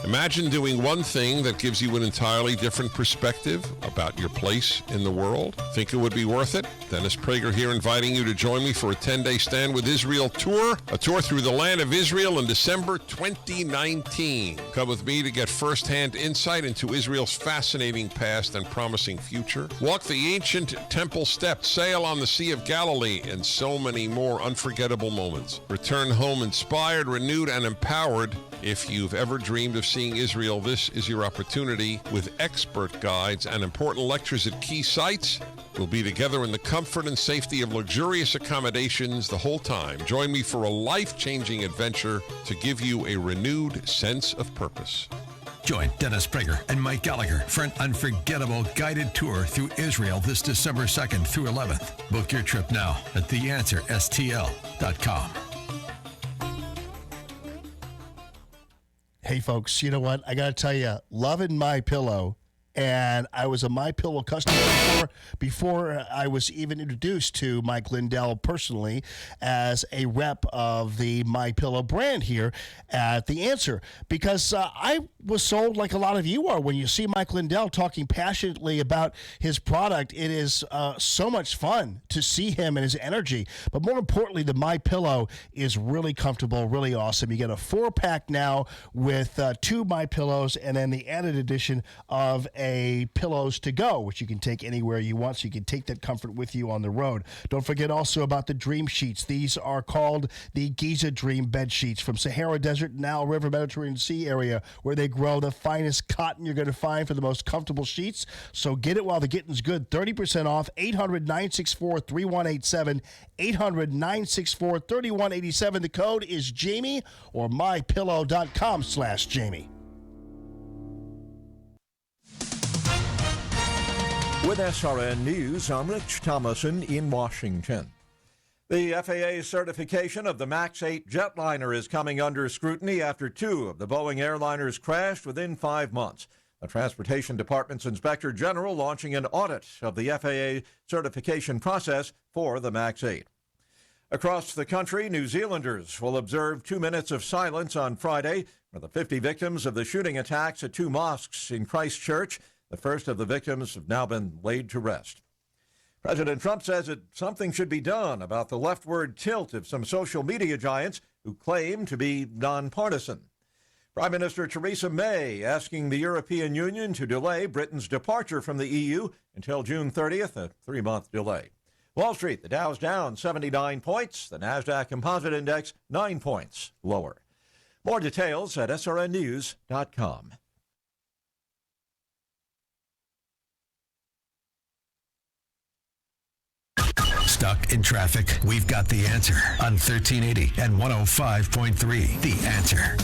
Imagine doing one thing that gives you an entirely different perspective about your place in the world. Think it would be worth it? Dennis Prager here, inviting you to join me for a 10-day Stand with Israel tour, a tour through the land of Israel in December 2019. Come with me to get firsthand insight into Israel's fascinating past and promising future. Walk the ancient temple steps, sail on the Sea of Galilee, and so many more unforgettable moments. Return home inspired, renewed, and empowered. If you've ever dreamed of seeing Israel, this is your opportunity. With expert guides and important lectures at key sites, we'll be together in the comfort and safety of luxurious accommodations the whole time. Join me for a life-changing adventure to give you a renewed sense of purpose. Join Dennis Prager and Mike Gallagher for an unforgettable guided tour through Israel this December 2nd through 11th. Book your trip now at theanswerstl.com. Hey, folks, you know what? I got to tell you, loving MyPillow, and I was a MyPillow customer before I was even introduced to Mike Lindell personally as a rep of the MyPillow brand here at The Answer, because I was sold like a lot of you are when you see Mike Lindell talking passionately about his product. It is so much fun to see him and his energy, but more importantly, the MyPillow is really comfortable, really awesome. You get a 4-pack now with 2 MyPillows and then the added addition of a pillows to go, which you can take anywhere you want, so you can take that comfort with you on the road. Don't forget also about the Dream Sheets. These are called the Giza Dream Bed Sheets from Sahara Desert, Nile River, Mediterranean Sea area, where they grow the finest cotton you're going to find for the most comfortable sheets. So get it while the getting's good. 30% off. 800-964-3187. 800-964-3187. The code is Jamie or mypillow.com/Jamie. With SRN News, I'm Rich Thomason in Washington. The FAA certification of the MAX 8 jetliner is coming under scrutiny after 2 of the Boeing airliners crashed within 5 months. The Transportation Department's Inspector General launching an audit of the FAA certification process for the MAX 8. Across the country, New Zealanders will observe 2 minutes of silence on Friday for the 50 victims of the shooting attacks at 2 mosques in Christchurch. The first of the victims have now been laid to rest. President Trump says that something should be done about the leftward tilt of some social media giants who claim to be nonpartisan. Prime Minister Theresa May asking the European Union to delay Britain's departure from the EU until June 30th, a 3-month delay. Wall Street, the Dow's down 79 points, the NASDAQ Composite Index 9 points lower. More details at srnnews.com. Stuck in traffic? We've got the answer on 1380 and 105.3. The Answer.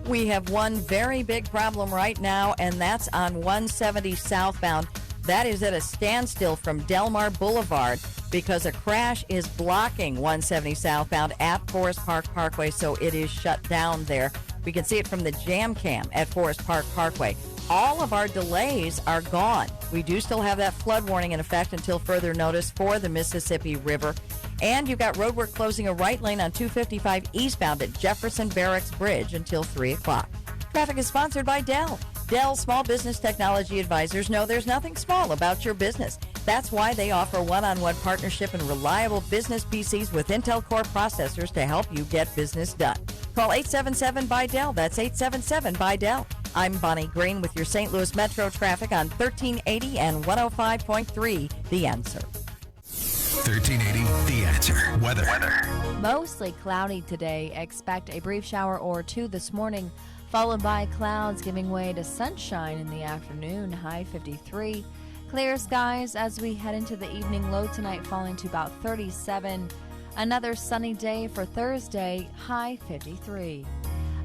We have one very big problem right now, and that's on 170 southbound. That is at a standstill from Delmar Boulevard because a crash is blocking 170 southbound at Forest Park Parkway, so it is shut down there. We can see it from the jam cam at Forest Park Parkway. All of our delays are gone. We do still have that flood warning in effect until further notice for the Mississippi River. And you've got roadwork closing a right lane on 255 eastbound at Jefferson Barracks Bridge until 3 o'clock. Traffic is sponsored by Dell. Dell Small Business Technology Advisors know there's nothing small about your business. That's why they offer one-on-one partnership and reliable business PCs with Intel Core processors to help you get business done. Call 877-BY-DELL. That's 877-BY-DELL. I'm Bonnie Green with your St. Louis Metro traffic on 1380 and 105.3 The Answer. 1380 The Answer. Weather. Mostly cloudy today. Expect a brief shower or two this morning, followed by clouds giving way to sunshine in the afternoon, high 53. Clear skies as we head into the evening, low tonight falling to about 37. Another sunny day for Thursday, high 53.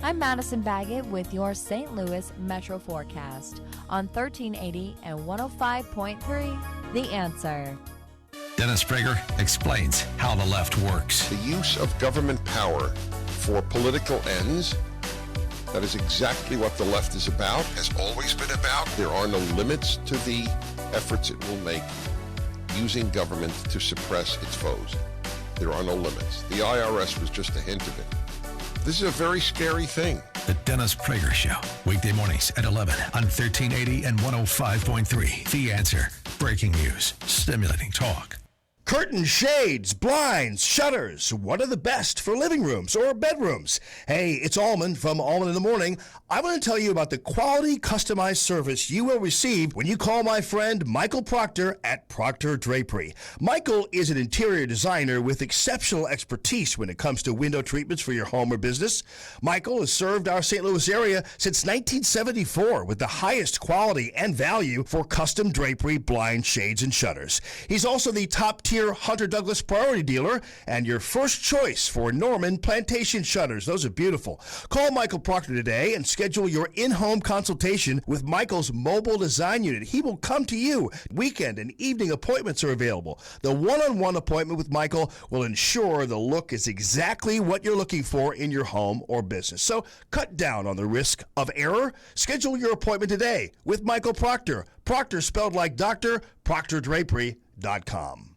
I'm Madison Baggett with your St. Louis Metro forecast on 1380 and 105.3 The Answer. Dennis Prager explains how the left works. The use of government power for political ends. That is exactly what the left is about, has always been about. There are no limits to the efforts it will make using government to suppress its foes. There are no limits. The IRS was just a hint of it. This is a very scary thing. The Dennis Prager Show, weekday mornings at 11 on 1380 and 105.3. The Answer. Breaking news. Stimulating talk. Curtains, shades, blinds, shutters. What are the best for living rooms or bedrooms? Hey, it's Allman from Allman in the Morning. I want to tell you about the quality customized service you will receive when you call my friend Michael Proctor at Proctor Drapery. Michael is an interior designer with exceptional expertise when it comes to window treatments for your home or business. Michael has served our St. Louis area since 1974 with the highest quality and value for custom drapery, blinds, shades, and shutters. He's also the top-tier Hunter Douglas priority dealer and your first choice for Norman Plantation shutters. Those are beautiful. Call Michael Proctor today and schedule your in-home consultation with Michael's mobile design unit. He will come to you. Weekend and evening appointments are available. The one-on-one appointment with Michael will ensure the look is exactly what you're looking for in your home or business. So cut down on the risk of error. Schedule your appointment today with Michael Proctor. Proctor spelled like doctor, proctordrapery.com.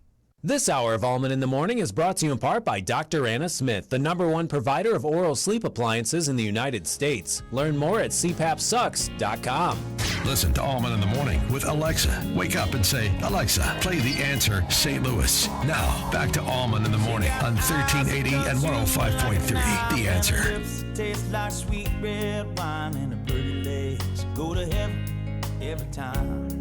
This hour of Allman in the Morning is brought to you in part by Dr. Anna Smith, the #1 provider of oral sleep appliances in the United States. Learn more at cpapsucks.com. Listen to Allman in the Morning with Alexa. Wake up and say, Alexa, play The Answer St. Louis. Now, back to Allman in the Morning on 1380 and 105.3 The Answer. Tastes like sweet red wine and a pretty legs. Go to heaven every time.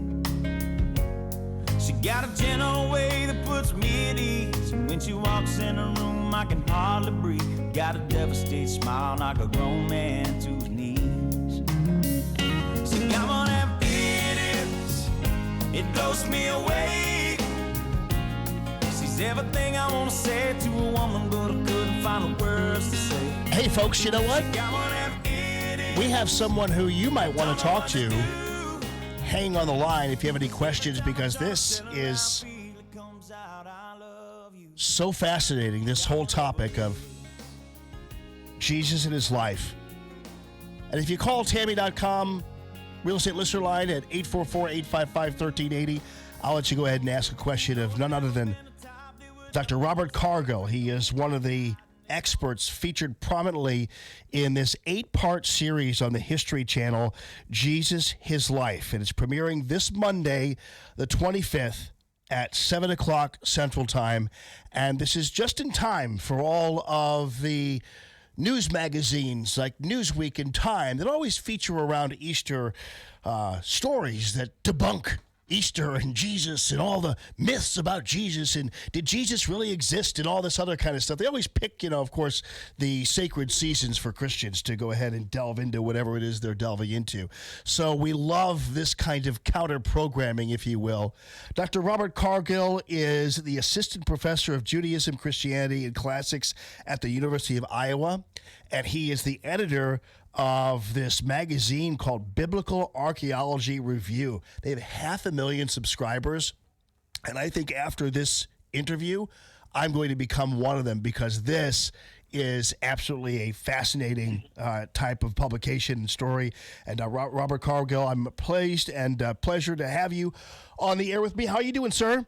She got a gentle way that puts me at ease. And when she walks in a room, I can hardly breathe. Got a devastated smile like a grown man to his knees. So come on and beat it. It blows me away. She's everything I want to say to a woman, but I couldn't find the words to say. Hey, folks, you know what? We have someone who you might want to talk to. Hang on the line if you have any questions, because this is so fascinating, this whole topic of Jesus and his life. And if you call Tammy.com real estate listener line at 844-855-1380, I'll let you go ahead and ask a question of none other than Dr. Robert Cargill. He is one of the experts featured prominently in this 8-part series on the History Channel, Jesus, His Life. And it's premiering this Monday, the 25th, at 7 o'clock Central Time. And this is just in time for all of the news magazines like Newsweek and Time that always feature around Easter stories that debunk Easter and Jesus and all the myths about Jesus and did Jesus really exist and all this other kind of stuff. They always pick, of course, the sacred seasons for Christians to go ahead and delve into whatever it is they're delving into. So we love this kind of counter-programming, if you will. Dr. Robert Cargill is the assistant professor of Judaism, Christianity, and Classics at the University of Iowa, and he is the editor of this magazine called Biblical Archaeology Review. They have 500,000 subscribers, and I think after this interview, I'm going to become one of them, because this is absolutely a fascinating type of publication and story. And Robert Cargill, I'm pleased and pleasure to have you on the air with me. How are you doing, sir?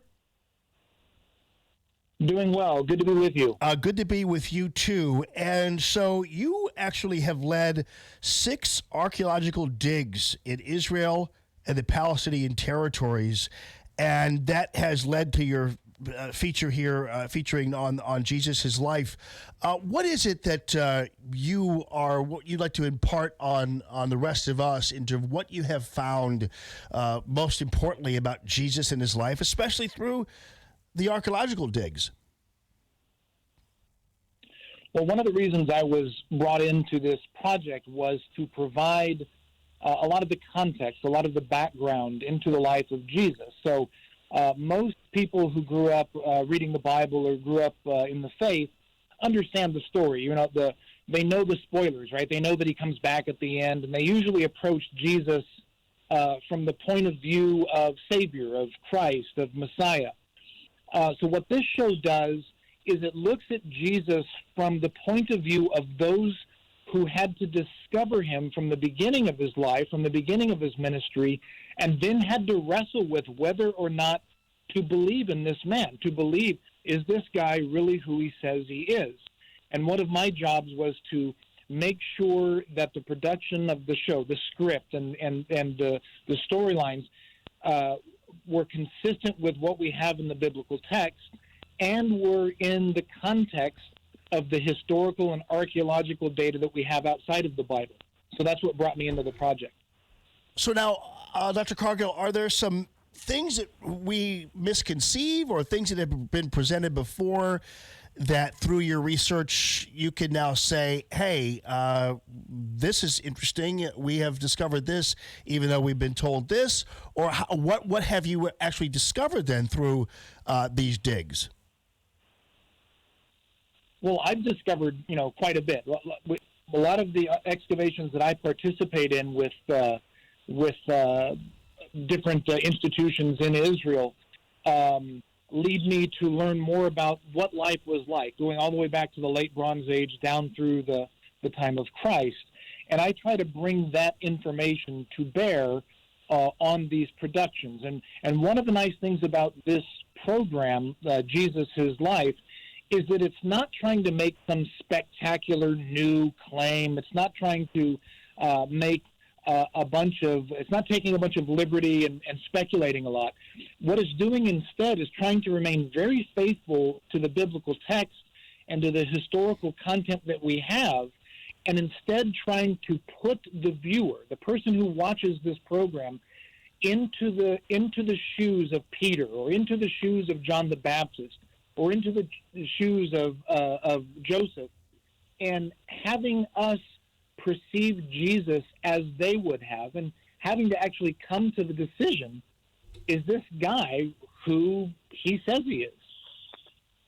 Doing well. Good to be with you. Good to be with you, too. And so you actually have led 6 archaeological digs in Israel and the Palestinian territories, and that has led to your feature here featuring on Jesus, his life. What is it that what you'd like to impart on the rest of us into what you have found most importantly about Jesus and his life, especially through the archaeological digs? Well, one of the reasons I was brought into this project was to provide a lot of the context, a lot of the background into the life of Jesus. So most people who grew up reading the Bible or grew up in the faith understand the story. You know, they know the spoilers, right? They know that he comes back at the end, and they usually approach Jesus from the point of view of Savior, of Christ, of Messiah. So what this show does is it looks at Jesus from the point of view of those who had to discover him from the beginning of his life, from the beginning of his ministry, and then had to wrestle with whether or not to believe in this man, to believe, is this guy really who he says he is? And one of my jobs was to make sure that the production of the show, the script and the storylines were consistent with what we have in the biblical text and were in the context of the historical and archaeological data that we have outside of the Bible. So that's what brought me into the project. So now, Dr. Cargill, are there some things that we misconceive or things that have been presented before that through your research you can now say, hey, this is interesting, we have discovered this even though we've been told this? Or what have you actually discovered then through these digs? Well, I've discovered, quite a bit. A lot of the excavations that I participate in with different institutions in Israel lead me to learn more about what life was like, going all the way back to the late Bronze Age down through the time of Christ. And I try to bring that information to bear on these productions. And one of the nice things about this program, Jesus, His Life, is that it's not trying to make some spectacular new claim. It's not trying to make it's not taking a bunch of liberty and speculating a lot. What it's doing instead is trying to remain very faithful to the biblical text and to the historical content that we have, and instead trying to put the viewer, the person who watches this program, into the shoes of Peter, or into the shoes of John the Baptist, or into the shoes of Joseph, and having us perceive Jesus as they would have, and having to actually come to the decision, is this guy who he says he is?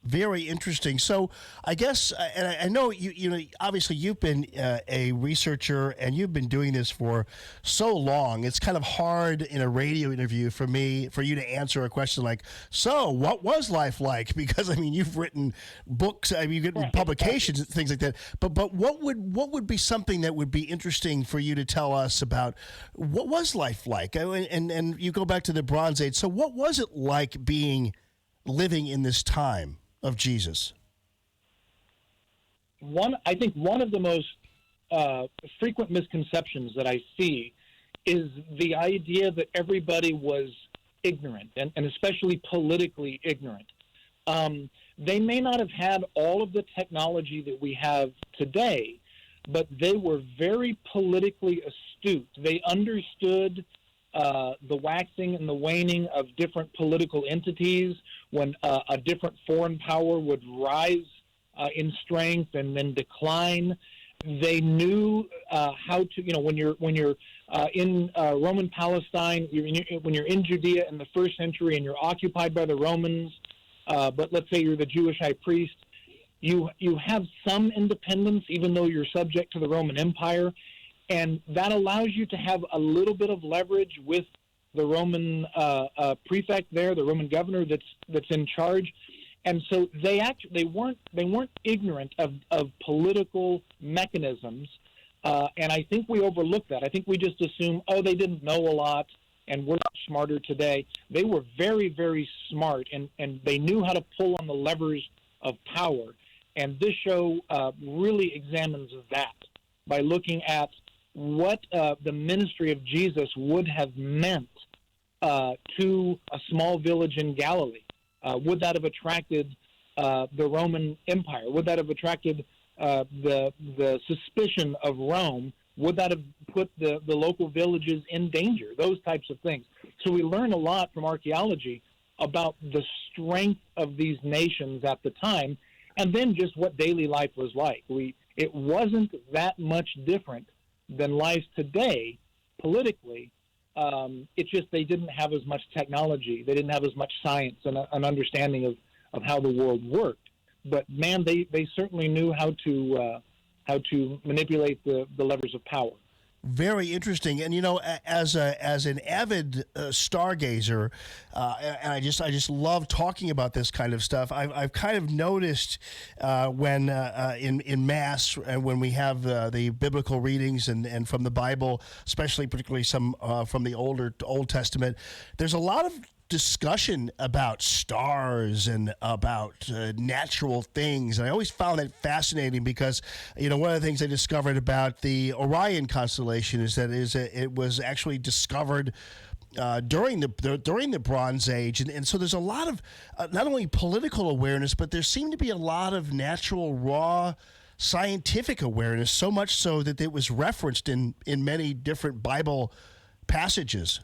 Very interesting. So I guess, and I know you obviously you've been a researcher and you've been doing this for so long. It's kind of hard in a radio interview for you to answer a question like, so what was life like? Because you've written books, you've written publications and things like that. But what would be something that would be interesting for you to tell us about what was life like? And you go back to the Bronze Age. So what was it like living in this time of Jesus? I think one of the most frequent misconceptions that I see is the idea that everybody was ignorant, and especially politically ignorant. They may not have had all of the technology that we have today, but they were very politically astute. They understood the waxing and the waning of different political entities, when a different foreign power would rise in strength and then decline. They knew how to, when you're in Roman Palestine, when you're in Judea in the first century and you're occupied by the Romans, but let's say you're the Jewish high priest, you have some independence even though you're subject to the Roman Empire. And that allows you to have a little bit of leverage with the Roman prefect there, the Roman governor that's in charge. And so they weren't ignorant of political mechanisms, and I think we overlook that. I think we just assume, they didn't know a lot, and we're smarter today. They were very, very smart, and they knew how to pull on the levers of power. And this show really examines that by looking at what the ministry of Jesus would have meant to a small village in Galilee. Would that have attracted the Roman Empire? Would that have attracted the suspicion of Rome? Would that have put the local villages in danger? Those types of things. So we learn a lot from archaeology about the strength of these nations at the time, and then just what daily life was like. It wasn't that much different than life today politically. It's just they didn't have as much technology. They didn't have as much science and an understanding of how the world worked. But man, they certainly knew how to manipulate the levers of power. Very interesting. And, as an avid stargazer, and I just love talking about this kind of stuff, I've kind of noticed when in Mass, and when we have the biblical readings and from the Bible, particularly some from the Old Testament, there's a lot of discussion about stars and about natural things. And I always found that fascinating because, one of the things I discovered about the Orion constellation is that it was actually discovered during the Bronze Age. And so there's a lot of not only political awareness, but there seemed to be a lot of natural, raw scientific awareness, so much so that it was referenced in many different Bible passages.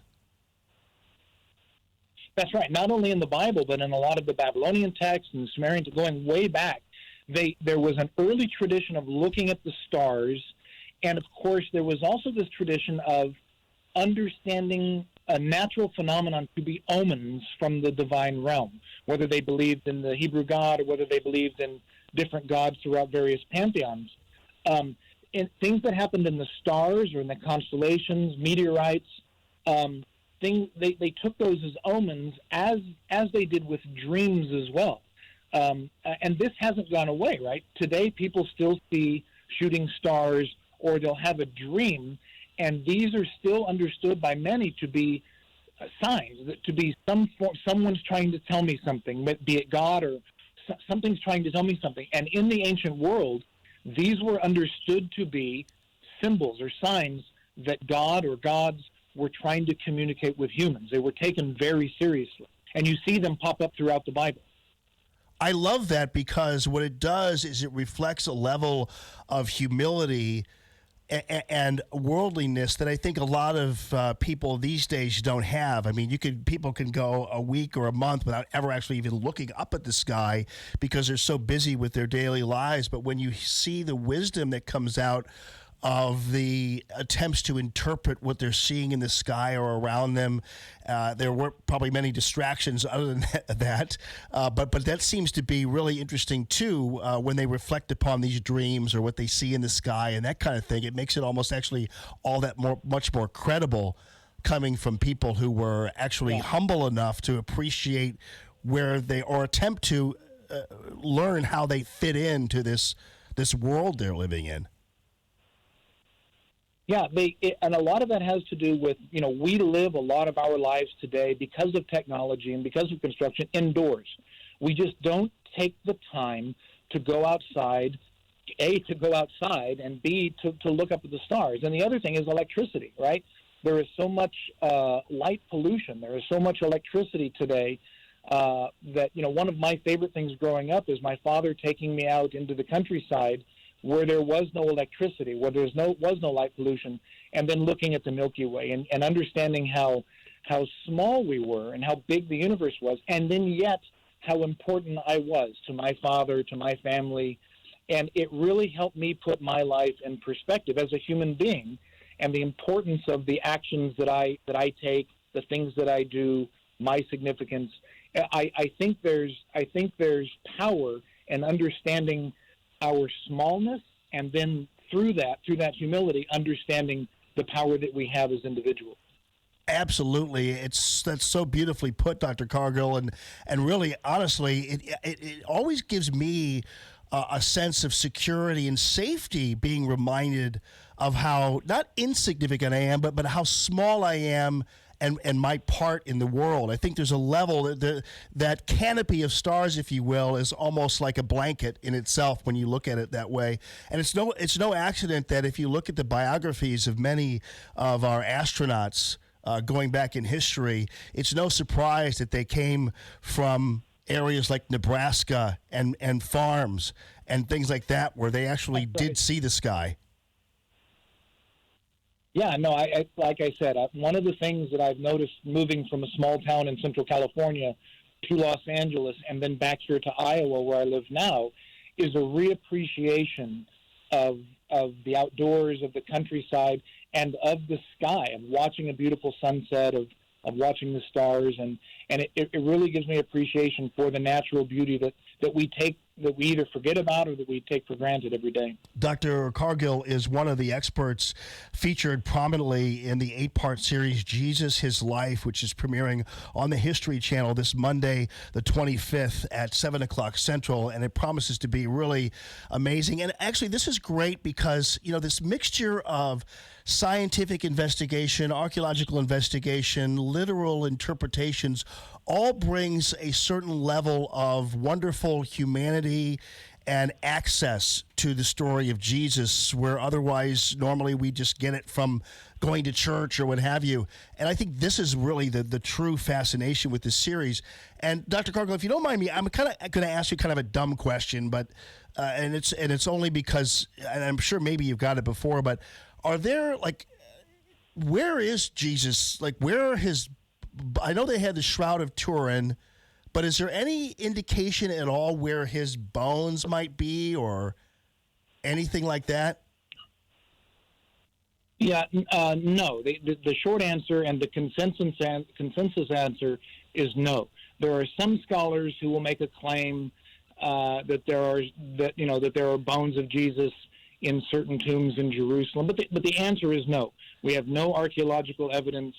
That's right. Not only in the Bible, but in a lot of the Babylonian texts and Sumerian, going way back, there was an early tradition of looking at the stars, and of course there was also this tradition of understanding a natural phenomenon to be omens from the divine realm, whether they believed in the Hebrew God or whether they believed in different gods throughout various pantheons. And things that happened in the stars or in the constellations, meteorites, they took those as omens, as they did with dreams as well. And this hasn't gone away, right? Today, people still see shooting stars, or they'll have a dream, and these are still understood by many to be signs, to be someone's trying to tell me something, be it God or something's trying to tell me something. And in the ancient world, these were understood to be symbols or signs that God or gods were trying to communicate with humans. They were taken very seriously. And you see them pop up throughout the Bible. I love that because what it does is it reflects a level of humility and worldliness that I think a lot of people these days don't have. I mean, people can go a week or a month without ever actually even looking up at the sky because they're so busy with their daily lives. But when you see the wisdom that comes out of the attempts to interpret what they're seeing in the sky or around them, there were probably many distractions other than that, but that seems to be really interesting too when they reflect upon these dreams or what they see in the sky and that kind of thing. It makes it almost actually all that much more credible coming from people who were actually humble enough to appreciate where they, or attempt to learn how they fit into this world they're living in. Yeah, and a lot of that has to do with, we live a lot of our lives today because of technology and because of construction indoors. We just don't take the time to go outside, A, to go outside, and B, to look up at the stars. And the other thing is electricity, right? There is so much light pollution. There is so much electricity today that, one of my favorite things growing up is my father taking me out into the countryside where there was no electricity, where there was no light pollution, and then looking at the Milky Way and understanding how small we were and how big the universe was, and then yet how important I was to my father, to my family. And it really helped me put my life in perspective as a human being and the importance of the actions that I take, the things that I do, my significance. I think there's power in understanding our smallness, and then through that humility, understanding the power that we have as individuals. Absolutely, that's so beautifully put, Dr. Cargill, and really, honestly, it always gives me a sense of security and safety, being reminded of how not insignificant I am, but how small I am and my part in the world. I think there's a level that canopy of stars, if you will, is almost like a blanket in itself when you look at it that way. And it's no accident that if you look at the biographies of many of our astronauts going back in history, it's no surprise that they came from areas like Nebraska and farms and things like that, where they actually did see the sky. Yeah, no, I like I said, one of the things that I've noticed moving from a small town in Central California to Los Angeles and then back here to Iowa, where I live now, is a reappreciation of the outdoors, of the countryside, and of the sky, of watching a beautiful sunset, of watching the stars, and it really gives me appreciation for the natural beauty that we either forget about or that we take for granted every day. Dr. Cargill is one of the experts featured prominently in the 8-part series Jesus, His Life, which is premiering on the History Channel this Monday, the 25th at 7 o'clock Central, and it promises to be really amazing. And actually, this is great because, this mixture of scientific investigation, archaeological investigation, literal interpretations, all brings a certain level of wonderful humanity and access to the story of Jesus, where otherwise normally we just get it from going to church or what have you. And I think this is really the true fascination with this series. And Dr. Cargill, if you don't mind me, I'm kind of going to ask you kind of a dumb question, but and it's only because, and I'm sure maybe you've got it before, but are there, where is Jesus? Where are his? I know they had the Shroud of Turin, but is there any indication at all where his bones might be or anything like that? Yeah, no. The short answer and the consensus answer is no. There are some scholars who will make a claim that there are bones of Jesus in certain tombs in Jerusalem, but the answer is no. We have no archaeological evidence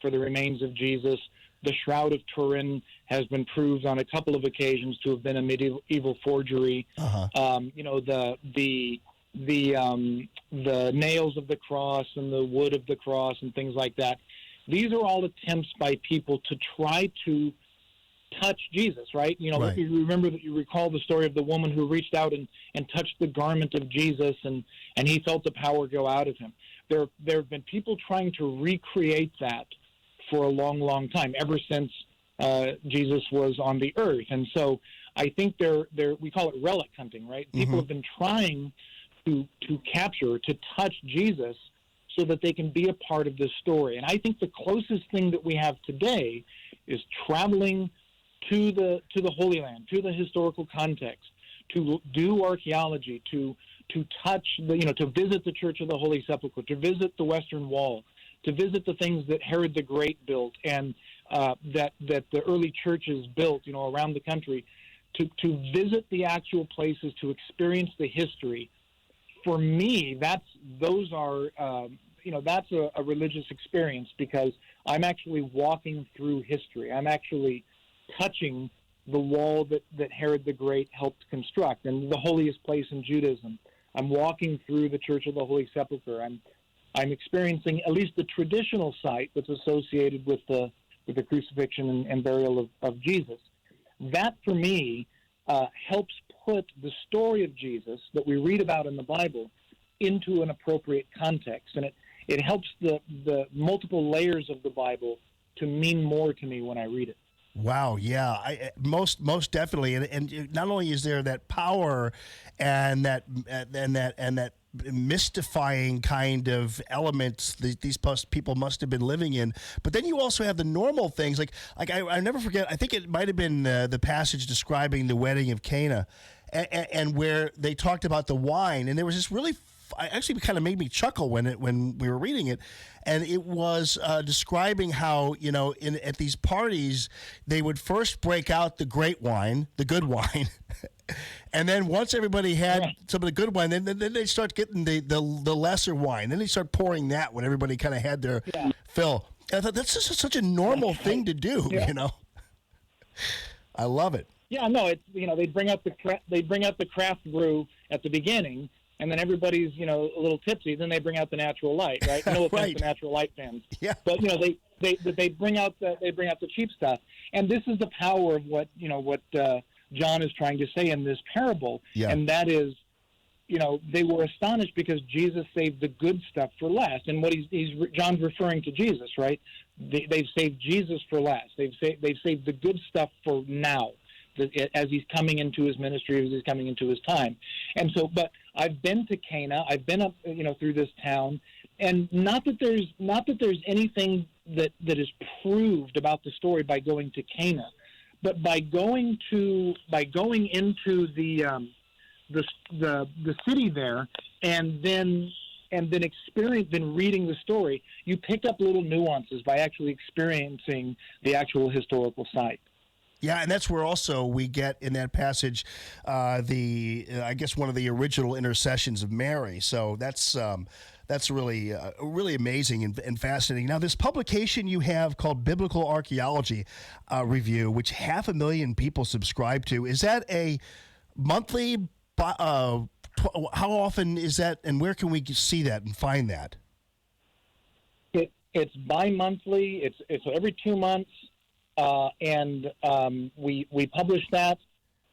for the remains of Jesus. The Shroud of Turin has been proved on a couple of occasions to have been a medieval forgery. The nails of the cross and the wood of the cross and things like that. These are all attempts by people to try to touch Jesus, right? Right. You recall the story of the woman who reached out and touched the garment of Jesus, and he felt the power go out of him. There have been people trying to recreate that for a long, long time, ever since Jesus was on the earth. And so I think we call it relic hunting, right? People have been trying to capture, to touch Jesus so that they can be a part of this story. And I think the closest thing that we have today is traveling to the Holy Land, to the historical context, to do archaeology, to touch to visit the Church of the Holy Sepulchre, to visit the Western Wall, to visit the things that Herod the Great built and that the early churches built, around the country, to visit the actual places, to experience the history. For me, that's a religious experience, because I'm actually walking through history. I'm actually touching the wall that Herod the Great helped construct, and the holiest place in Judaism. I'm walking through the Church of the Holy Sepulchre. I'm experiencing at least the traditional site that's associated with the crucifixion and burial of Jesus. That, for me, helps put the story of Jesus that we read about in the Bible into an appropriate context, and it helps the multiple layers of the Bible to mean more to me when I read it. Wow, yeah, most definitely, and not only is there that power and that mystifying kind of elements these people must have been living in, but then you also have the normal things like I never forget. I think it might have been the passage describing the wedding of Cana, and where they talked about the wine, and there was this really. Actually, kind of made me chuckle when we were reading it, and it was describing how at these parties they would first break out the great wine, the good wine, And then once everybody had some of the good wine, then they start getting the lesser wine. Then they start pouring that when everybody kind of had their fill. And I thought that's just such a normal thing to do, you know. I love it. Yeah, no, it's they bring out the craft brew at the beginning, and then everybody's a little tipsy. Then they bring out the natural light, right? No offense to natural light fans, but they bring out the cheap stuff, and this is the power of what John is trying to say in this parable, and that is, they were astonished because Jesus saved the good stuff for last, and what John's referring to Jesus, right? They've saved Jesus for last. They've saved the good stuff for now, as he's coming into his ministry, as he's coming into his time. And so, but I've been to Cana. I've been up, through this town, and not that there's anything that is proved about the story by going to Cana, but by going into the city there, and then reading the story, you pick up little nuances by actually experiencing the actual historical site. Yeah, and that's where also we get in that passage I guess one of the original intercessions of Mary. So that's really really amazing and fascinating. Now, this publication you have called Biblical Archaeology Review, which 500,000 people subscribe to, is that a monthly? How often is that, and where can we see that and find that? It's bi-monthly. It's every 2 months. And we publish that.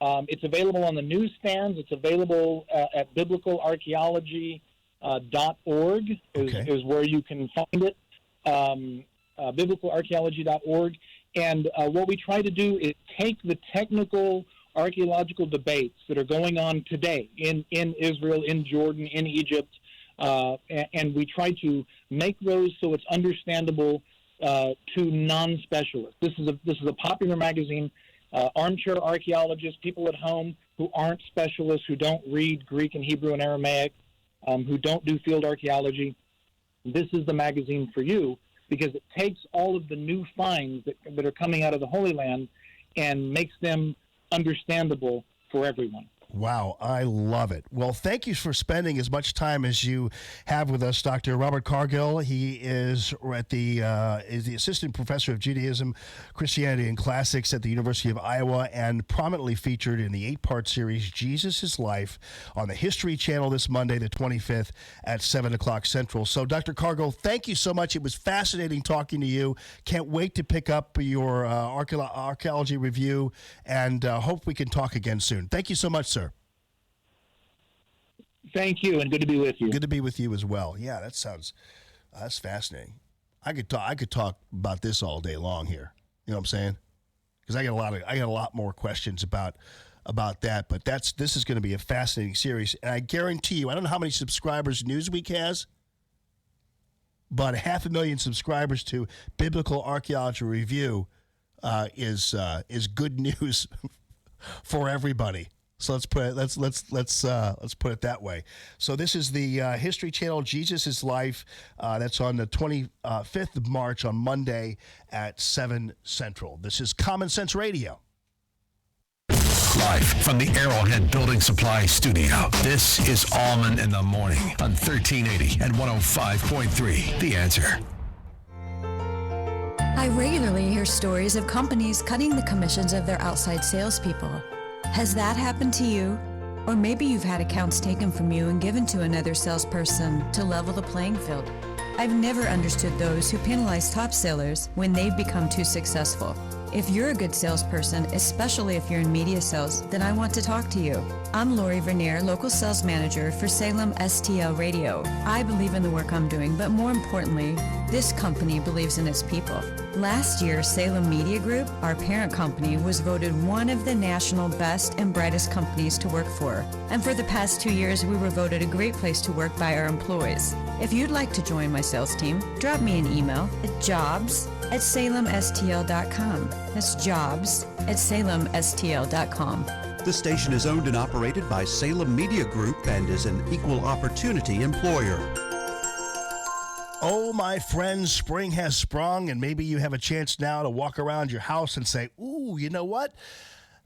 It's available on the newsstands. It's available at biblicalarchaeology.org is where you can find it, biblicalarchaeology.org. And what we try to do is take the technical archaeological debates that are going on today in Israel, in Jordan, in Egypt, and we try to make those so it's understandable to non-specialists. This is a popular magazine. Armchair archaeologists, people at home who aren't specialists, who don't read Greek and Hebrew and Aramaic, who don't do field archaeology. This is the magazine for you, because it takes all of the new finds that are coming out of the Holy Land and makes them understandable for everyone. Wow, I love it. Well, thank you for spending as much time as you have with us, Dr. Robert Cargill. He is the assistant professor of Judaism, Christianity, and Classics at the University of Iowa, and prominently featured in the 8-part series Jesus' Life on the History Channel this Monday, the 25th at 7 o'clock Central. So, Dr. Cargill, thank you so much. It was fascinating talking to you. Can't wait to pick up your archaeology review, and hope we can talk again soon. Thank you so much, sir. Thank you, and good to be with you. Good to be with you as well. Yeah, that's fascinating. I could talk about this all day long here. You know what I'm saying? Because I got a lot more questions about that. But this is going to be a fascinating series, and I guarantee you, I don't know how many subscribers Newsweek has, but 500,000 subscribers to Biblical Archaeology Review is good news for everybody. So let's put it that way. So this is the History Channel, Jesus' Life. That's on the 25th of March on Monday at 7 Central. This is Common Sense Radio. Live from the Arrowhead Building Supply Studio, this is Allman in the Morning on 1380 and 105.3. The Answer. I regularly hear stories of companies cutting the commissions of their outside salespeople. Has that happened to you? Or maybe you've had accounts taken from you and given to another salesperson to level the playing field. I've never understood those who penalize top sellers when they've become too successful. If you're a good salesperson, especially if you're in media sales, then I want to talk to you. I'm Lori Vernier, local sales manager for Salem STL Radio. I believe in the work I'm doing, but more importantly, this company believes in its people. Last year, Salem Media Group, our parent company, was voted one of the national best and brightest companies to work for. And for the past 2 years, we were voted a great place to work by our employees. If you'd like to join my sales team, drop me an email at jobs@salemstl.com. That's jobs@salemstl.com. The station is owned and operated by Salem Media Group and is an equal opportunity employer. Oh, my friends, spring has sprung, and maybe you have a chance now to walk around your house and say, ooh, you know what?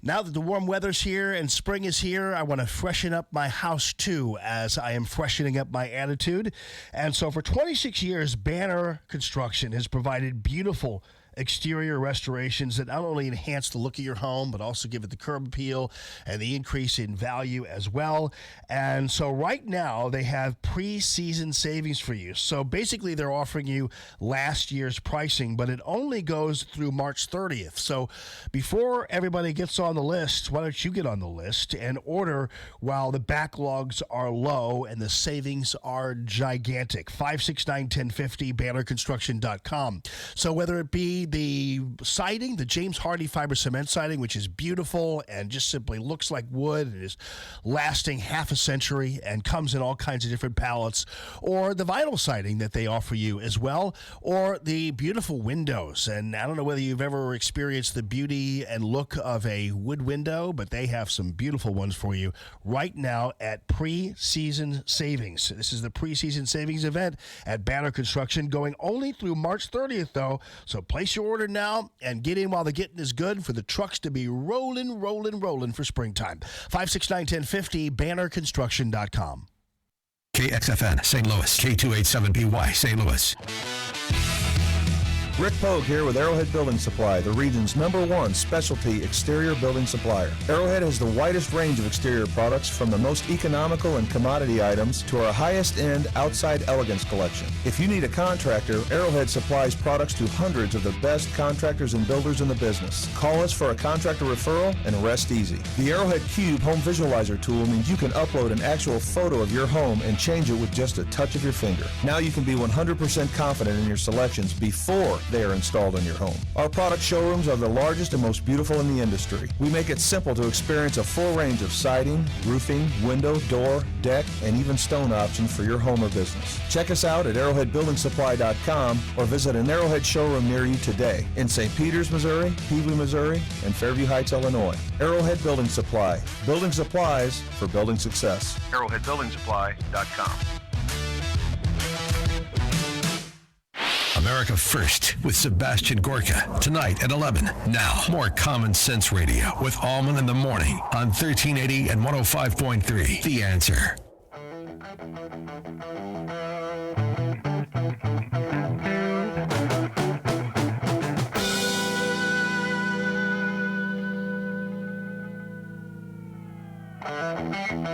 Now that the warm weather's here and spring is here, I want to freshen up my house too, as I am freshening up my attitude. And so for 26 years, Banner Construction has provided beautiful exterior restorations that not only enhance the look of your home, but also give it the curb appeal and the increase in value as well. And so right now they have pre-season savings for you. So basically they're offering you last year's pricing, but it only goes through March 30th. So before everybody gets on the list, why don't you get on the list and order while the backlogs are low and the savings are gigantic. 569-1050, bannerconstruction.com. So whether it be the siding, the James Hardie fiber cement siding, which is beautiful and just simply looks like wood and is lasting half a century and comes in all kinds of different pallets, or the vinyl siding that they offer you as well, or the beautiful windows. And I don't know whether you've ever experienced the beauty and look of a wood window, but they have some beautiful ones for you right now at pre-season savings. This is the pre-season savings event at Banner Construction, going only through March 30th, though. So place your order now and get in while the getting is good for the trucks to be rolling for springtime. 569-1050, bannerconstruction.com. KXFN, St. Louis, K287BY, St. Louis. Rick Pogue here with Arrowhead Building Supply, the region's #1 specialty exterior building supplier. Arrowhead has the widest range of exterior products, from the most economical and commodity items to our highest-end outside elegance collection. If you need a contractor, Arrowhead supplies products to hundreds of the best contractors and builders in the business. Call us for a contractor referral and rest easy. The Arrowhead Cube Home Visualizer tool means you can upload an actual photo of your home and change it with just a touch of your finger. Now you can be 100% confident in your selections before they are installed in your home. Our product showrooms are the largest and most beautiful in the industry. We make it simple to experience a full range of siding, roofing, window, door, deck, and even stone options for your home or business. Check us out at arrowheadbuildingsupply.com or visit an Arrowhead showroom near you today in St. Peters, Missouri, Peewee, Missouri, and Fairview Heights, Illinois. Arrowhead Building Supply. Building supplies for building success. arrowheadbuildingsupply.com. America First with Sebastian Gorka. Tonight at 11. Now, more Common Sense Radio with Allman in the Morning on 1380 and 105.3. The Answer.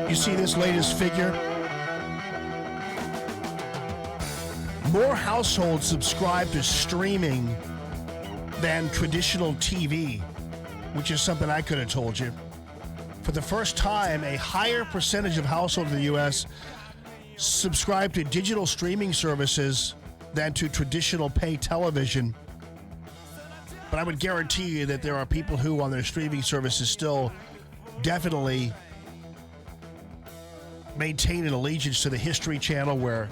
You see this latest figure? More households subscribe to streaming than traditional TV, which is something I could have told you. For the first time, a higher percentage of households in the U.S. subscribe to digital streaming services than to traditional pay television. But I would guarantee you that there are people who, on their streaming services, still definitely maintain an allegiance to the History Channel, where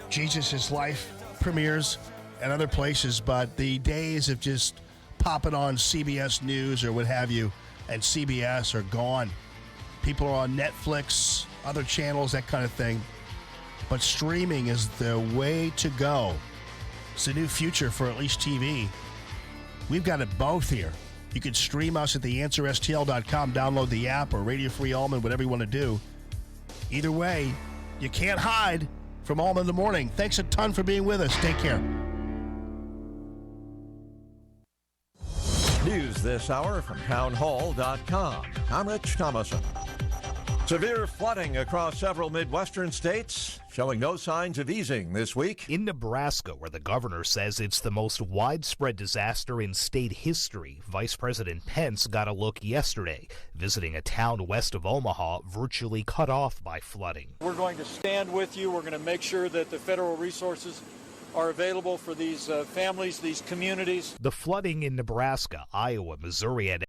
Jesus' life premieres, and other places. But the days of just popping on CBS News or what have you and CBS are gone. People are on Netflix, other channels, that kind of thing. But streaming is the way to go. It's the new future for at least TV. We've got it both here. You can stream us at theanswerstl.com, download the app, or Radio Free Allman, whatever you want to do. Either way, you can't hide from Allman in the Morning. Thanks a ton for being with us. Take care. News this hour from townhall.com. I'm Rich Thomason. Severe flooding across several Midwestern states, showing no signs of easing this week. In Nebraska, where the governor says it's the most widespread disaster in state history, Vice President Pence got a look yesterday, visiting a town west of Omaha virtually cut off by flooding. We're going to stand with you. We're going to make sure that the federal resources are available for these families, these communities. The flooding in Nebraska, Iowa, Missouri, and